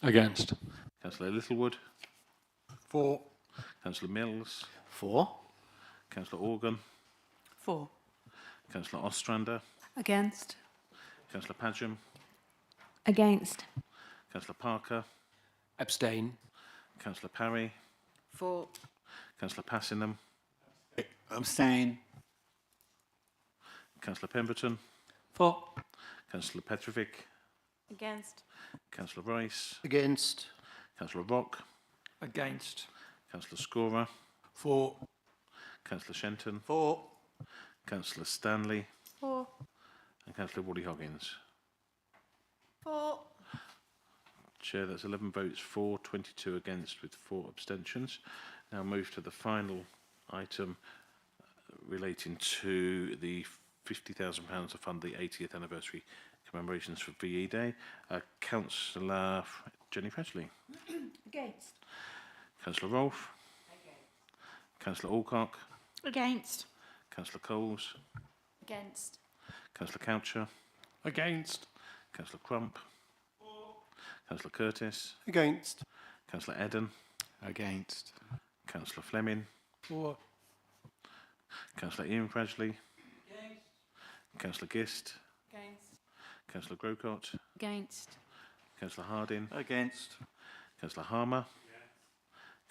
Against. Councillor Littlewood, For. Councillor Mills, For. Councillor Organ, For. Councillor Ostrander, Against. Councillor Padgham, Against. Councillor Parker, Abstain. Councillor Parry, For. Councillor Passingham, Abstain. Councillor Pemberton, For. Councillor Petrovic, Against. Councillor Rice, Against. Councillor Rock, Against. Councillor Scorer, For. Councillor Shenton, For. Councillor Stanley, For. and Councillor Wally Hoggins. For. Chair, that's 11 votes for, 22 against with 4 abstentions. Now move to the final item relating to the £50,000 to fund the 80th anniversary commemorations for VE Day. Councillor Jenny Fradgley. Against. Councillor Rolfe. Councillor Alcock. Against. Councillor Coles. Against. Councillor Coucher. Against. Councillor Crump. Councillor Curtis. Against. Councillor Eden. Against. Councillor Fleming. For. Councillor Ian Fradgley. Councillor Gist. Against. Councillor Grocott. Against. Councillor Harding. Against. Councillor Harmer.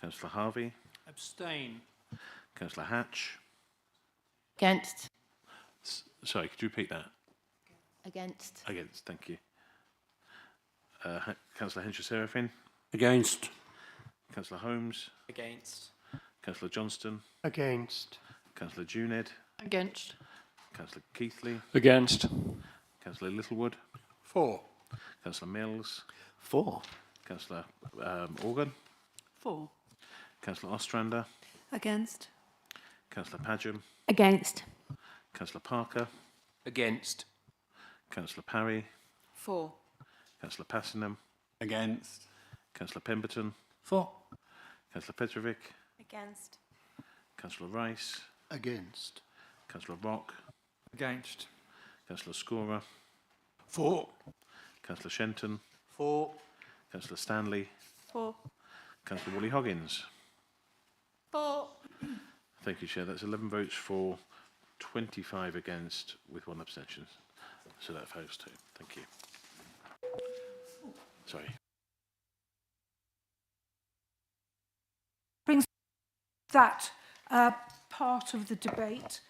Councillor Harvey. Abstain. Councillor Hatch. Against. Sorry, could you repeat that? Against. Against, thank you. Councillor Henry-Serafin. Against. Councillor Holmes. Against. Councillor Johnston. Against. Councillor Juned. Against. Councillor Keithley. Against. Councillor Littlewood. For. Councillor Mills. For. Councillor Organ. For. Councillor Ostrander. Against. Councillor Padgham. Against. Councillor Parker. Against. Councillor Parry. For. Councillor Passingham. Against. Councillor Pemberton. For. Councillor Petrovic. Against. Councillor Rice. Against. Councillor Rock. Against. Councillor Scorer. For. Councillor Shenton. For. Councillor Stanley. For. Councillor Wally Hoggins. For. Thank you, Chair. That's 11 votes for, 25 against, with 1 abstention. So that fails too. Thank you. Sorry. Brings that part of the debate.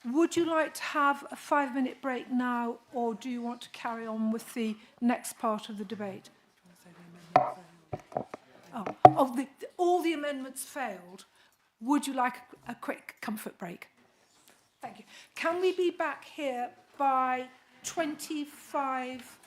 Would you like to have a 5-minute break now, or do you want to carry on with the next part of the debate? All the amendments failed. Would you like a quick comfort break? Thank you. Can we be back here by 25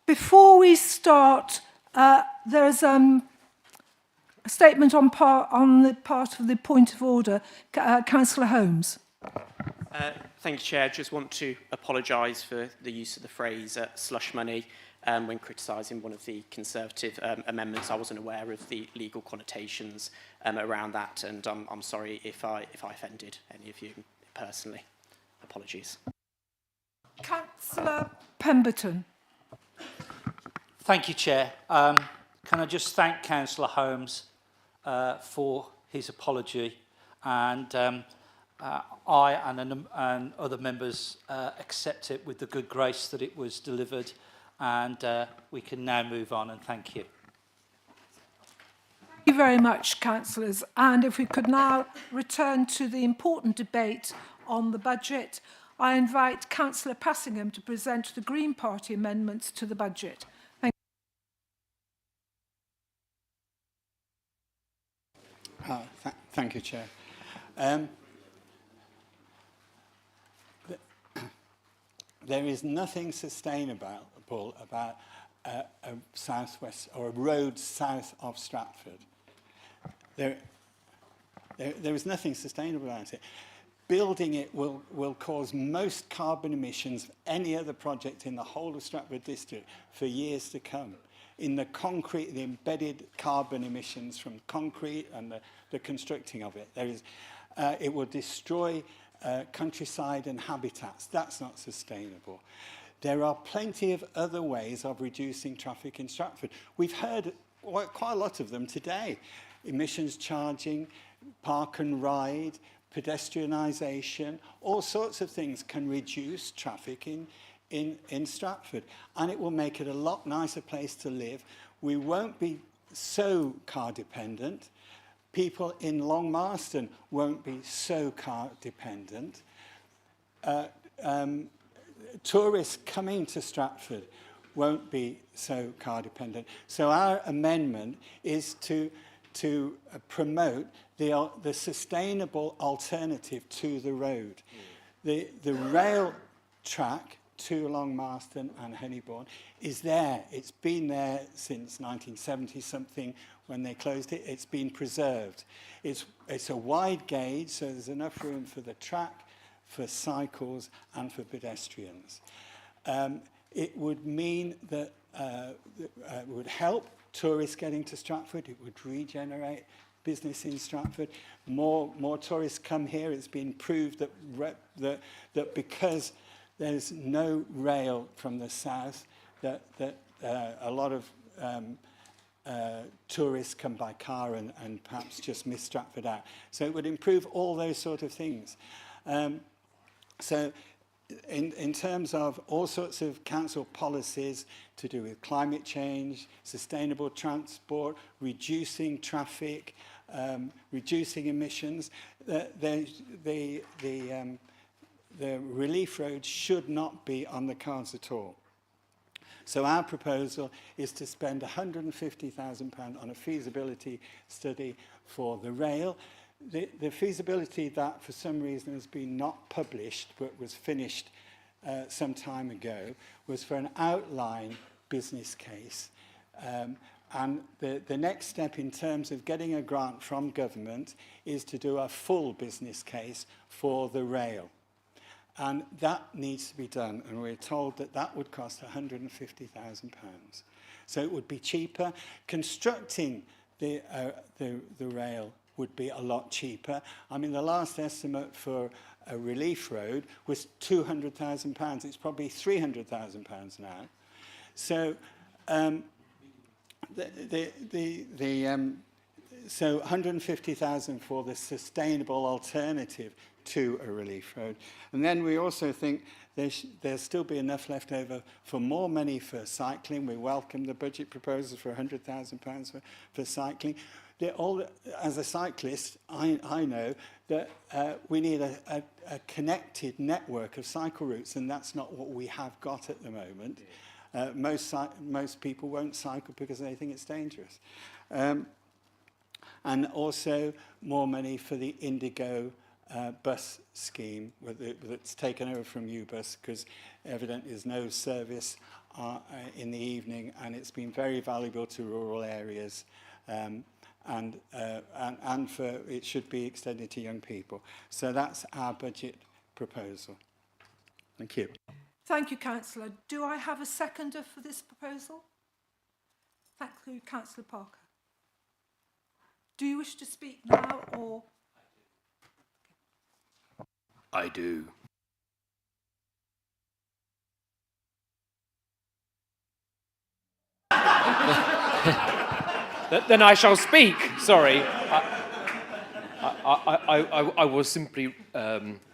Before we start, there's a statement on the part of the point of order. Councillor Holmes. Thank you, Chair. Just want to apologise for the use of the phrase slush money when criticising one of the Conservative amendments. I wasn't aware of the legal connotations around that, and I'm sorry if I offended any of you personally. Apologies. Councillor Pemberton. Thank you, Chair. Can I just thank Councillor Holmes for his apology, and I and other members accept it with the good grace that it was delivered, and we can now move on, and thank you. Thank you very much, councillors. And if we could now return to the important debate on the budget, I invite Councillor Passingham to present the Green Party amendments to the budget. Thank you, Chair. There is nothing sustainable about a southwest or a road south of Stratford. There is nothing sustainable about it. Building it will cause most carbon emissions of any other project in the whole of Stratford district for years to come. In the concrete, the embedded carbon emissions from concrete and the constructing of it. It will destroy countryside and habitats. That's not sustainable. There are plenty of other ways of reducing traffic in Stratford. We've heard quite a lot of them today. Emissions charging, park and ride, pedestrianisation, all sorts of things can reduce traffic in Stratford, and it will make it a lot nicer place to live. We won't be so car dependent. People in Long Marston won't be so car dependent. Tourists coming to Stratford won't be so car dependent. So our amendment is to promote the sustainable alternative to the road. The rail track to Long Marston and Honeybourne is there. It's been there since 1970-something when they closed it. It's been preserved. It's a wide gauge, so there's enough room for the track, for cycles, and for pedestrians. It would mean that it would help tourists getting to Stratford. It would regenerate business in Stratford. More tourists come here. It's been proved that because there's no rail from the south, that a lot of tourists come by car and perhaps just miss Stratford out. So it would improve all those sort of things. So in terms of all sorts of council policies to do with climate change, sustainable transport, reducing traffic, reducing emissions, the relief road should not be on the cards at all. So our proposal is to spend £150,000 on a feasibility study for the rail. The feasibility that for some reason has been not published but was finished some time ago was for an outline business case. And the next step in terms of getting a grant from government is to do a full business case for the rail. And that needs to be done, and we're told that that would cost £150,000. So it would be cheaper. Constructing the rail would be a lot cheaper. I mean, the last estimate for a relief road was £200,000. It's probably £300,000 now. So so £150,000 for the sustainable alternative to a relief road. And then we also think there'll still be enough left over for more money for cycling. We welcome the budget proposals for £100,000 for cycling. As a cyclist, I know that we need a connected network of cycle routes, and that's not what we have got at the moment. Most people won't cycle because they think it's dangerous. And also more money for the Indigo bus scheme that's taken over from Ubus, because evidently there's no service in the evening, and it's been very valuable to rural areas, and for it should be extended to young people. So that's our budget proposal. Thank you. Thank you, Councillor. Do I have a seconder for this proposal? Thank you, Councillor Parker. Do you wish to speak now, or...? I do. Then I shall speak. Sorry. I was simply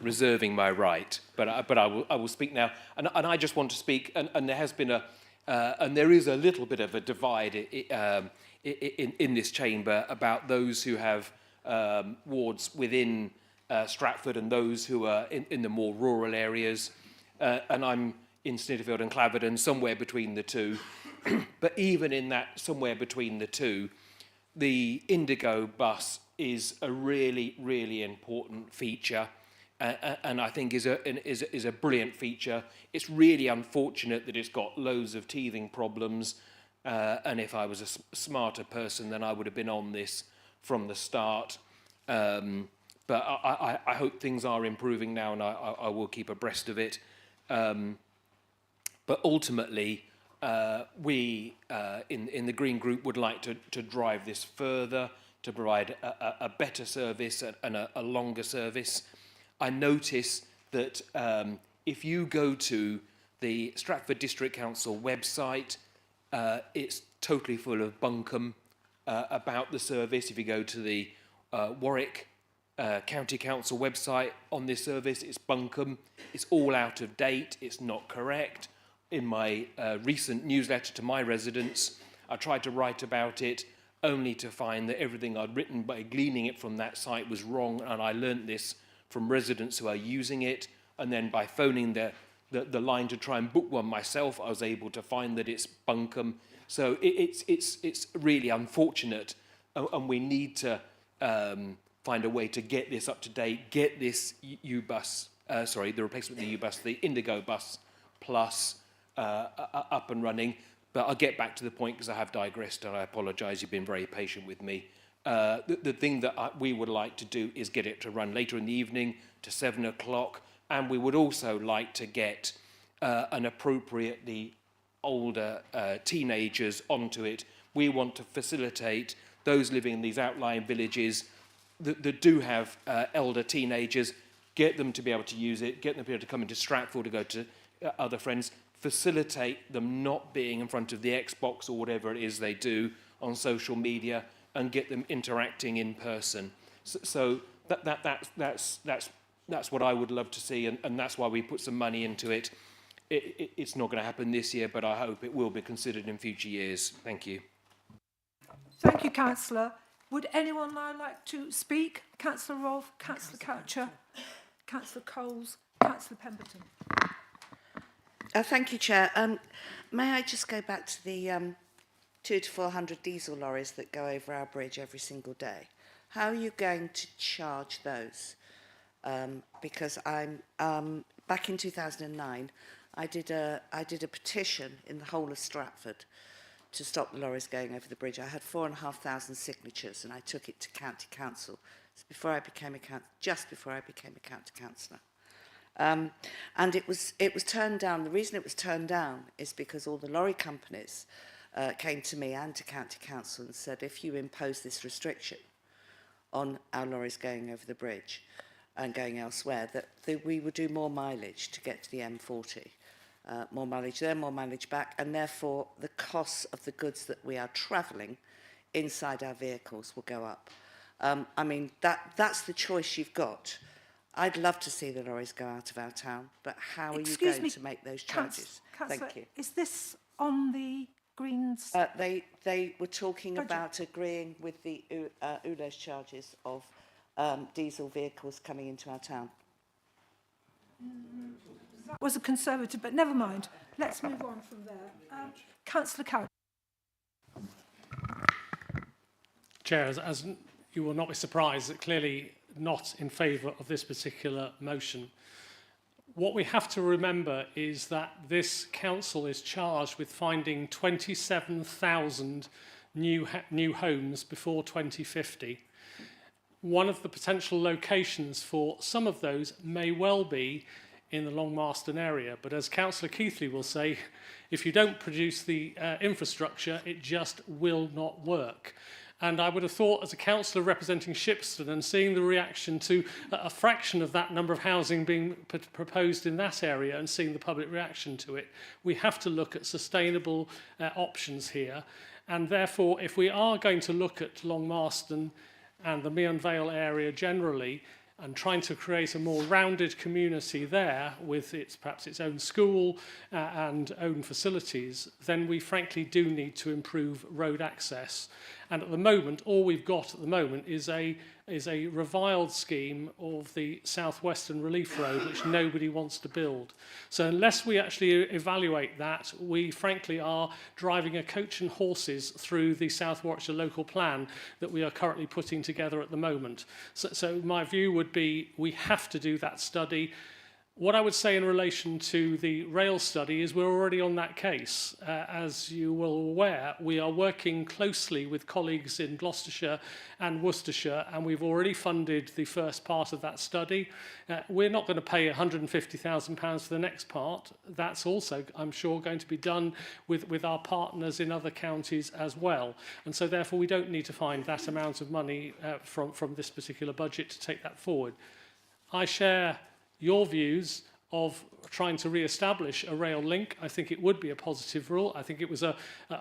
reserving my right, but I will speak now. And I just want to speak, and there has been and there is a little bit of a divide in this chamber about those who have wards within Stratford and those who are in the more rural areas. And I'm in Snitterfield and Claverton, somewhere between the two. But even in that somewhere between the two, the Indigo bus is a really, really important feature, and I think is a brilliant feature. It's really unfortunate that it's got loads of teething problems, and if I was a smarter person, then I would have been on this from the start. But I hope things are improving now, and I will keep abreast of it. But ultimately, we in the Green Group would like to drive this further, to provide a better service and a longer service. I notice that if you go to the Stratford District Council website, it's totally full of bunkum about the service. If you go to the Warwick County Council website on this service, it's bunkum. It's all out of date. It's not correct. In my recent newsletter to my residents, I tried to write about it, only to find that everything I'd written by gleaning it from that site was wrong, and I learnt this from residents who are using it, and then by phoning the line to try and book one myself, I was able to find that it's bunkum. So it's really unfortunate, and we need to find a way to get this up to date, get this U-bus, the replacement of the U-bus, the Indigo bus plus up and running. But I'll get back to the point because I have digressed, and I apologise. You've been very patient with me. The thing that we would like to do is get it to run later in the evening to 7 o'clock, and we would also like to get an appropriately older teenagers onto it. We want to facilitate those living in these outlying villages that do have elder teenagers, get them to be able to use it, get them to be able to come into Stratford to go to other friends, facilitate them not being in front of the Xbox or whatever it is they do on social media, and get them interacting in person. So that's what I would love to see, and that's why we put some money into it. It's not going to happen this year, but I hope it will be considered in future years. Thank you. Thank you, Councillor. Would anyone now like to speak? Councillor Rolfe, Councillor Coucher, Councillor Coles, Councillor Pemberton. Thank you, Chair. May I just go back to the 200 to 400 diesel lorries that go over our bridge every single day? How are you going to charge those? Because I'm back in 2009, I did a petition in the whole of Stratford to stop the lorries going over the bridge. I had 4,500 signatures, and I took it to County Council. It's just before I became a county councillor. And it was turned down. The reason it was turned down is because all the lorry companies came to me and to County Council and said, if you impose this restriction on our lorries going over the bridge and going elsewhere, that we would do more mileage to get to the M40. More mileage there, more mileage back, and therefore the costs of the goods that we are travelling inside our vehicles will go up. I mean, that's the choice you've got. I'd love to see the lorries go out of our town, but how are you going to make those charges? Thank you. Is this on the Greens? They were talking about agreeing with the ULEZ charges of diesel vehicles coming into our town. That was a Conservative, but never mind. Let's move on from there. Councillor Coward. Chair, as you will not be surprised, that clearly not in favour of this particular motion. What we have to remember is that this council is charged with finding 27,000 new homes before 2050. One of the potential locations for some of those may well be in the Long Marston area, but as Councillor Keithley will say, if you don't produce the infrastructure, it just will not work. And I would have thought, as a councillor representing Shipston and seeing the reaction to a fraction of that number of housing being proposed in that area and seeing the public reaction to it, we have to look at sustainable options here. And therefore, if we are going to look at Long Marston and the Meon Vale area generally, and trying to create a more rounded community there with perhaps its own school and own facilities, then we frankly do need to improve road access. And at the moment, all we've got at the moment is a reviled scheme of the Southwestern Relief Road, which nobody wants to build. So unless we actually evaluate that, we frankly are driving a coach and horses through the South Warwickshire local plan that we are currently putting together at the moment. So my view would be we have to do that study. What I would say in relation to the rail study is we're already on that case. As you will aware, we are working closely with colleagues in Gloucestershire and Worcestershire, and we've already funded the first part of that study. We're not going to pay £150,000 for the next part. That's also, I'm sure, going to be done with our partners in other counties as well. And so therefore we don't need to find that amount of money from this particular budget to take that forward. I share your views of trying to re-establish a rail link. I think it would be a positive rule. I think it was a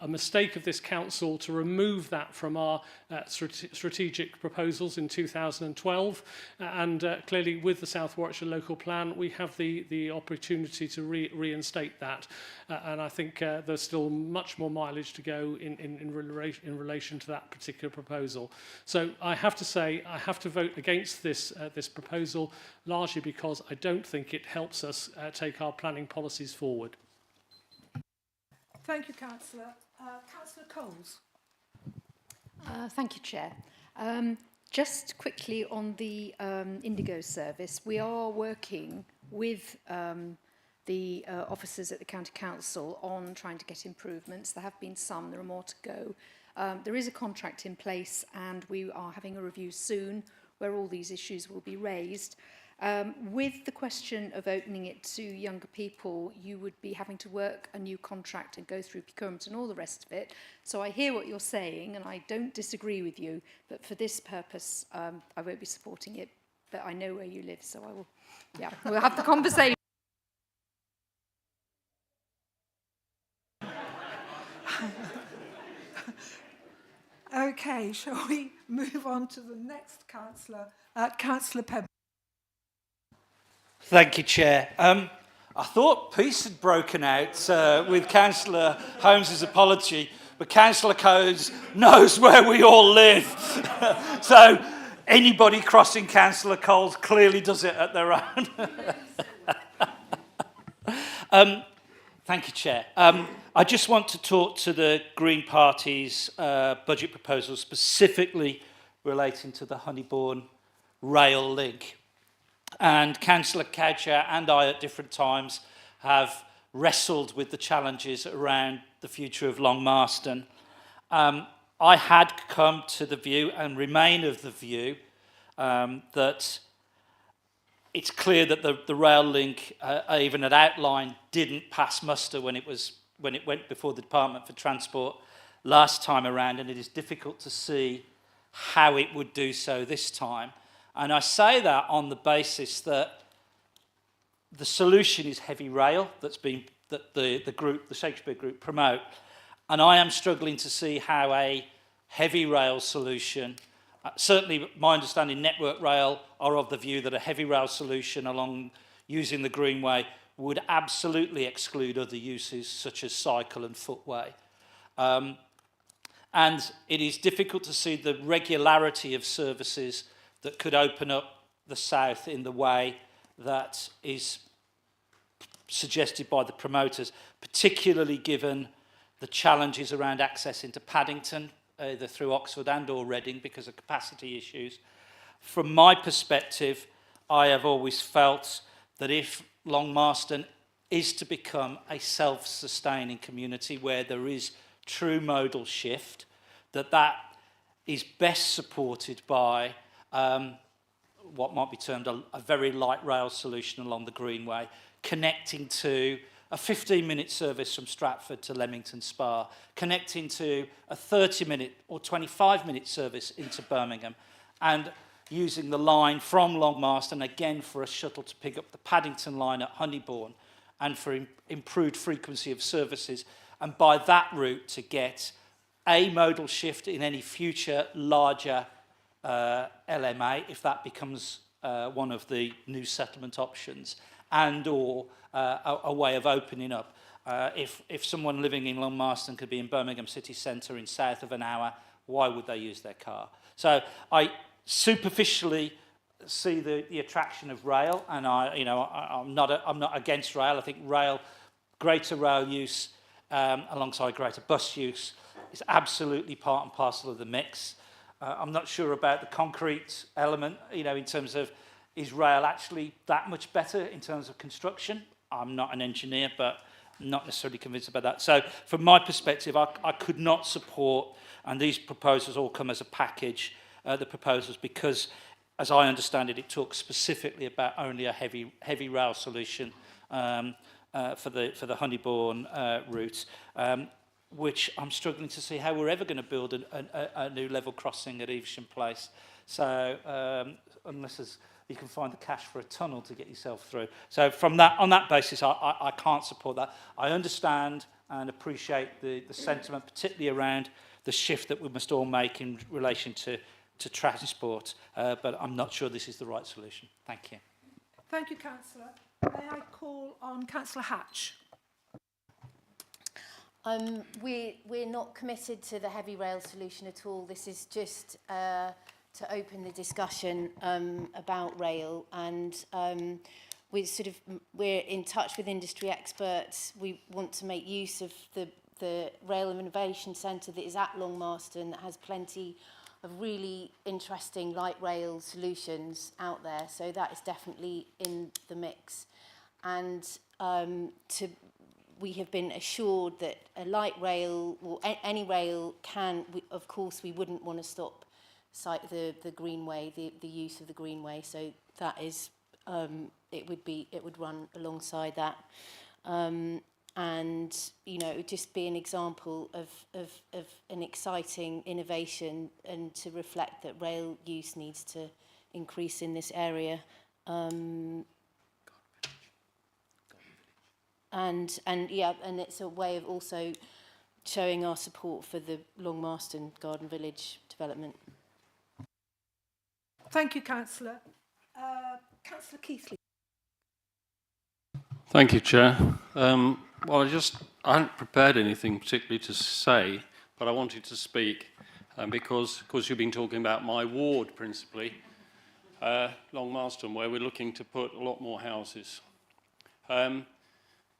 mistake of this council to remove that from our strategic proposals in 2012. And clearly with the South Warwickshire local plan, we have the opportunity to reinstate that. And I think there's still much more mileage to go in relation to that particular proposal. So I have to say, I have to vote against this proposal, largely because I don't think it helps us take our planning policies forward. Thank you, Councillor. Councillor Coles. Thank you, Chair. Just quickly on the Indigo service, we are working with the officers at the County Council on trying to get improvements. There have been some, there are more to go. There is a contract in place and we are having a review soon where all these issues will be raised. With the question of opening it to younger people, you would be having to work a new contract and go through procurement and all the rest of it. So I hear what you're saying and I don't disagree with you, but for this purpose, I won't be supporting it, but I know where you live, so I will, yeah, we'll have the conversation. Okay, shall we move on to the next councillor, Councillor Pemberton? Thank you, Chair. I thought peace had broken out with Councillor Holmes's apology, but Councillor Coles knows where we all live. So anybody crossing Councillor Coles clearly does it at their own. Thank you, Chair. I just want to talk to the Green Party's budget proposal, specifically relating to the Honeybourne rail link. And Councillor Coucher and I at different times have wrestled with the challenges around the future of Long Marston. I had come to the view and remain of the view that it's clear that the rail link, even at outline, didn't pass muster when it went before the Department for Transport last time around, and it is difficult to see how it would do so this time. And I say that on the basis that the solution is heavy rail that the Shakespeare Group promote, and I am struggling to see how a heavy rail solution, certainly my understanding Network Rail are of the view that a heavy rail solution along using the Greenway would absolutely exclude other uses such as cycle and footway. And it is difficult to see the regularity of services that could open up the south in the way that is suggested by the promoters, particularly given the challenges around access into Paddington, either through Oxford and or Reading because of capacity issues. From my perspective, I have always felt that if Long Marston is to become a self-sustaining community where there is true modal shift, that is best supported by what might be termed a very light rail solution along the Greenway, connecting to a 15-minute service from Stratford to Leamington Spa, connecting to a 30-minute or 25-minute service into Birmingham, and using the line from Long Marston again for a shuttle to pick up the Paddington line at Honeybourne, and for improved frequency of services, and by that route to get a modal shift in any future larger LMA, if that becomes one of the new settlement options, and or a way of opening up. If someone living in Long Marston could be in Birmingham city centre in south of an hour, why would they use their car? So I superficially see the attraction of rail, and I'm not against rail. I think greater rail use alongside greater bus use is absolutely part and parcel of the mix. I'm not sure about the concrete element, in terms of, is rail actually that much better in terms of construction? I'm not an engineer, but I'm not necessarily convinced about that. So from my perspective, I could not support, and these proposals all come as a package, the proposals, because as I understand it, it talks specifically about only a heavy rail solution for the Honeybourne route, which I'm struggling to see how we're ever going to build a new level crossing at Evesham Place. So unless you can find the cash for a tunnel to get yourself through. So on that basis, I can't support that. I understand and appreciate the sentiment, particularly around the shift that we must all make in relation to transport, but I'm not sure this is the right solution. Thank you. Thank you, Councillor. May I call on Councillor Hatch? We're not committed to the heavy rail solution at all. This is just to open the discussion about rail, and we're in touch with industry experts. We want to make use of the Rail Innovation Centre that is at Long Marston, that has plenty of really interesting light rail solutions out there. So that is definitely in the mix. And we have been assured that a light rail, or any rail of course we wouldn't want to stop the Greenway, the use of the Greenway. So that is, it would run alongside that. And it would just be an example of an exciting innovation, and to reflect that rail use needs to increase in this area. And it's a way of also showing our support for the Long Marston Garden Village development. Thank you, Councillor. Councillor Keithley. Thank you, Chair. Well, I hadn't prepared anything particularly to say, but I wanted to speak because, of course, you've been talking about my ward principally, Long Marston, where we're looking to put a lot more houses.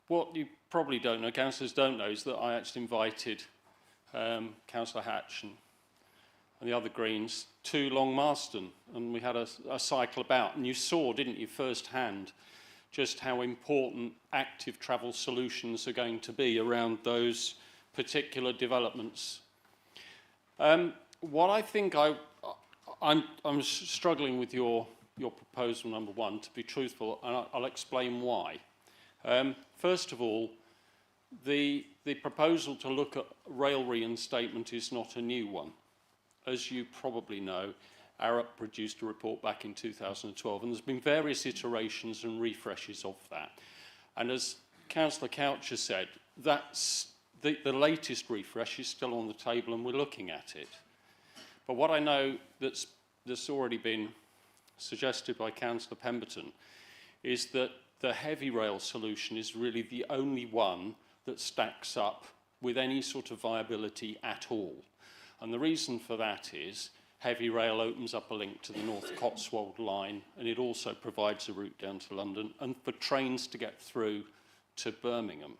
What you probably don't know, councillors don't know, is that I actually invited Councillor Hatch and the other Greens to Long Marston, and we had a cycle about, and you saw, didn't you, firsthand, just how important active travel solutions are going to be around those particular developments. What I think I'm struggling with your proposal number one, to be truthful, and I'll explain why. First of all, the proposal to look at rail reinstatement is not a new one. As you probably know, Arup produced a report back in 2012, and there's been various iterations and refreshes of that. And as Councillor Coucher said, that's the latest refresh is still on the table, and we're looking at it. But what I know that's already been suggested by Councillor Pemberton is that the heavy rail solution is really the only one that stacks up with any sort of viability at all. And the reason for that is heavy rail opens up a link to the North Cotswold line, and it also provides a route down to London, and for trains to get through to Birmingham.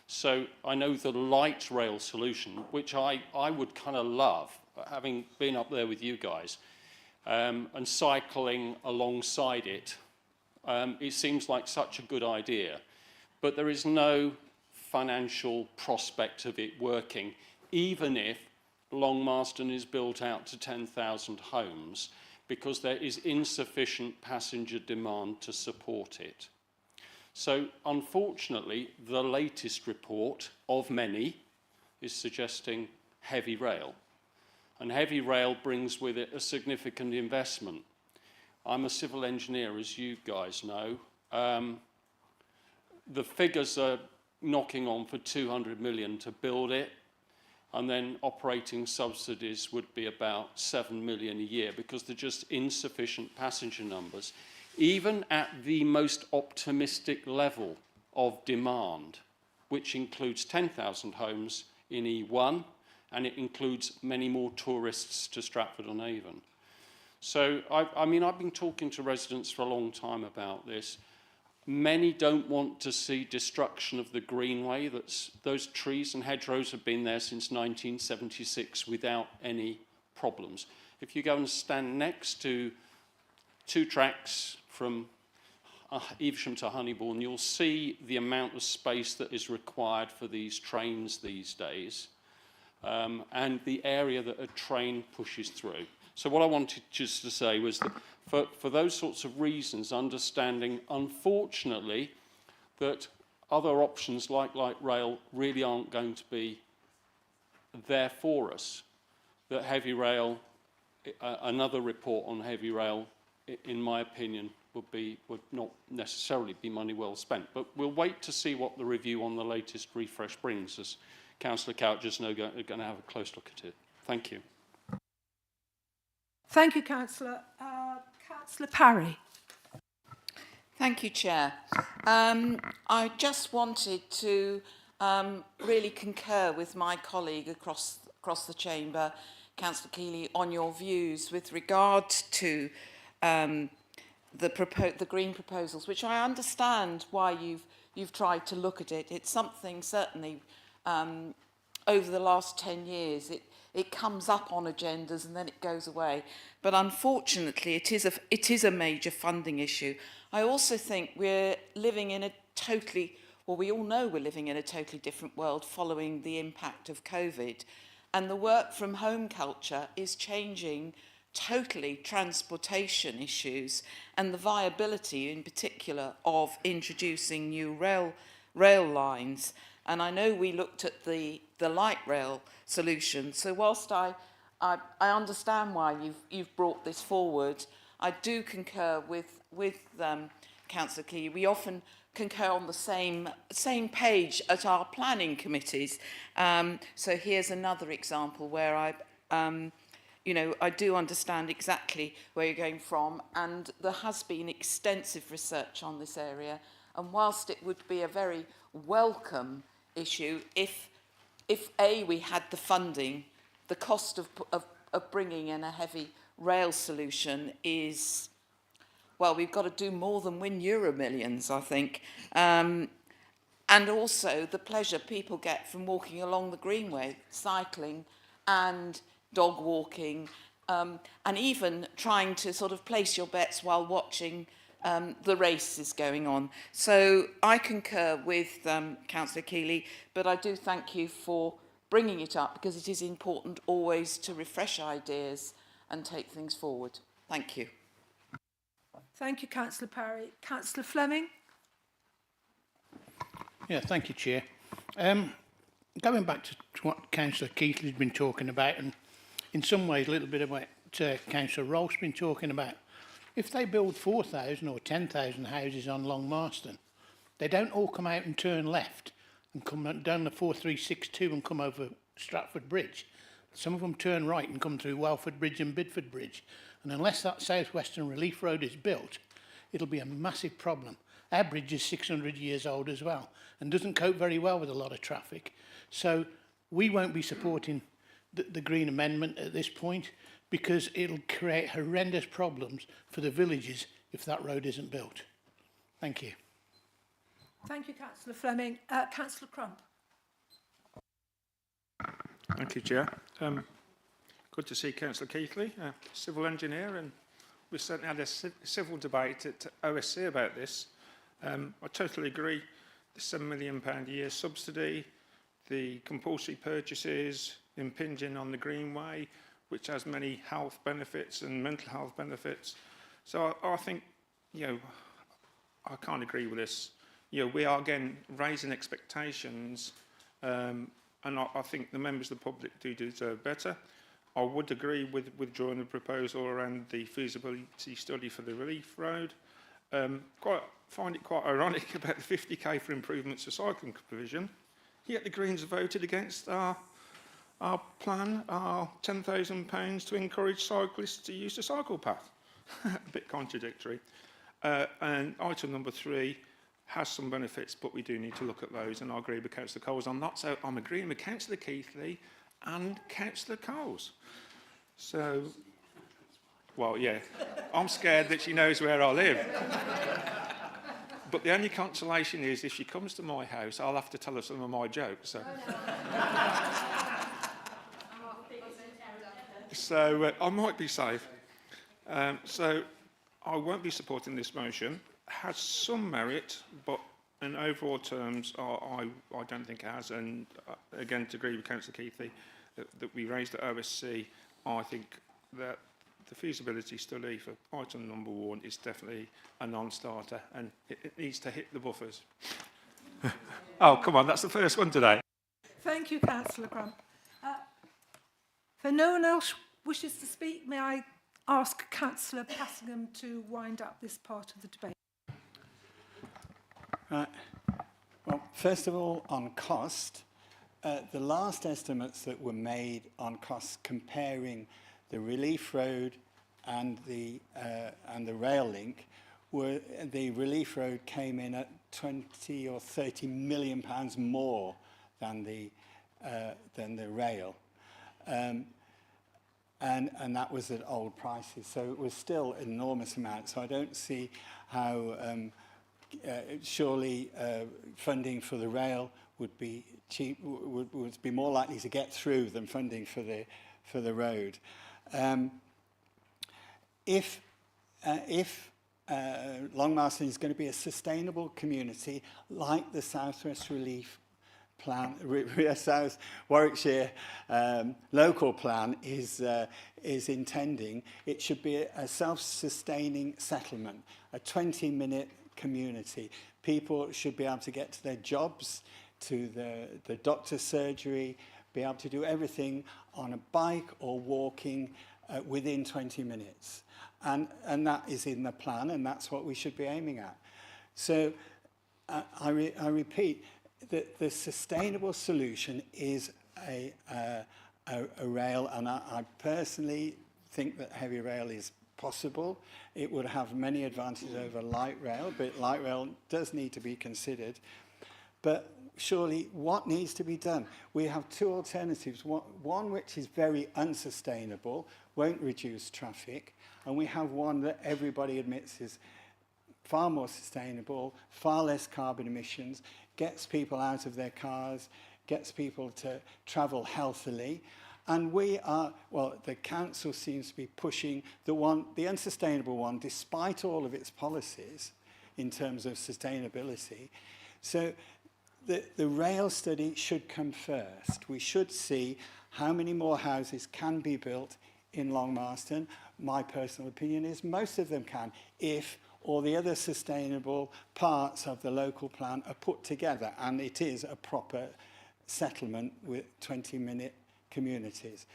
So I know the light rail solution, which I would kind of love, having been up there with you guys, and cycling alongside it. It seems like such a good idea, but there is no financial prospect of it working, even if Long Marston is built out to 10,000 homes, because there is insufficient passenger demand to support it. So unfortunately, the latest report of many is suggesting heavy rail. And heavy rail brings with it a significant investment. I'm a civil engineer, as you guys know. The figures are knocking on for 200 million to build it, and then operating subsidies would be about 7 million a year, because they're just insufficient passenger numbers, even at the most optimistic level of demand, which includes 10,000 homes in E1, and it includes many more tourists to Stratford-on-Avon. So, I mean, I've been talking to residents for a long time about this. Many don't want to see destruction of the greenway. Those trees and hedgerows have been there since 1976 without any problems. If you go and stand next to 2 tracks from Evesham to Honeybourne, you'll see the amount of space that is required for these trains these days, and the area that a train pushes through. So what I wanted just to say was that for those sorts of reasons, understanding, unfortunately, that other options like light rail really aren't going to be there for us, that heavy rail, another report on heavy rail, in my opinion, would not necessarily be money well spent. But we'll wait to see what the review on the latest refresh brings, as Councillor Cowett just know going to have a close look at it. Thank you. Thank you, Councillor. Councillor Parry. Thank you, Chair. I just wanted to really concur with my colleague across the chamber, Councillor Keeley, on your views with regard to the green proposals, which I understand why you've tried to look at it. It's something certainly over the last 10 years it comes up on agendas and then it goes away. But unfortunately, it is a major funding issue. I also think we're living in a totally, well, we all know we're living in a totally different world following the impact of COVID. And the work from home culture is changing totally transportation issues and the viability in particular of introducing new rail lines. And I know we looked at the light rail solution. So whilst I understand why you've brought this forward, I do concur with Councillor Key. We often concur on the same page at our planning committees. So here's another example where I do understand exactly where you're going from, and there has been extensive research on this area. And whilst it would be a very welcome issue if we had the funding, the cost of bringing in a heavy rail solution is, well, we've got to do more than win Euro millions, I think. And also the pleasure people get from walking along the greenway, cycling and dog walking, and even trying to sort of place your bets while watching the race is going on. So I concur with Councillor Keeley, but I do thank you for bringing it up, because it is important always to refresh ideas and take things forward. Thank you. Thank you, Councillor Parry. Councillor Fleming. Yeah, thank you, Chair. Going back to what Councillor Keithley's been talking about, and in some ways a little bit of what Councillor Rolfe's been talking about, if they build 4,000 or 10,000 houses on Long Marston, they don't all come out and turn left and come down the 4362 and come over Stratford Bridge. Some of them turn right and come through Welford Bridge and Bidford Bridge. And unless that South Western Relief Road is built, it'll be a massive problem. Our bridge is 600 years old as well and doesn't cope very well with a lot of traffic. So we won't be supporting the Green Amendment at this point, because it'll create horrendous problems for the villages if that road isn't built. Thank you. Thank you, Councillor Fleming. Councillor Crump. Thank you, Chair. Good to see Councillor Keithley, a civil engineer, and we certainly had a civil debate at OSC about this. I totally agree. The £7 million a year subsidy, the compulsory purchases, impinging on the Greenway, which has many health benefits and mental health benefits. So I think, I can't agree with this. We are again raising expectations, and I think the members of the public do deserve better. I would agree with withdrawing the proposal around the feasibility study for the Relief Road. Find it quite ironic about the 50k for improvements to cycling provision, yet the Greens voted against our plan, our £10,000 to encourage cyclists to use the cycle path. A bit contradictory. And item number 3 has some benefits, but we do need to look at those, and I agree with Councillor Coles on that. So I'm agreeing with Councillor Keithley and Councillor Coles. So, well, yeah, I'm scared that she knows where I live. But the only consolation is if she comes to my house, I'll have to tell her some of my jokes. So, so I might be safe. So I won't be supporting this motion. It has some merit, but in overall terms, I don't think it has. And again, to agree with Councillor Keithley, that we raised at OSC, I think that the feasibility study for item number 1 is definitely a non-starter, and it needs to hit the buffers. Oh, come on, that's the first one today. Thank you, Councillor Crump. If no one else wishes to speak, may I ask Councillor Passingham to wind up this part of the debate? Well, first of all, on cost, the last estimates that were made on costs comparing the Relief Road and the rail link were the Relief Road came in at 20 or 30 million pounds more than the rail, and that was at old prices. So it was still an enormous amount. So I don't see how surely funding for the rail would be cheap, would be more likely to get through than funding for the road. If Long Marston is going to be a sustainable community like the South West Relief Plan, South Warwickshire local plan is intending, it should be a self-sustaining settlement, a 20-minute community. People should be able to get to their jobs, to the doctor's surgery, be able to do everything on a bike or walking within 20 minutes. And that is in the plan, and that's what we should be aiming at. So I repeat, the sustainable solution is a rail, and I personally think that heavy rail is possible. It would have many advantages over light rail, but light rail does need to be considered. But surely, what needs to be done? We have two alternatives. One which is very unsustainable, won't reduce traffic, and we have one that everybody admits is far more sustainable, far less carbon emissions, gets people out of their cars, gets people to travel healthily. And we are, well, the council seems to be pushing the unsustainable one, despite all of its policies in terms of sustainability. So the rail study should come first. We should see how many more houses can be built in Long Marston. My personal opinion is most of them can, if all the other sustainable parts of the local plan are put together and it is a proper settlement with 20-minute communities.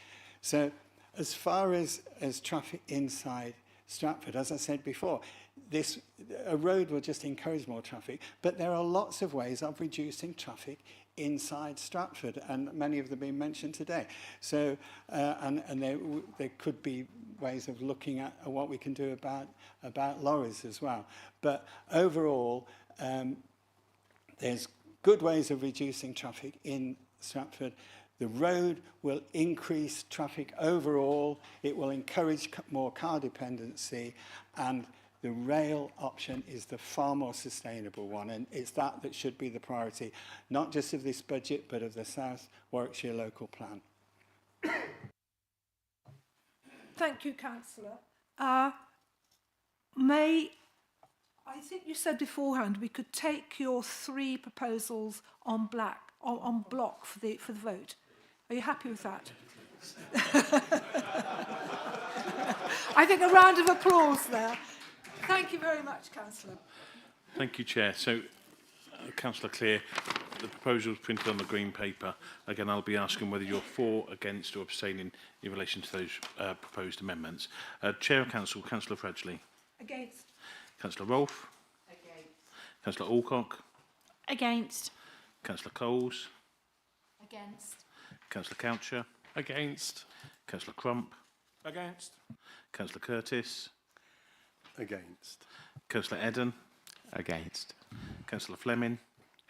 So as far as traffic inside Stratford, as I said before, a road will just encourage more traffic, but there are lots of ways of reducing traffic inside Stratford, and many of them being mentioned today. So, and there could be ways of looking at what we can do about lorries as well. But overall, there's good ways of reducing traffic in Stratford. The road will increase traffic overall. It will encourage more car dependency, and The rail option is the far more sustainable one, and it's that that should be the priority, not just of this budget, but of the South Warwickshire local plan. Thank you, Councillor. I think you said beforehand we could take your 3 proposals on block for the vote. Are you happy with that? I think a round of applause there. Thank you very much, Councillor. Thank you, Chair. So, Councillor Clear, the proposal is printed on the green paper. Again, I'll be asking whether you're for, against or abstaining in relation to those proposed amendments. Chair of Council, Councillor Fradgley. Against. Councillor Rolfe. Against. Councillor Alcock. Against. Councillor Coles. Against. Councillor Coucher. Against. Councillor Crump. Against. Councillor Curtis. Against. Councillor Eden. Against. Councillor Fleming.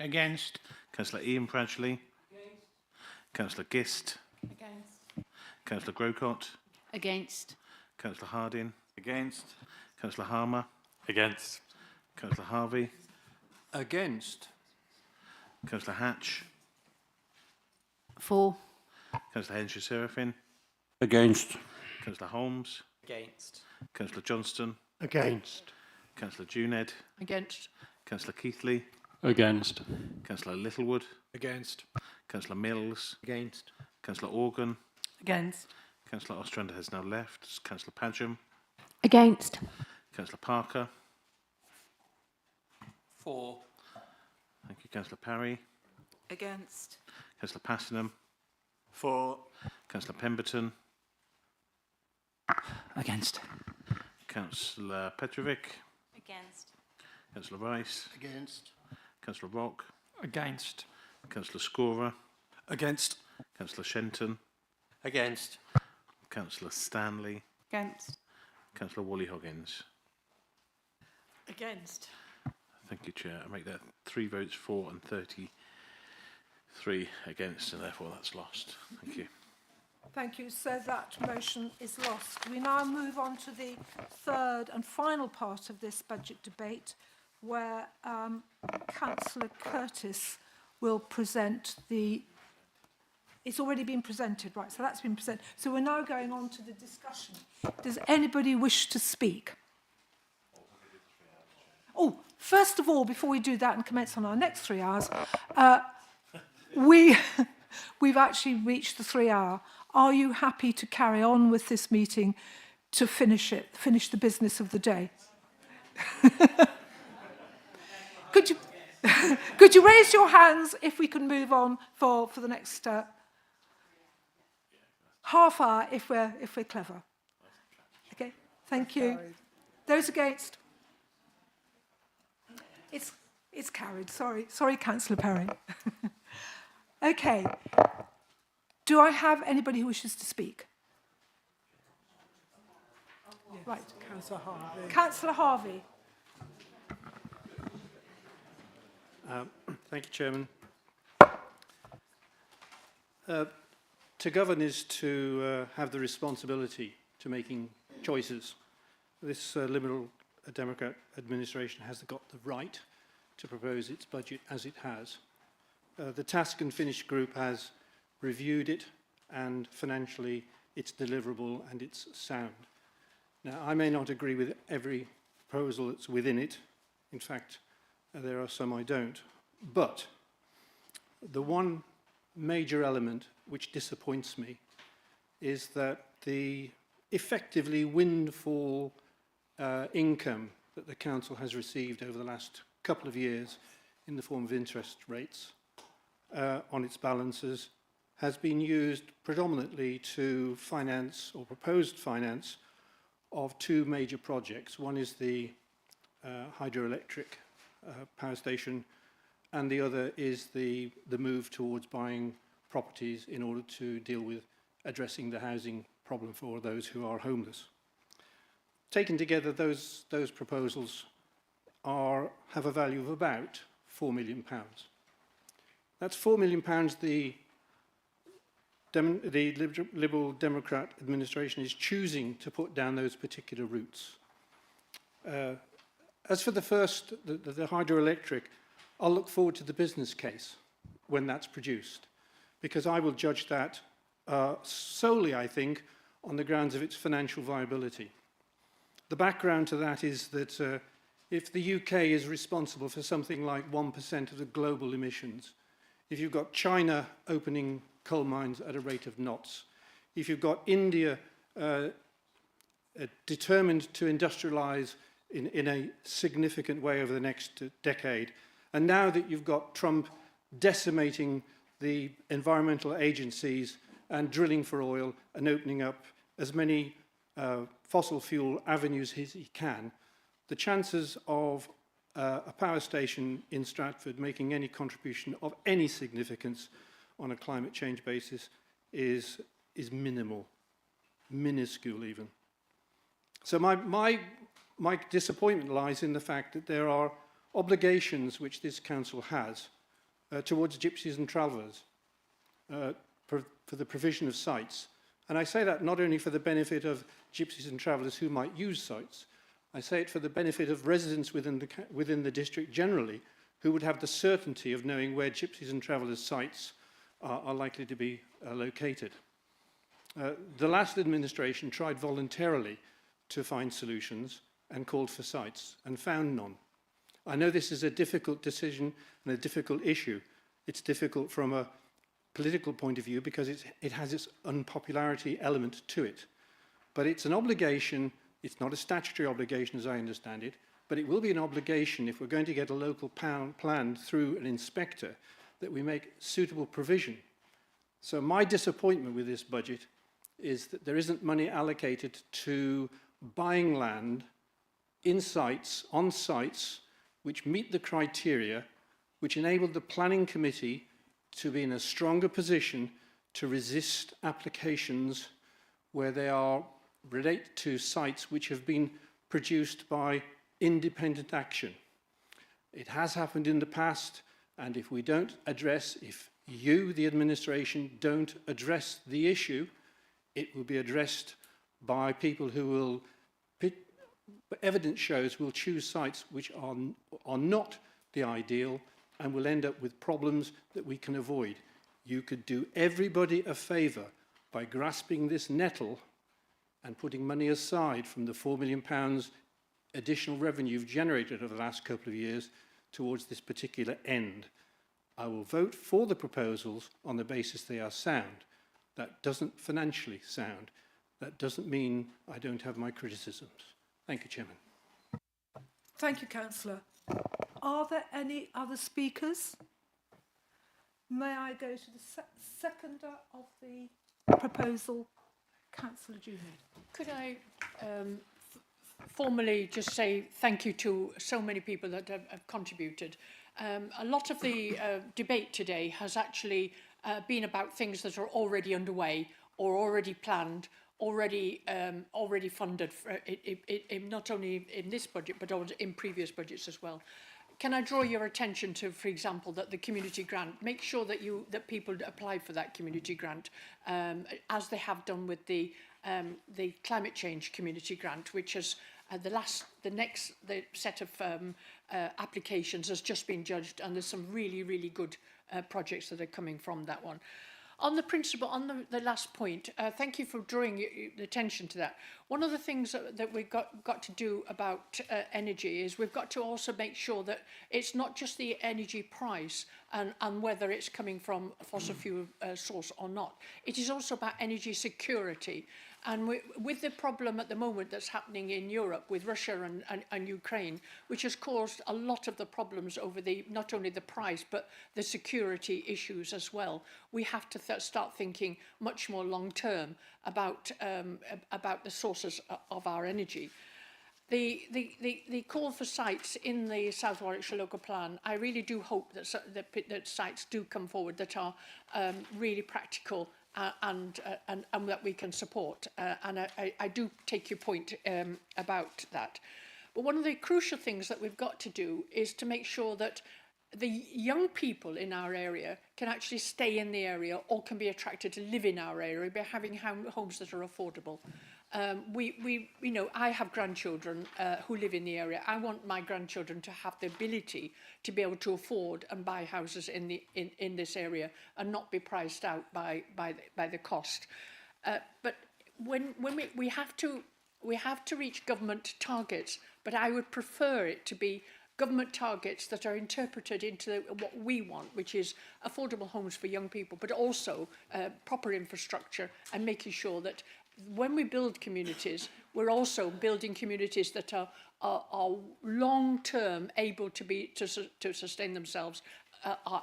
Against. Councillor Ian Fradgley. Against. Councillor Gist. Against. Councillor Grocott. Against. Councillor Harding. Against. Councillor Harmer. Against. Councillor Harvey. Against. Councillor Hatch. For. Councillor Henshaw Seraphin. Against. Councillor Holmes. Against. Councillor Johnston. Against. Councillor Juned. Against. Councillor Keithley. Against. Councillor Littlewood. Against. Councillor Mills. Against. Councillor Organ. Against. Councillor Ostrander has now left. Councillor Padgham. Against. Councillor Parker. For. Thank you. Councillor Parry. Against. Councillor Passenham. For. Councillor Pemberton. Against. Councillor Petrovic. Against. Councillor Rice. Against. Councillor Rock. Against. Councillor Scorer. Against. Councillor Shenton. Against. Councillor Stanley. Against. Councillor Wally Hoggins. Against. Thank you, Chair. I make that 3 votes for and 33 against, and therefore that's lost. Thank you. Thank you. So that motion is lost. We now move on to the 3rd and final part of this budget debate, where Councillor Curtis will present the... It's already been presented, right? So that's been presented. So we're now going on to the discussion. Does anybody wish to speak? Oh, first of all, before we do that and commence on our next 3 hours, we've actually reached the 3 hour. Are you happy to carry on with this meeting to finish the business of the day? Could you raise your hands if we can move on for the next half hour if we're clever? Okay, thank you. Those against? It's carried. Sorry, Councillor Perry. Okay. Do I have anybody who wishes to speak? Yes. Right. Councillor Harvey. Councillor Harvey. Thank you, Chairman. To govern is to have the responsibility to making choices. This Liberal Democrat administration has got the right to propose its budget as it has. The Task and Finish group has reviewed it, and financially it's deliverable and it's sound. Now, I may not agree with every proposal that's within it. In fact, there are some I don't. But the one major element which disappoints me is that the effectively windfall income that the council has received over the last couple of years in the form of interest rates on its balances has been used predominantly to finance or proposed finance of 2 major projects. One is the hydroelectric power station, and the other is the move towards buying properties in order to deal with addressing the housing problem for those who are homeless. Taken together, those proposals have a value of about £4 million. That's £4 million the Liberal Democrat administration is choosing to put down those particular routes. As for the first, the hydroelectric, I'll look forward to the business case when that's produced, because I will judge that solely, I think, on the grounds of its financial viability. The background to that is that if the UK is responsible for something like 1% of the global emissions, if you've got China opening coal mines at a rate of knots, if you've got India determined to industrialize in a significant way over the next decade, and now that you've got Trump decimating the environmental agencies and drilling for oil and opening up as many fossil fuel avenues as he can, the chances of a power station in Stratford making any contribution of any significance on a climate change basis is minimal, minuscule even. So my disappointment lies in the fact that there are obligations which this council has towards gypsies and travellers for the provision of sites. And I say that not only for the benefit of gypsies and travellers who might use sites, I say it for the benefit of residents within the district generally, who would have the certainty of knowing where gypsies and travellers' sites are likely to be located. The last administration tried voluntarily to find solutions and called for sites and found none. I know this is a difficult decision and a difficult issue. It's difficult from a political point of view because it has its unpopularity element to it. But it's an obligation. It's not a statutory obligation as I understand it, but it will be an obligation if we're going to get a local plan through an inspector that we make suitable provision. So my disappointment with this budget is that there isn't money allocated to buying land in sites, on sites, which meet the criteria, which enable the planning committee to be in a stronger position to resist applications where they are relate to sites which have been produced by independent action. It has happened in the past, and if we don't address, if you, the administration, don't address the issue, it will be addressed by people who will, evidence shows, will choose sites which are not the ideal and will end up with problems that we can avoid. You could do everybody a favour by grasping this nettle and putting money aside from the £4 million additional revenue you've generated over the last couple of years towards this particular end. I will vote for the proposals on the basis they are sound. That doesn't financially sound. That doesn't mean I don't have my criticisms. Thank you, Chairman. Thank you, Councillor. Are there any other speakers? May I go to the seconder of the proposal, Councillor Junaid? Could I formally just say thank you to so many people that have contributed. A lot of the debate today has actually been about things that are already underway or already planned, already funded, for, not only in this budget but also in previous budgets as well. Can I draw your attention to, for example, that the community grant, make sure that people apply for that community grant, as they have done with the climate change community grant, which is the next set of applications has just been judged, and there's some really good projects that are coming from that one. On the principle, on the last point, thank you for drawing the attention to that. One of the things that we've got to do about energy is we've got to also make sure that it's not just the energy price and whether it's coming from a fossil fuel source or not. It is also about energy security. And with the problem at the moment that's happening in Europe with Russia and Ukraine, which has caused a lot of the problems over not only the price, but the security issues as well, we have to start thinking much more long term about the sources of our energy. The call for sites in the South Warwickshire local plan, I really do hope that sites do come forward that are really practical and that we can support. And I do take your point about that. But one of the crucial things that we've got to do is to make sure that the young people in our area can actually stay in the area or can be attracted to live in our area by having homes that are affordable. You know, I have grandchildren who live in the area. I want my grandchildren to have the ability to be able to afford and buy houses in this area and not be priced out by the cost. But when we have to reach government targets, but I would prefer it to be government targets that are interpreted into what we want, which is affordable homes for young people, but also proper infrastructure and making sure that when we build communities, we're also building communities that are long-term able to sustain themselves,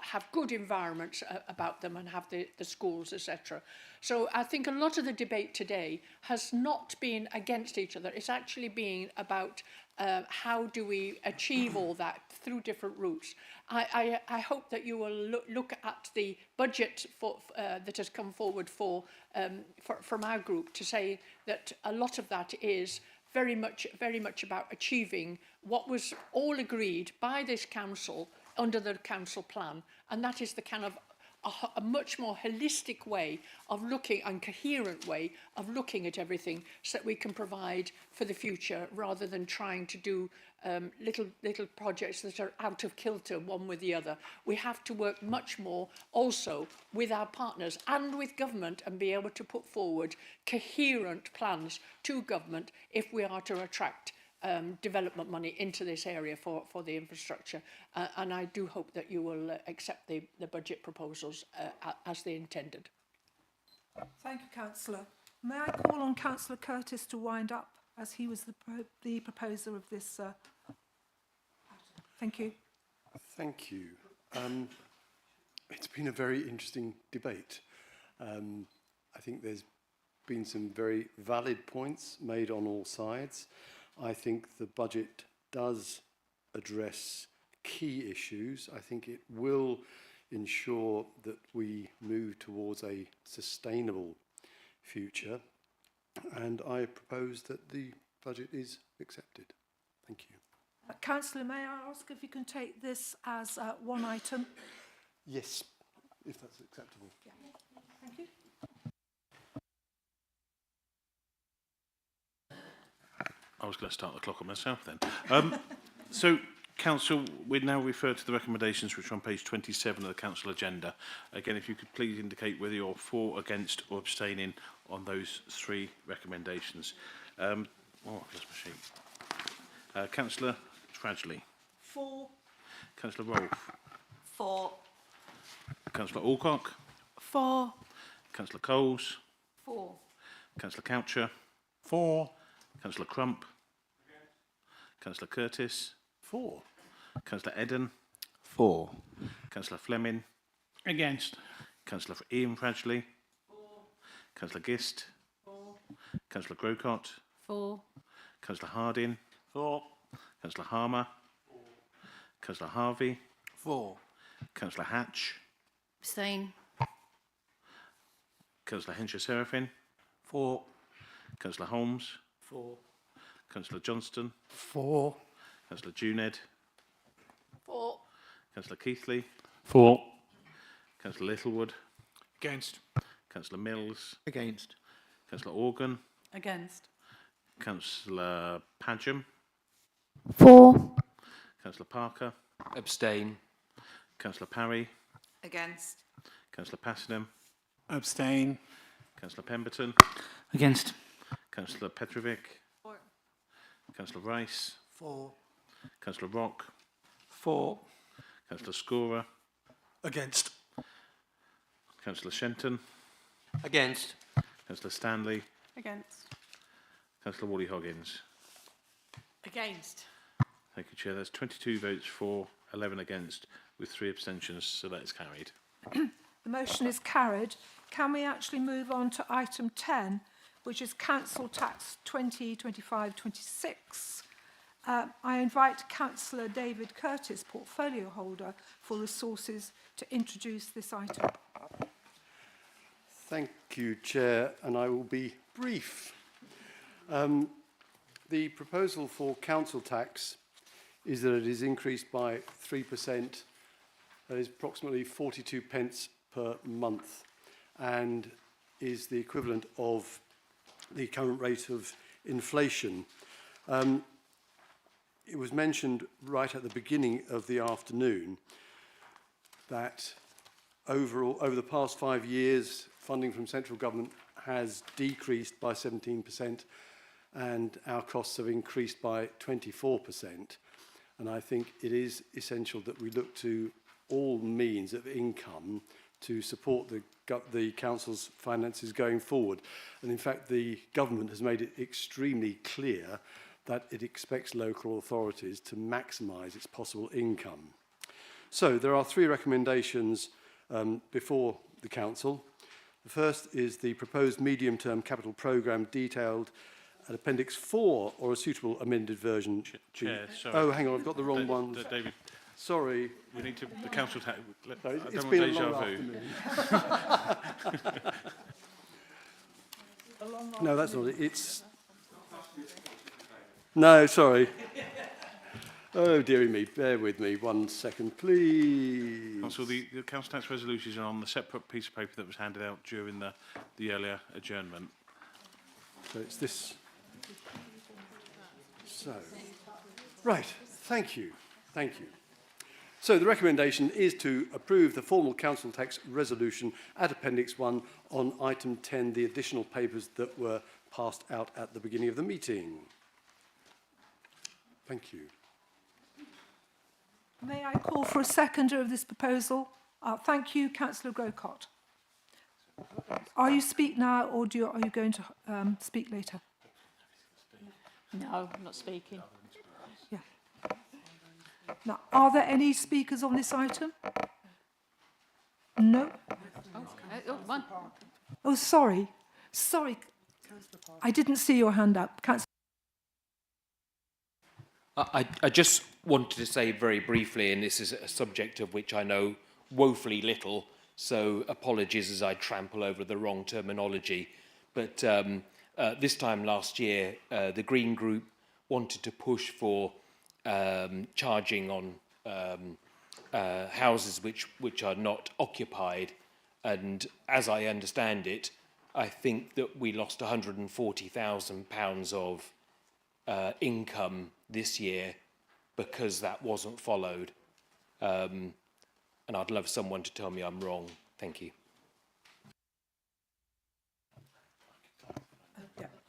have good environments about them and have the schools, etc. So I think a lot of the debate today has not been against each other. It's actually been about how do we achieve all that through different routes. I hope that you will look at the budget that has come forward from our group to say that a lot of that is very much about achieving what was all agreed by this council under the council plan, and that is the kind of a much more holistic way of looking and coherent way of looking at everything so that we can provide for the future rather than trying to do little projects that are out of kilter one with the other. We have to work much more also with our partners and with government and be able to put forward coherent plans to government if we are to attract development money into this area for the infrastructure. And I do hope that you will accept the budget proposals as they intended. Thank you, Councillor. May I call on Councillor Curtis to wind up, as he was the proposer of this? Thank you. Thank you. It's been a very interesting debate. I think there's been some very valid points made on all sides. I think the budget does address key issues. I think it will ensure that we move towards a sustainable future. And I propose that the budget is accepted. Thank you. Councillor, may I ask if you can take this as one item? Yes, if that's acceptable. Yeah. Thank you. I was going to start the clock on myself then. So, Council, we now refer to the recommendations which are on page 27 of the Council agenda. Again, if you could please indicate whether you're for, against or abstaining on those three recommendations. I've lost my sheet. Councillor Fradgley. For. Councillor Rolfe. For. Councillor Alcock. For. Councillor Coles. For. Councillor Coucher. For. Councillor Crump. Councillor Curtis. For. Councillor Eden. For. Councillor Fleming. Against. Councillor Ian Fradgley. Councillor Gist. Councillor Grocott. For. Councillor Harding. For. Councillor Harmer. Councillor Harvey. For. Councillor Hatch. Abstain. Councillor Henshaw-Seraphin. For. Councillor Holmes. For. Councillor Johnston. For. Councillor Juned. For. Councillor Keithley. For. Councillor Littlewood. Against. Councillor Mills. Against. Councillor Organ. Against. Councillor Padgham. For. Councillor Parker. Abstain. Councillor Parry. Against. Councillor Passingham. Abstain. Councillor Pemberton. Against. Councillor Petrovic. For. Councillor Rice. For. Councillor Rock. For. Councillor Scorer. Against. Councillor Shenton. Against. Councillor Stanley. Against. Councillor Wally-Hoggins. Against. Thank you, Chair. There's 22 votes for, 11 against, with 3 abstentions, so that is carried. The motion is carried. Can we actually move on to item 10, which is Council Tax 2025-26? I invite Councillor David Curtis, portfolio holder for Resources, to introduce this item. Thank you, Chair, and I will be brief. The proposal for council tax is that it is increased by 3% That is approximately 42 pence per month and is the equivalent of the current rate of inflation. It was mentioned right at the beginning of the afternoon that overall, over the past 5 years, funding from central government has decreased by 17% and our costs have increased by 24%. And I think it is essential that we look to all means of income to support the council's finances going forward. And in fact, the government has made it extremely clear that it expects local authorities to maximise its possible income. So there are 3 recommendations before the council. The first is the proposed medium-term capital programme detailed at Appendix 4 or a suitable amended version. Chair, sorry. Oh, hang on, I've got the wrong ones. David. Sorry. We need to, the council... Sorry, it's been a long afternoon. No, that's not it. It's... No, sorry. Oh, dearie me. Bear with me 1 second, please. Council, the council tax resolutions are on the separate piece of paper that was handed out during the earlier adjournment. So it's this. So, right. Thank you. Thank you. So the recommendation is to approve the formal council tax resolution at Appendix 1 on item 10, the additional papers that were passed out at the beginning of the meeting. Thank you. May I call for a seconder of this proposal? Thank you, Councillor Grocott. Are you speak now or are you going to speak later? No, I'm not speaking. Yeah. Now, are there any speakers on this item? No? Oh, one. Oh, sorry. Sorry. I didn't see your hand up. Councillor. I just wanted to say very briefly, and this is a subject of which I know woefully little, so apologies as I trample over the wrong terminology. But this time last year, the Green Group wanted to push for charging on houses which are not occupied. And as I understand it, I think that we lost £140,000 of income this year because that wasn't followed. And I'd love someone to tell me I'm wrong. Thank you.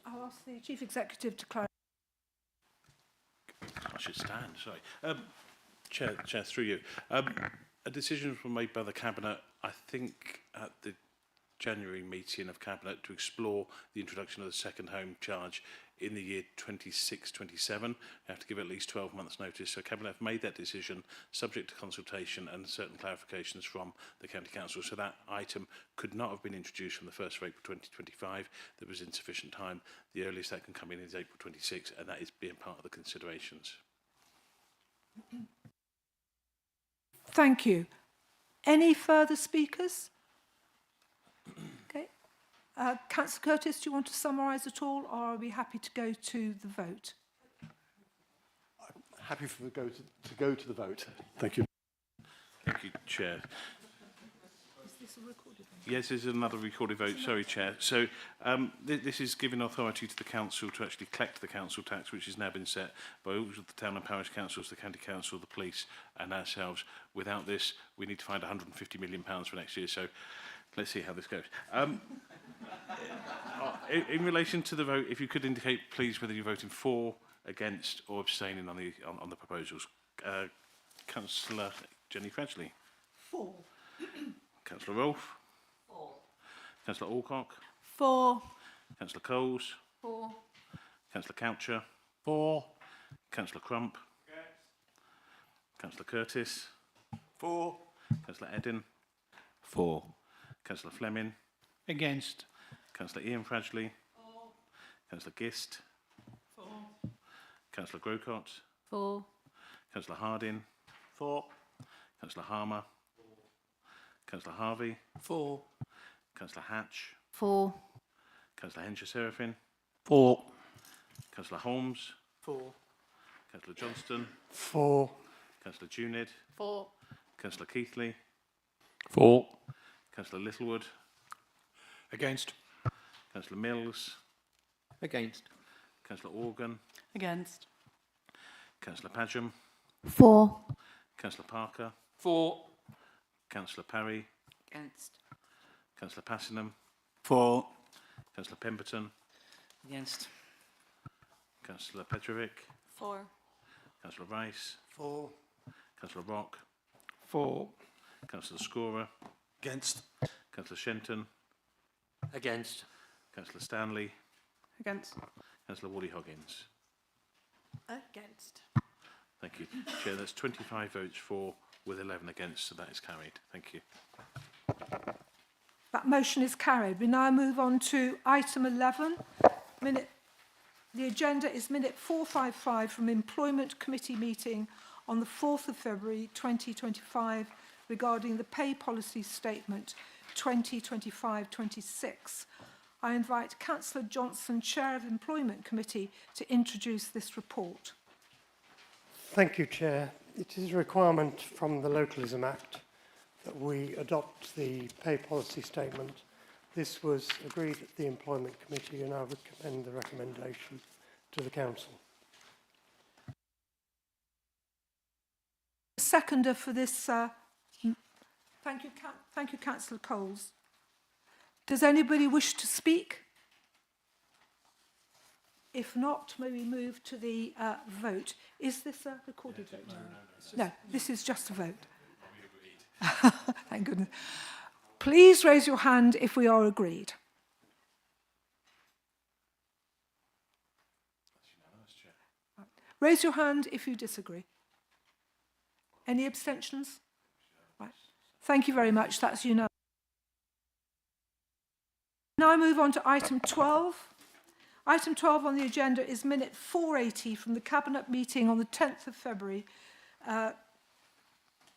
I'll ask the Chief Executive to clarify. I should stand, sorry. Chair, through you. A decision was made by the Cabinet, I think, at the January meeting of Cabinet to explore the introduction of the second home charge in the year 26-27. You have to give at least 12 months' notice. So Cabinet have made that decision subject to consultation and certain clarifications from the County Council. So that item could not have been introduced from the 1st of April 2025. There was insufficient time. The earliest that can come in is April 26, and that is being part of the considerations. Thank you. Any further speakers? Okay. Councillor Curtis, do you want to summarise at all, or are we happy to go to the vote? I'm happy to go to the vote. Thank you. Thank you, Chair. Is this a recorded vote? Yes, this is another recorded vote. Sorry, Chair. So this is giving authority to the council to actually collect the council tax, which has now been set by all of the town and parish councils, the county council, the police, and ourselves. Without this, we need to find £150 million for next year. So let's see how this goes. In relation to the vote, if you could indicate, please, whether you're voting for, against, or abstaining on the proposals. Councillor Jenny Fradgley. For. Councillor Rolfe. For. Councillor Alcock. For. Councillor Coles. For. Councillor Coucher. For. Councillor Crump. Against. Councillor Curtis. For. Councillor Eden. For. Councillor Fleming. Against. Councillor Ian Fradgley. For. Councillor Gist. For. Councillor Grocott. For. Councillor Harding. For. Councillor Harmer. Councillor Harvey. For. Councillor Hatch. For. Councillor Henshaw-Seraphin. For. Councillor Holmes. For. Councillor Johnston. For. Councillor Junid. For. Councillor Keithley. For. Councillor Littlewood. Against. Councillor Mills. Against. Councillor Organ. Against. Councillor Padgham. For. Councillor Parker. For. Councillor Parry. Against. Councillor Passingham. For. Councillor Pemberton. Against. Councillor Petrovic. For. Councillor Rice. For. Councillor Rock. For. Councillor Scorer. Against. Councillor Shenton. Against. Councillor Stanley. Against. Councillor Wally-Hoggins. Against. Thank you. Chair, that's 25 votes for with 11 against, so that is carried. Thank you. That motion is carried. We now move on to item 11. The agenda is minute 455 from Employment Committee meeting on the 4th of February 2025 regarding the Pay Policy Statement 2025-26. I invite Councillor Johnson, Chair of Employment Committee, to introduce this report. Thank you, Chair. It is a requirement from the Localism Act that we adopt the pay policy statement. This was agreed at the Employment Committee and I recommend the recommendation to the Council. Seconder for this, thank you, Councillor Coles. Does anybody wish to speak? If not, may we move to the vote? Is this a recorded vote? No, this is just a vote. Thank goodness. Please raise your hand if we are agreed. Raise your hand if you disagree. Any abstentions? Right. Thank you very much. That's unanimous. Now I move on to item 12. Item 12 on the agenda is minute 480 from the Cabinet meeting on the 10th of February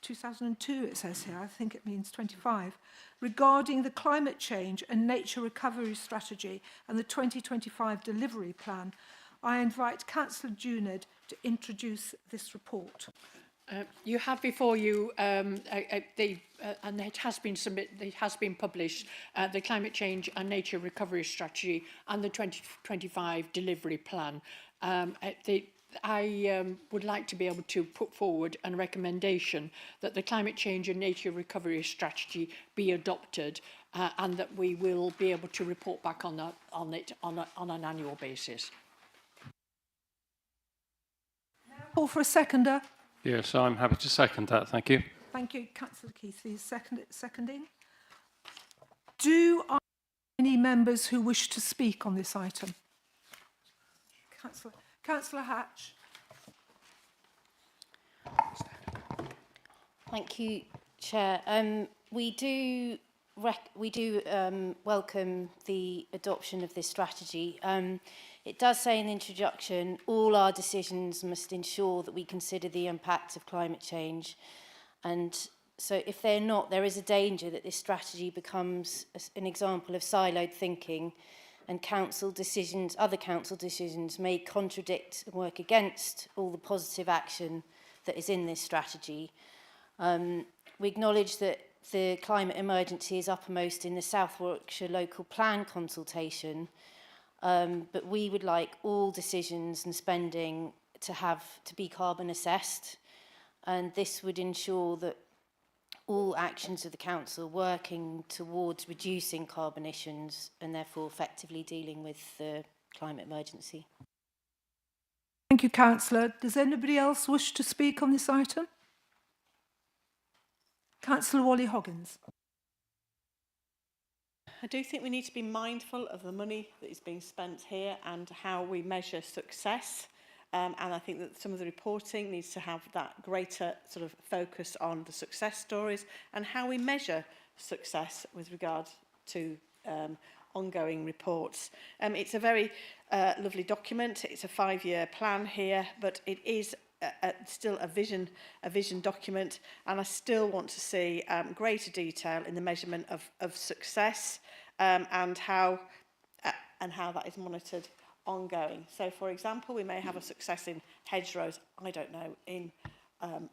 2002, it says here, I think it means 25, regarding the climate change and nature recovery strategy and the 2025 delivery plan. I invite Councillor Junid to introduce this report. You have before you, and it has been published, the Climate Change and Nature Recovery Strategy and the 2025 Delivery Plan. I would like to be able to put forward a recommendation that the Climate Change and Nature Recovery Strategy be adopted and that we will be able to report back on it on an annual basis. Call for a seconder. Yes, I'm happy to second that. Thank you. Thank you, Councillor Keithley. Seconding. Do I have any members who wish to speak on this item? Councillor Hatch. Thank you, Chair. We do welcome the adoption of this strategy. It does say in the introduction, all our decisions must ensure that we consider the impact of climate change. And so if they're not, there is a danger that this strategy becomes an example of siloed thinking and other council decisions may contradict and work against all the positive action that is in this strategy. We acknowledge that the climate emergency is uppermost in the South Warwickshire local plan consultation, but we would like all decisions and spending to be carbon assessed, and this would ensure that all actions of the council working towards reducing carbon emissions and therefore effectively dealing with the climate emergency. Thank you, Councillor. Does anybody else wish to speak on this item? Councillor Wally-Hoggins. I do think we need to be mindful of the money that is being spent here and how we measure success. And I think that some of the reporting needs to have that greater sort of focus on the success stories and how we measure success with regard to ongoing reports. It's a very lovely document. It's a 5-year plan here, but it is still a vision document, and I still want to see greater detail in the measurement of success and how that is monitored ongoing. So, for example, we may have a success in hedgerows, I don't know, in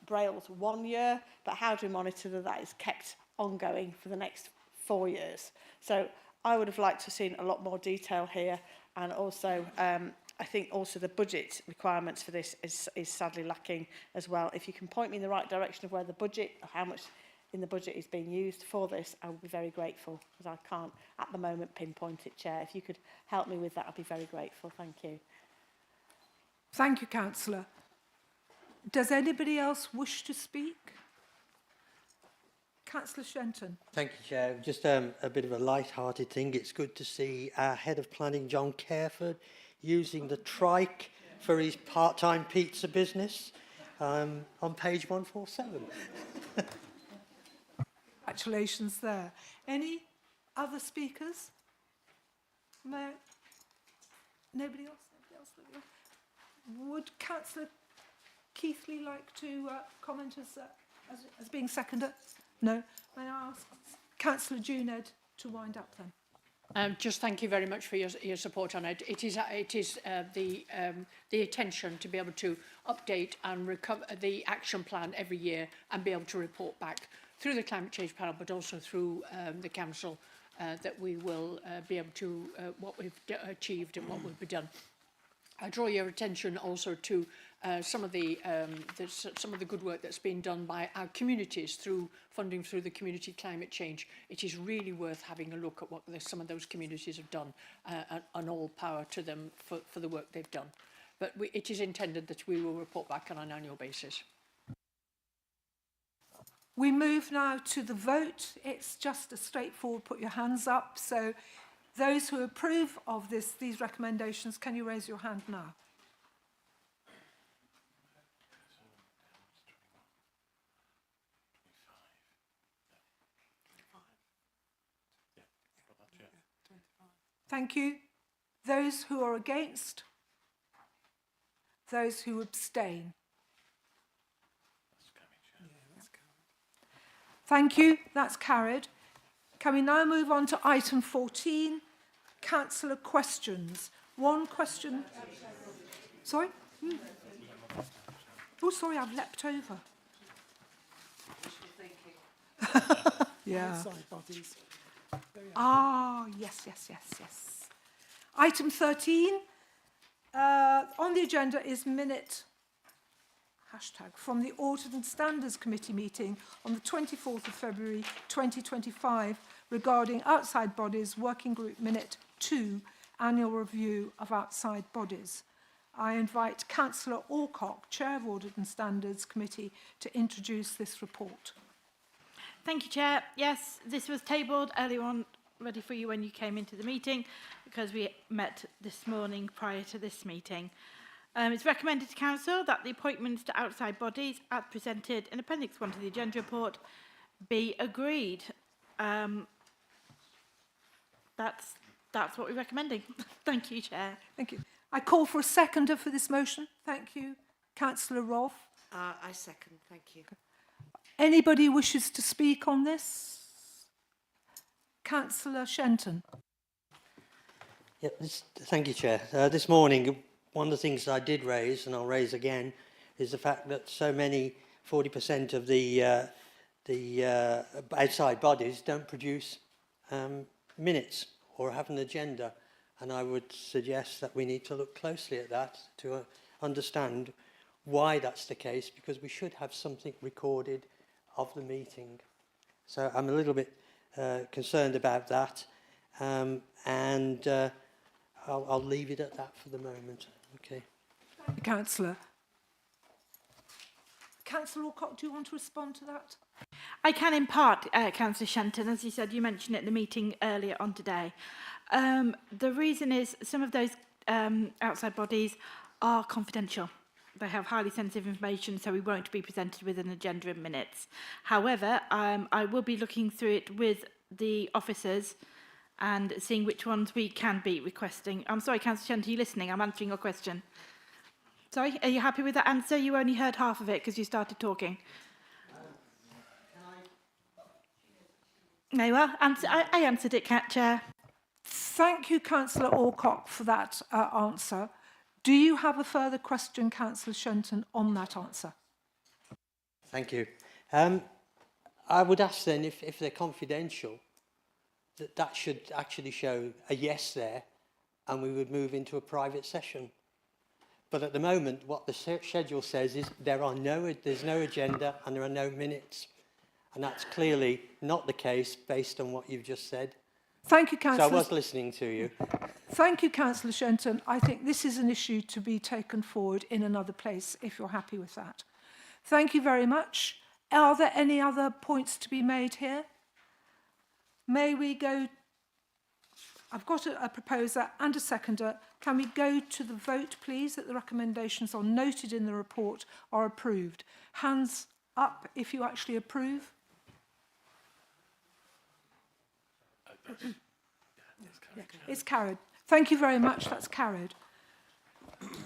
Braille's 1 year, but how do we monitor that that is kept ongoing for the next 4 years? So I would have liked to have seen a lot more detail here, and also I think also the budget requirements for this is sadly lacking as well. If you can point me in the right direction of where the budget, how much in the budget is being used for this, I would be very grateful, because I can't at the moment pinpoint it, Chair. If you could help me with that, I'd be very grateful. Thank you. Thank you, Councillor. Does anybody else wish to speak? Councillor Shenton. Thank you, Chair. Just a bit of a light-hearted thing. It's good to see our Head of Planning, John Careford, using the trike for his part-time pizza business on page 147. Congratulations there. Any other speakers? Nobody else? Nobody else? Would Councillor Keithley like to comment as being seconder? No. May I ask Councillor Juned to wind up then? Just thank you very much for your support on it. It is the intention to be able to update and recover the action plan every year and be able to report back through the climate change panel, but also through the council, that we will be able to what we've achieved and what will be done. I draw your attention also to some of the good work that's been done by our communities through funding through the community climate change. It is really worth having a look at what some of those communities have done, and all power to them for the work they've done. But it is intended that we will report back on an annual basis. We move now to the vote. It's just a straightforward put your hands up. So those who approve of these recommendations, can you raise your hand now? Thank you. Those who are against? Those who abstain? Thank you. That's carried. Can we now move on to item 14, councillor questions? One question. Sorry? Oh, sorry, I've leapt over. Yeah. Outside bodies. Ah, yes. Item 13 on the agenda is minute from the Audit and Standards Committee meeting on the 24th of February 2025 regarding outside bodies, working group minute 2, annual review of outside bodies. I invite Councillor Alcock, Chair of Audit and Standards Committee, to introduce this report. Thank you, Chair. Yes, this was tabled earlier on, ready for you when you came into the meeting, because we met this morning prior to this meeting. It's recommended to Council that the appointments to outside bodies, as presented in Appendix 1 to the agenda report, be agreed. That's what we're recommending. Thank you, Chair. Thank you. I call for a seconder for this motion. Thank you. Councillor Rolfe. I second. Thank you. Anybody wishes to speak on this? Councillor Shenton. Thank you, Chair. This morning, one of the things I did raise, and I'll raise again, is the fact that so many, 40% of the outside bodies don't produce minutes or have an agenda. And I would suggest that we need to look closely at that to understand why that's the case, because we should have something recorded of the meeting. So I'm a little bit concerned about that, and I'll leave it at that for the moment. Okay. Councillor. Councillor Alcock, do you want to respond to that? I can in part, Councillor Shenton, as you said, you mentioned it in the meeting earlier on today. The reason is some of those outside bodies are confidential. They have highly sensitive information, so we won't be presented with an agenda in minutes. However, I will be looking through it with the officers and seeing which ones we can be requesting. I'm sorry, Councillor Shenton, are you listening? I'm answering your question. Sorry, are you happy with that answer? You only heard half of it because you started talking. No, well, I answered it, Chair. Thank you, Councillor Alcock, for that answer. Do you have a further question, Councillor Shenton, on that answer? Thank you. I would ask then, if they're confidential, that should actually show a yes there, and we would move into a private session. But at the moment, what the schedule says is there's no agenda and there are no minutes. And that's clearly not the case based on what you've just said. Thank you, Councillor. So I was listening to you. Thank you, Councillor Shenton. I think this is an issue to be taken forward in another place, if you're happy with that. Thank you very much. Are there any other points to be made here? May we go... I've got a proposer and a seconder. Can we go to the vote, please, that the recommendations are noted in the report are approved? Hands up if you actually approve. Yeah, it's carried. Thank you very much. That's carried.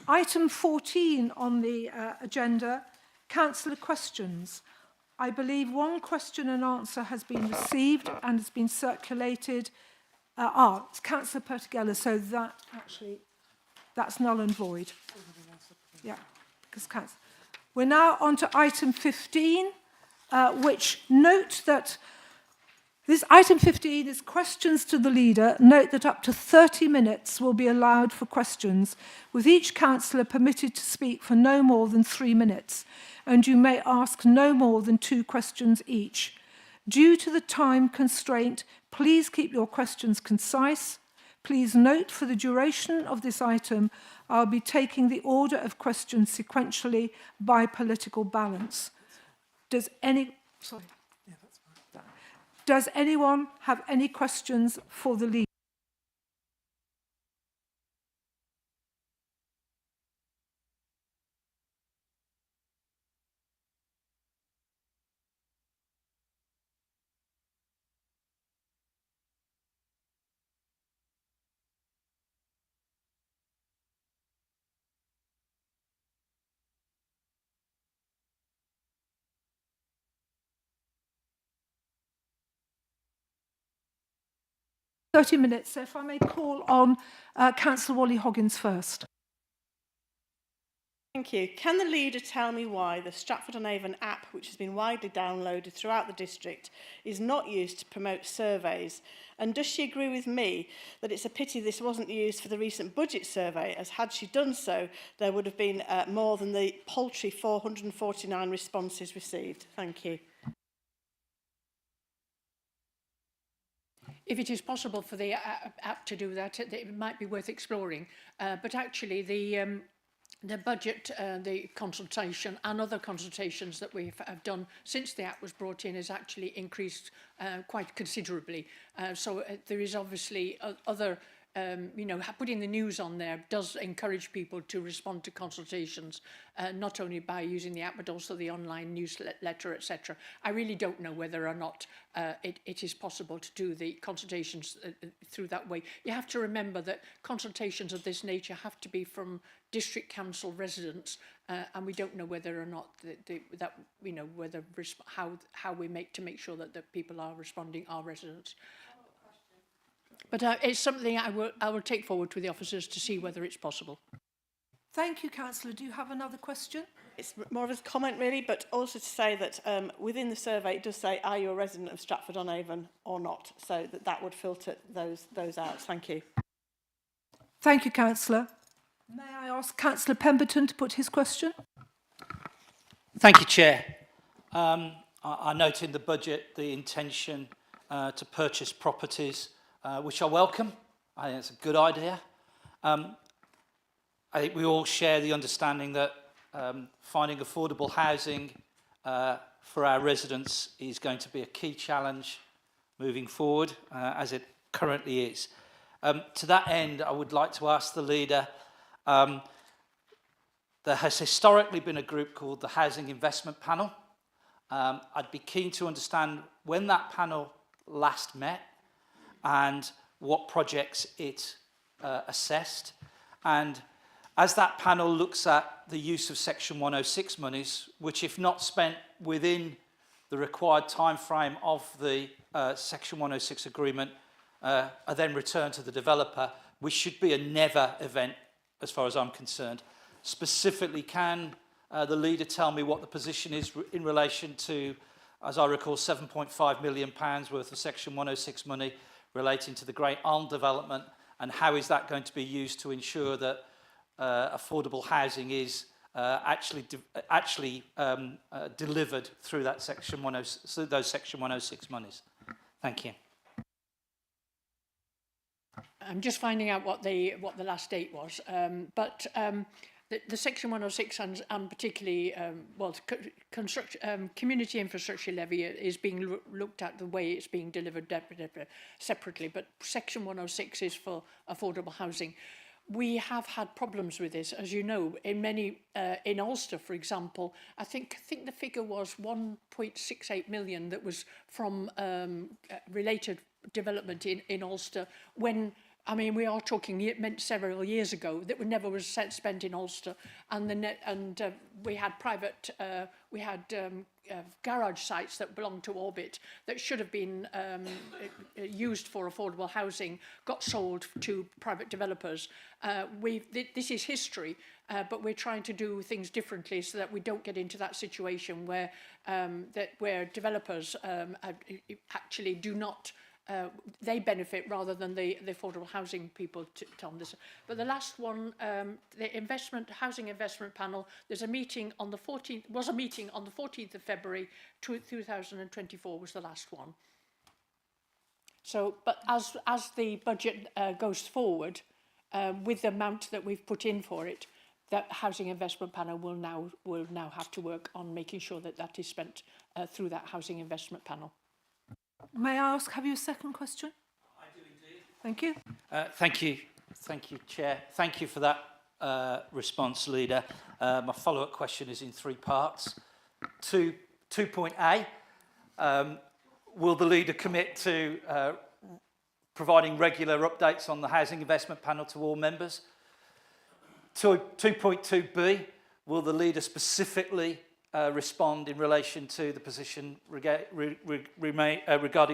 Item 14 on the agenda, councillor questions. I believe one question and answer has been received and has been circulated. It's Councillor Pertigella, so that's null and void. Yeah, because we're now on to item 15, which note that this item 15 is questions to the leader. Note that up to 30 minutes will be allowed for questions, with each councillor permitted to speak for no more than 3 minutes, and you may ask no more than 2 questions each. Due to the time constraint, please keep your questions concise. Please note for the duration of this item, I'll be taking the order of questions sequentially by political balance. Does anyone have any questions for the leader? ...30 minutes, so if I may call on Councillor Wally Hoggins first. Thank you. Can the leader tell me why the Stratford-on-Avon app, which has been widely downloaded throughout the district, is not used to promote surveys? And does she agree with me that it's a pity this wasn't used for the recent budget survey, as had she done so, there would have been more than the paltry 449 responses received? Thank you. If it is possible for the app to do that, it might be worth exploring. But actually, the budget, the consultation and other consultations that we have done since the app was brought in has actually increased quite considerably. So there is obviously other, putting the news on there does encourage people to respond to consultations, not only by using the app, but also the online newsletter, etc. I really don't know whether or not it is possible to do the consultations through that way. You have to remember that consultations of this nature have to be from district council residents, and we don't know whether or not how we make sure that the people are responding are residents. But it's something I will take forward to the officers to see whether it's possible. Thank you, Councillor. Do you have another question? It's more of a comment, really, but also to say that within the survey, it does say, are you a resident of Stratford-on-Avon or not? So that would filter those out. Thank you. Thank you, Councillor. May I ask Councillor Pemberton to put his question? Thank you, Chair. I note in the budget the intention to purchase properties, which I welcome. I think it's a good idea. I think we all share the understanding that finding affordable housing for our residents is going to be a key challenge moving forward, as it currently is. To that end, I would like to ask the leader, there has historically been a group called the Housing Investment Panel. I'd be keen to understand when that panel last met and what projects it assessed. And as that panel looks at the use of Section 106 monies, which if not spent within the required time frame of the Section 106 agreement are then returned to the developer, which should be a never event as far as I'm concerned. Specifically, can the leader tell me what the position is in relation to, as I recall, £7.5 million worth of Section 106 money relating to the Great Elm development, and how is that going to be used to ensure that affordable housing is delivered through that Section 106, through those Section 106 monies? Thank you. I'm just finding out what the last date was, the Section 106 and particularly community infrastructure levy is being looked at the way it's being delivered separately, but Section 106 is for affordable housing. We have had problems with this, as you know, in Ulster, for example. I think the figure was 1.68 million that was from related development in Ulster when, I mean, we are talking, it meant several years ago, that never was spent in Ulster, and we had private, garage sites that belonged to Orbit that should have been used for affordable housing, got sold to private developers. This is history, but we're trying to do things differently so that we don't get into that situation where developers actually do not. They benefit rather than the affordable housing people on this. But the last one, the housing investment panel, there's a meeting on the 14th, was a meeting on the 14th of February 2024 was the last one. So, but as the budget goes forward, with the amount that we've put in for it, that housing investment panel will now have to work on making sure that that is spent through that housing investment panel. May I ask, have you a second question? I do indeed. Thank you. Thank you, Chair. Thank you for that response, Leader. My follow-up question is in three parts. 2.A, will the Leader commit to providing regular updates on the Housing Investment Panel to all members? 2.2B, will the Leader specifically respond in relation to the position regarding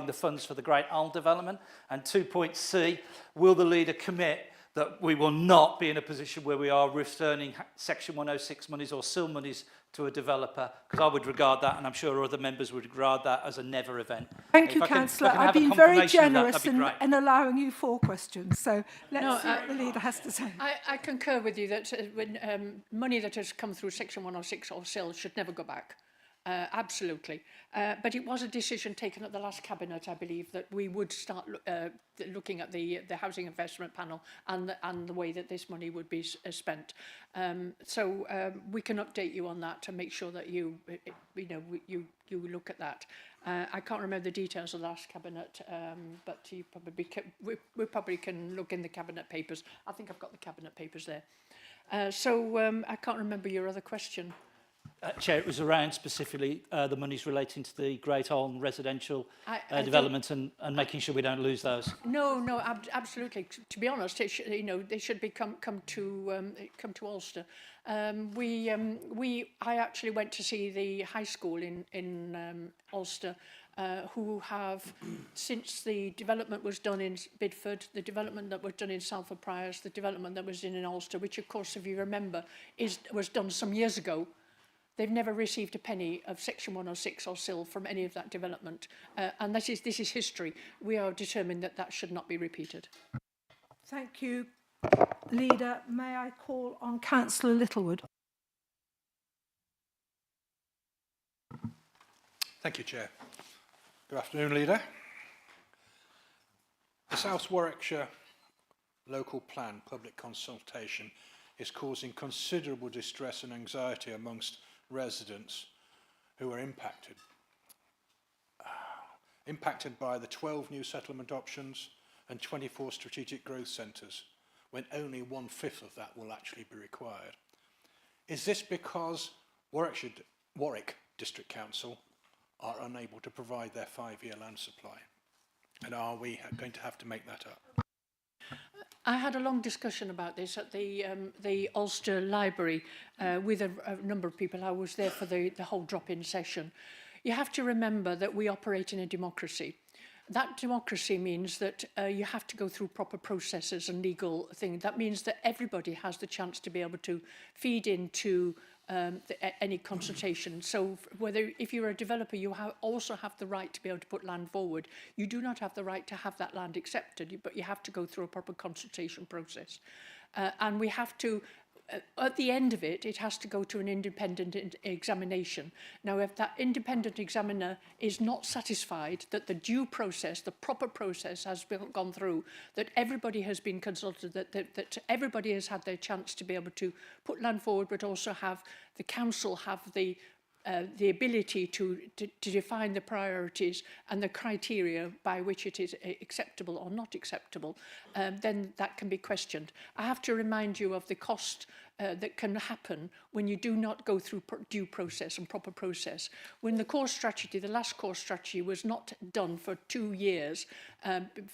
the funds for the Great Elm development? And 2.C, will the Leader commit that we will not be in a position where we are returning Section 106 monies or SIL monies to a developer? Because I would regard that, and I'm sure other members would regard that, as a never event. Thank you, Councillor. I've been very generous in allowing you 4 questions, so let's see what the Leader has to say. I concur with you that when money that has come through Section 106 or SIL should never go back. Absolutely. But it was a decision taken at the last Cabinet, I believe, that we would start looking at the Housing Investment Panel and the way that this money would be spent. So we can update you on that to make sure that you look at that. I can't remember the details of the last Cabinet, but you we probably can look in the Cabinet papers. I think I've got the Cabinet papers there. I can't remember your other question. Chair, it was around specifically the monies relating to the Great Elm residential development and making sure we don't lose those. No, absolutely. To be honest, they should be come to Ulster. I actually went to see the high school in Ulster, who have, since the development was done in Bidford, the development that was done in Salford Priors, the development that was in Ulster, which of course, if you remember, was done some years ago. They've never received a penny of Section 106 or SIL from any of that development. And this is history. We are determined that that should not be repeated. Thank you, Leader. May I call on Councillor Littlewood? Thank you, Chair. Good afternoon, Leader. The South Warwickshire local plan public consultation is causing considerable distress and anxiety amongst residents who are impacted by the 12 new settlement options and 24 strategic growth centres, when only 1/5 of that will actually be required. Is this because Warwick District Council are unable to provide their 5-year land supply? And are we going to have to make that up? I had a long discussion about this at the Ulster Library with a number of people. I was there for the whole drop-in session. You have to remember that we operate in a democracy. That democracy means that you have to go through proper processes and legal things. That means that everybody has the chance to be able to feed into any consultation. So if you're a developer, you also have the right to be able to put land forward. You do not have the right to have that land accepted, but you have to go through a proper consultation process. And we have to, at the end of it, it has to go to an independent examination. Now, if that independent examiner is not satisfied that the due process, the proper process has gone through, that everybody has been consulted, that everybody has had their chance to be able to put land forward, but also have the council have the ability to define the priorities and the criteria by which it is acceptable or not acceptable, then that can be questioned. I have to remind you of the cost that can happen when you do not go through due process and proper process. When the core strategy, the last core strategy, was not done for 2 years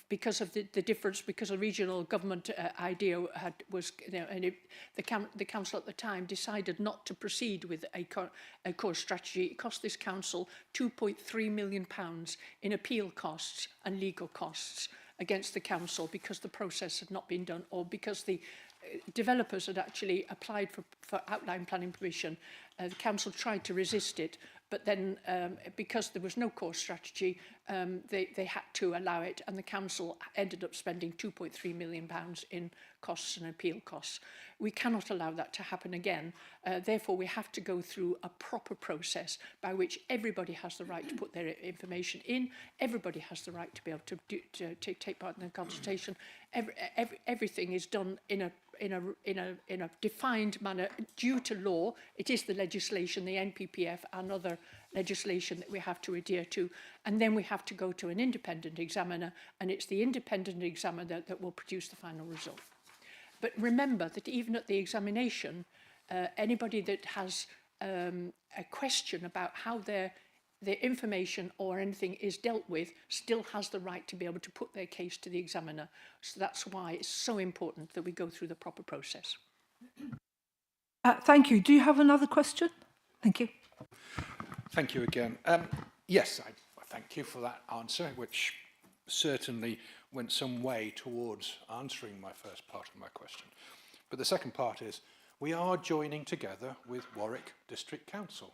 because of the difference, because the regional government idea was, you know, and the council at the time decided not to proceed with a core strategy. It cost this council £2.3 million in appeal costs and legal costs against the council because the process had not been done, or because the developers had actually applied for outline planning permission. The council tried to resist it, but then because there was no core strategy, they had to allow it, and the council ended up spending £2.3 million in costs and appeal costs. We cannot allow that to happen again. Therefore, we have to go through a proper process by which everybody has the right to put their information in. Everybody has the right to be able to take part in the consultation. Everything is done in a defined manner due to law. It is the legislation, the NPPF and other legislation that we have to adhere to, and then we have to go to an independent examiner, and it's the independent examiner that will produce the final result. But remember that even at the examination, anybody that has a question about how their information or anything is dealt with still has the right to be able to put their case to the examiner. So that's why it's so important that we go through the proper process. Thank you. Do you have another question? Thank you. Thank you again. Yes, I thank you for that answer, which certainly went some way towards answering my first part of my question. But the second part is, we are joining together with Warwick District Council.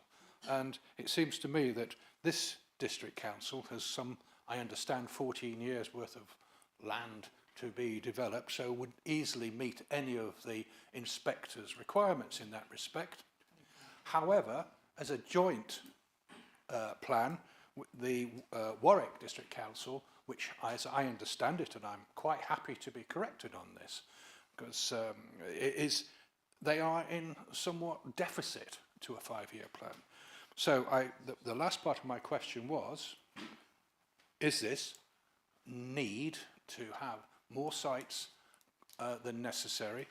And it seems to me that this district council has some, I understand, 14 years worth of land to be developed, so would easily meet any of the inspector's requirements in that respect. However, as a joint plan, the Warwick District Council, which, as I understand it, and I'm quite happy to be corrected on this, because they are in somewhat deficit to a 5-year plan. So the last part of my question was, is this need to have more sites than necessary,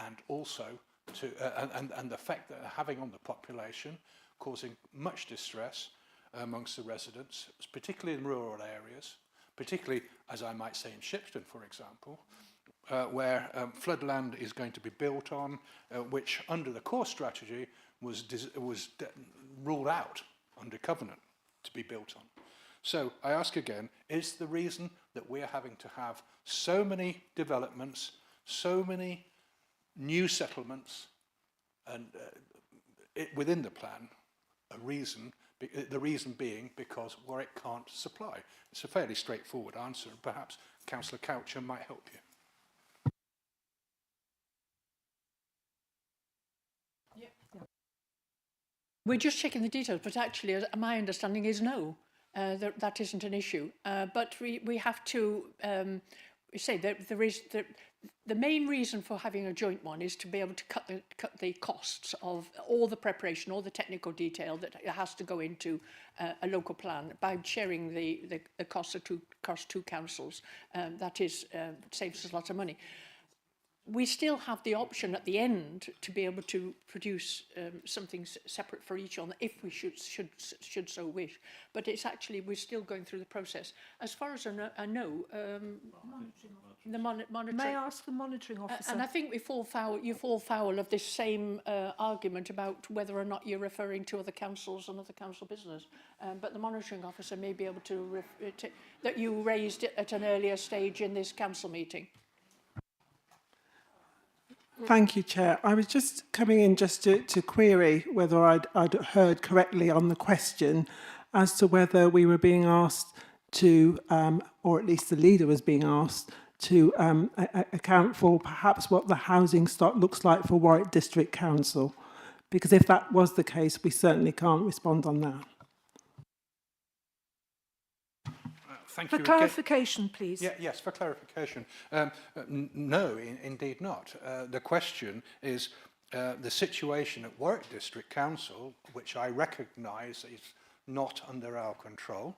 and also to and the effect that they're having on the population, causing much distress amongst the residents, particularly in rural areas, particularly, as I might say, in Shipston, for example, where floodland is going to be built on, which under the core strategy was ruled out under covenant to be built on. So I ask again, is the reason that we're having to have so many developments, so many new settlements, and within the plan, the reason being because Warwick can't supply? It's a fairly straightforward answer, and perhaps Councillor Coucher might help you. We're just checking the details, but actually, my understanding is no, that isn't an issue. But we have to say that the main reason for having a joint one is to be able to cut the costs of all the preparation, all the technical detail that has to go into a local plan by sharing the costs of two councils. That saves us a lot of money. We still have the option at the end to be able to produce something separate for each one if we should so wish. But it's actually, we're still going through the process. As far as I know, the monitoring. May I ask the monitoring officer? And I think you fall foul of this same argument about whether or not you're referring to other councils and other council business. But the monitoring officer may be able to that you raised it at an earlier stage in this council meeting. Thank you, Chair. I was just coming in just to query whether I'd heard correctly on the question as to whether we were being asked to, or at least the leader was being asked, to account for perhaps what the housing stock looks like for Warwick District Council. Because if that was the case, we certainly can't respond on that. Thank for you. clarification, please. Yeah, yes, for clarification. No, indeed not. The question is the situation at Warwick District Council, which I recognise is not under our control.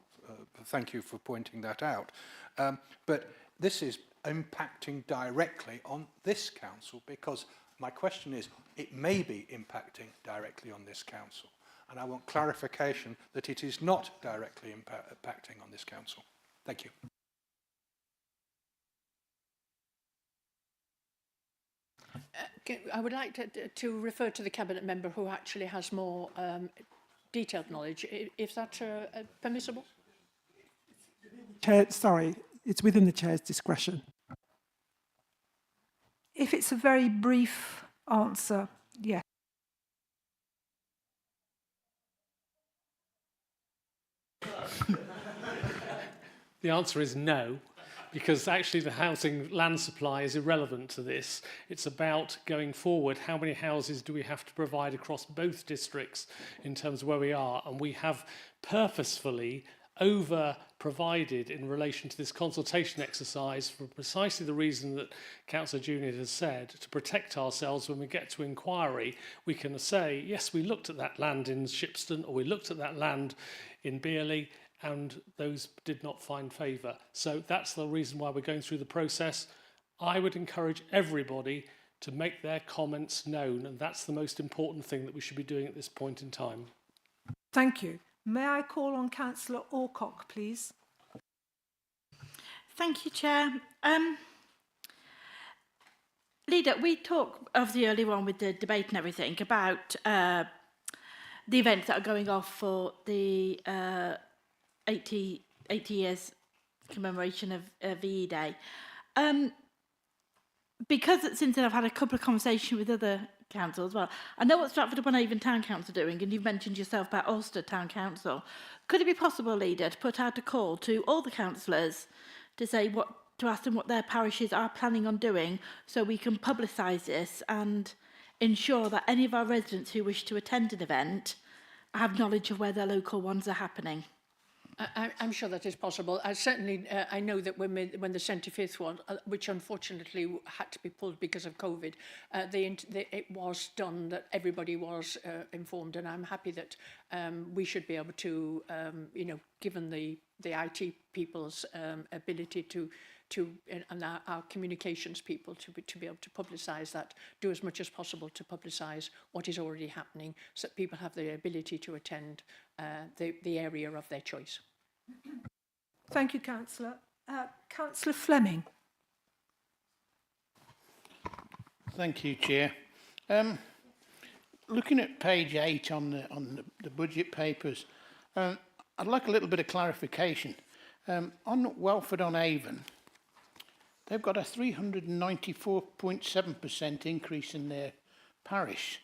Thank you for pointing that out. But this is impacting directly on this council, because my question is, it may be impacting directly on this council. And I want clarification that it is not directly impacting on this council. Thank you. I would like to refer to the Cabinet member who actually has more detailed knowledge, if that's permissible. Chair, sorry, it's within the Chair's discretion. If it's a very brief answer, yes. The answer is no, because actually the housing land supply is irrelevant to this. It's about going forward, how many houses do we have to provide across both districts in terms of where we are, and we have purposefully over-provided in relation to this consultation exercise for precisely the reason that Councillor Junior has said, to protect ourselves when we get to inquiry. We can say, yes, we looked at that land in Shipston, or we looked at that land in Bearley, and those did not find favour. So that's the reason why we're going through the process. I would encourage everybody to make their comments known, and that's the most important thing that we should be doing at this point in time. Thank you. May I call on Councillor Orcock, please? Thank you, Chair. Leader, we talked obviously earlier on with the debate and everything about the events that are going off for the 80 years commemoration of VE Day. Because since then I've had a couple of conversations with other councils as well. I know what Stratford-upon-Avon Town Council are doing, and you've mentioned yourself about Ulster Town Council. Could it be possible, Leader, to put out a call to all the councillors to say to ask them what their parishes are planning on doing, so we can publicise this and ensure that any of our residents who wish to attend an event have knowledge of where their local ones are happening? I'm sure that is possible. I know that when the 75th one, which unfortunately had to be pulled because of COVID, it was done that everybody was informed, and I'm happy that we should be able to, given the IT people's ability to and our communications people to be able to publicise that, do as much as possible to publicise what is already happening, so that people have the ability to attend the area of their choice. Thank you, Councillor. Councillor Fleming. Thank you, Chair. Looking at page 8 on the budget papers, I'd like a little bit of clarification. On Welford-on-Avon, they've got a 394.7% increase in their parish,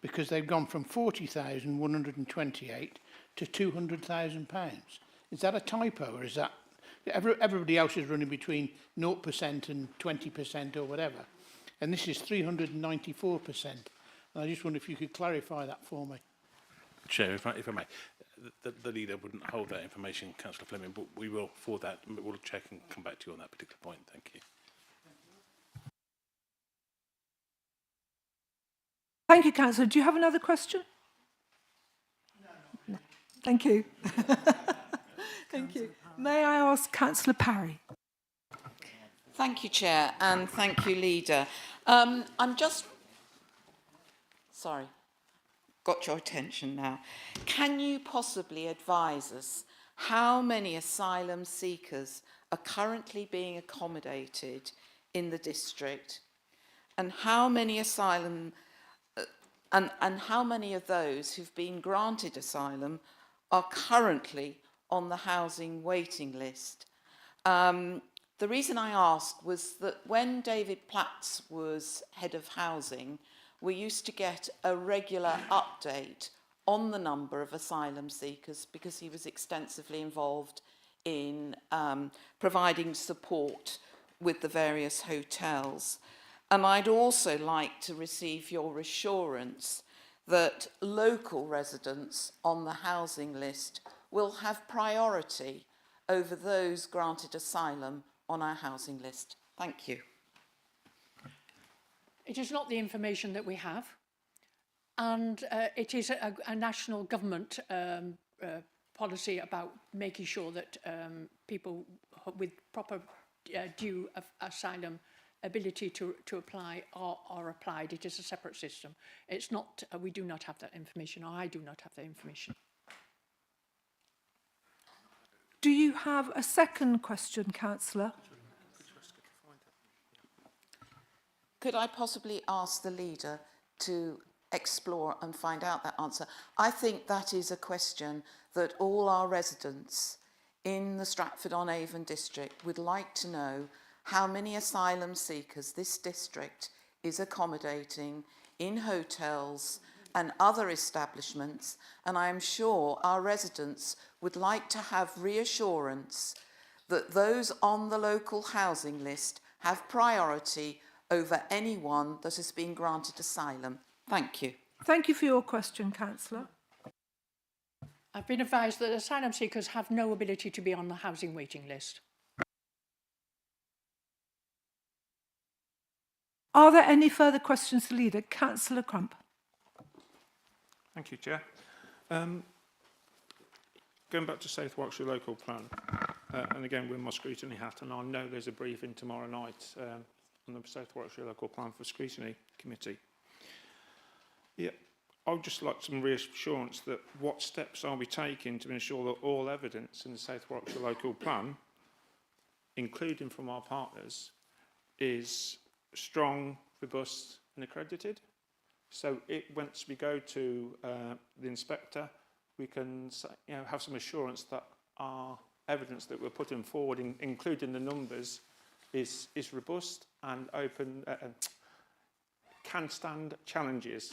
because they've gone from 40,128 to £200,000. Is that a typo, or is that everybody else is running between 0% and 20% or whatever, and this is 394%? And I just wonder if you could clarify that for me. Chair, if I may, the leader wouldn't hold that information, Councillor Fleming, but we will forward that. We'll check and come back to you on that particular point. Thank you. Thank you, Councillor. Do you have another question? No. Thank you. Thank you. May I ask Councillor Parry? Thank you, Chair, and thank you, Leader. Sorry, got your attention now. Can you possibly advise us how many asylum seekers are currently being accommodated in the district, and how many asylum and how many of those who've been granted asylum are currently on the housing waiting list? The The reason I asked was that when David Platts was head of housing, we used to get a regular update on the number of asylum seekers because he was extensively involved in providing support with the various hotels. And I'd also like to receive your assurance that local residents on the housing list will have priority over those granted asylum on our housing list. Thank you. It is not the information that we have, and it is a national government policy about making sure that people with proper due of asylum ability to apply are applied. It is a separate system. It's not, we do not have that information, or I do not have that information. Do you have a second question, Councillor? Could I possibly ask the leader to explore and find out that answer? I think that is a question that all our residents in the Stratford-on-Avon district would like to know how many asylum seekers this district is accommodating in hotels and other establishments, and I am sure our residents would like to have reassurance that those on the local housing list have priority over anyone that has been granted asylum. Thank you. Thank you for your question, Councillor. I've been advised that asylum seekers have no ability to be on the housing waiting list. Are there any further questions to the leader? Councillor Crump. Thank you, Chair. Going back to South Warwickshire local plan, and again with my scrutiny hat, and I know there's a briefing tomorrow night on the South Warwickshire local plan for scrutiny committee. Yeah, I would just like some reassurance that what steps are we taking to ensure that all evidence in the South Warwickshire local plan, including from our partners, is strong, robust and accredited. So once we go to the inspector, we can have some assurance that our evidence that we're putting forward, including the numbers, is robust and open, can stand challenges.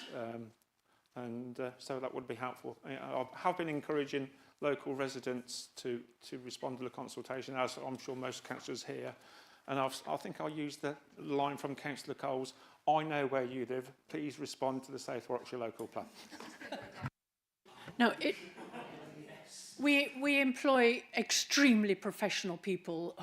So that would be helpful. I have been encouraging local residents to respond to the consultation, as I'm sure most councillors here. And I think I'll use the line from Councillor Coles, I know where you live, please respond to the South Warwickshire local plan. No, we employ extremely professional people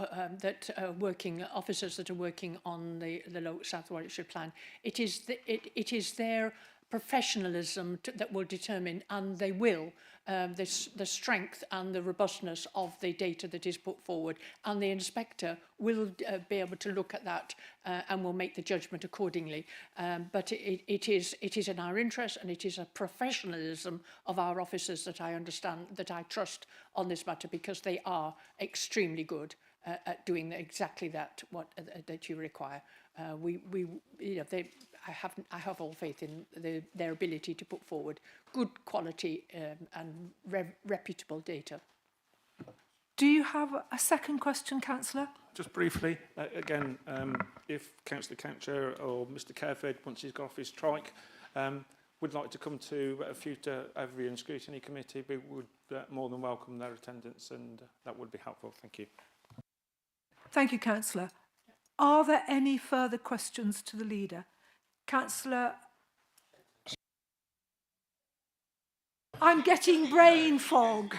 that are working, officers that are working on the South Warwickshire plan. It is their professionalism that will determine, and they will, the strength and the robustness of the data that is put forward, and the inspector will be able to look at that and will make the judgment accordingly. But it is in our interest, and it is a professionalism of our officers that I understand, that I trust on this matter, because they are extremely good at doing exactly that, that you require. I have all faith in their ability to put forward good quality and reputable data. Do you have a second question, Councillor? Just briefly, again, if Councillor Coucher or Mr Careford, once he's got off his trike, would like to come to a future Overview and Scrutiny Committee, we would more than welcome their attendance, and that would be helpful. Thank you. Thank you, Councillor. Are there any further questions to the leader? Councillor... I'm getting brain fog.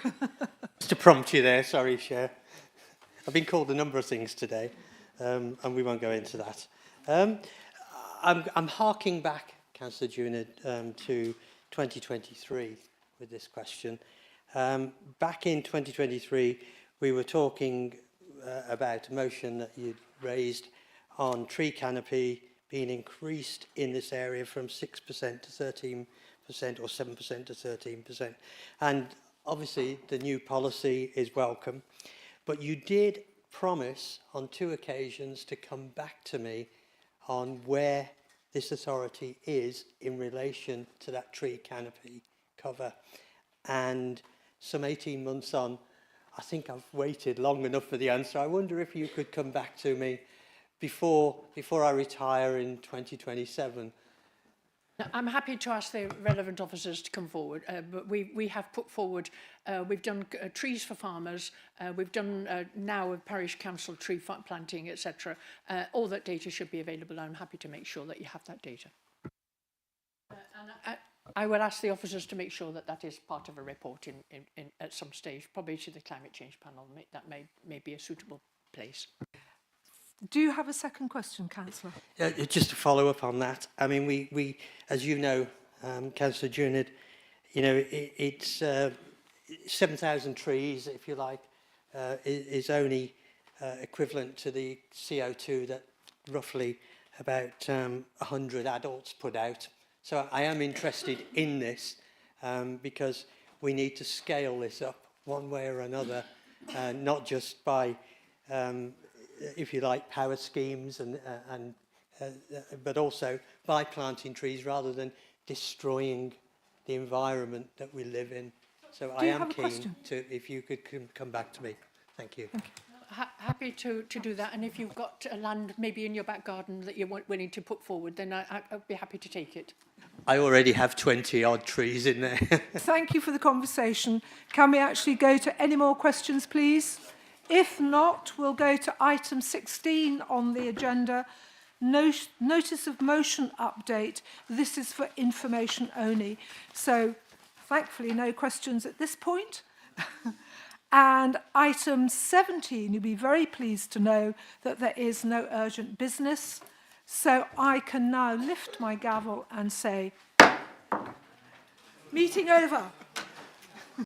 Just to prompt you there, sorry, Chair. I've been called a number of things today, and we won't go into that. I'm harking back, Councillor Junid, to 2023 with this question. Back in 2023, we were talking about a motion that you'd raised on tree canopy being increased in this area from 6% to 13% or 7% to 13%. And obviously the new policy is welcome, but you did promise on 2 occasions to come back to me on where this authority is in relation to that tree canopy cover. And some 18 months on, I think I've waited long enough for the answer. I wonder if you could come back to me before I retire in 2027. I'm happy to ask the relevant officers to come forward, but we have put forward, we've done trees for farmers, we've done now a parish council tree planting, etc. All that data should be available. I'm happy to make sure that you have that data. And I will ask the officers to make sure that that is part of a report at some stage, probably to the climate change panel. That may be a suitable place. Do you have a second question, Councillor? Just to follow up on that, I mean, we as you know, Councillor Junid, you know, it's 7,000 trees, if you like, is only equivalent to the CO2 that roughly about 100 adults put out. So I am interested in this because we need to scale this up one way or another, not just by if you like, power schemes, but also by planting trees rather than destroying the environment that we live in. So I am keen to, if you could come back to me. Thank you. Happy to do that, and if you've got land maybe in your back garden that you're willing to put forward, then I'd be happy to take it. I already have 20 odd trees in there. Thank you for the conversation. Can we actually go to any more questions, please? If not, we'll go to item 16 on the agenda, notice of motion update. This is for information only. So, thankfully, no questions at this point. And item 17, you'll be very pleased to know that there is no urgent business. So I can now lift my gavel and say, meeting over.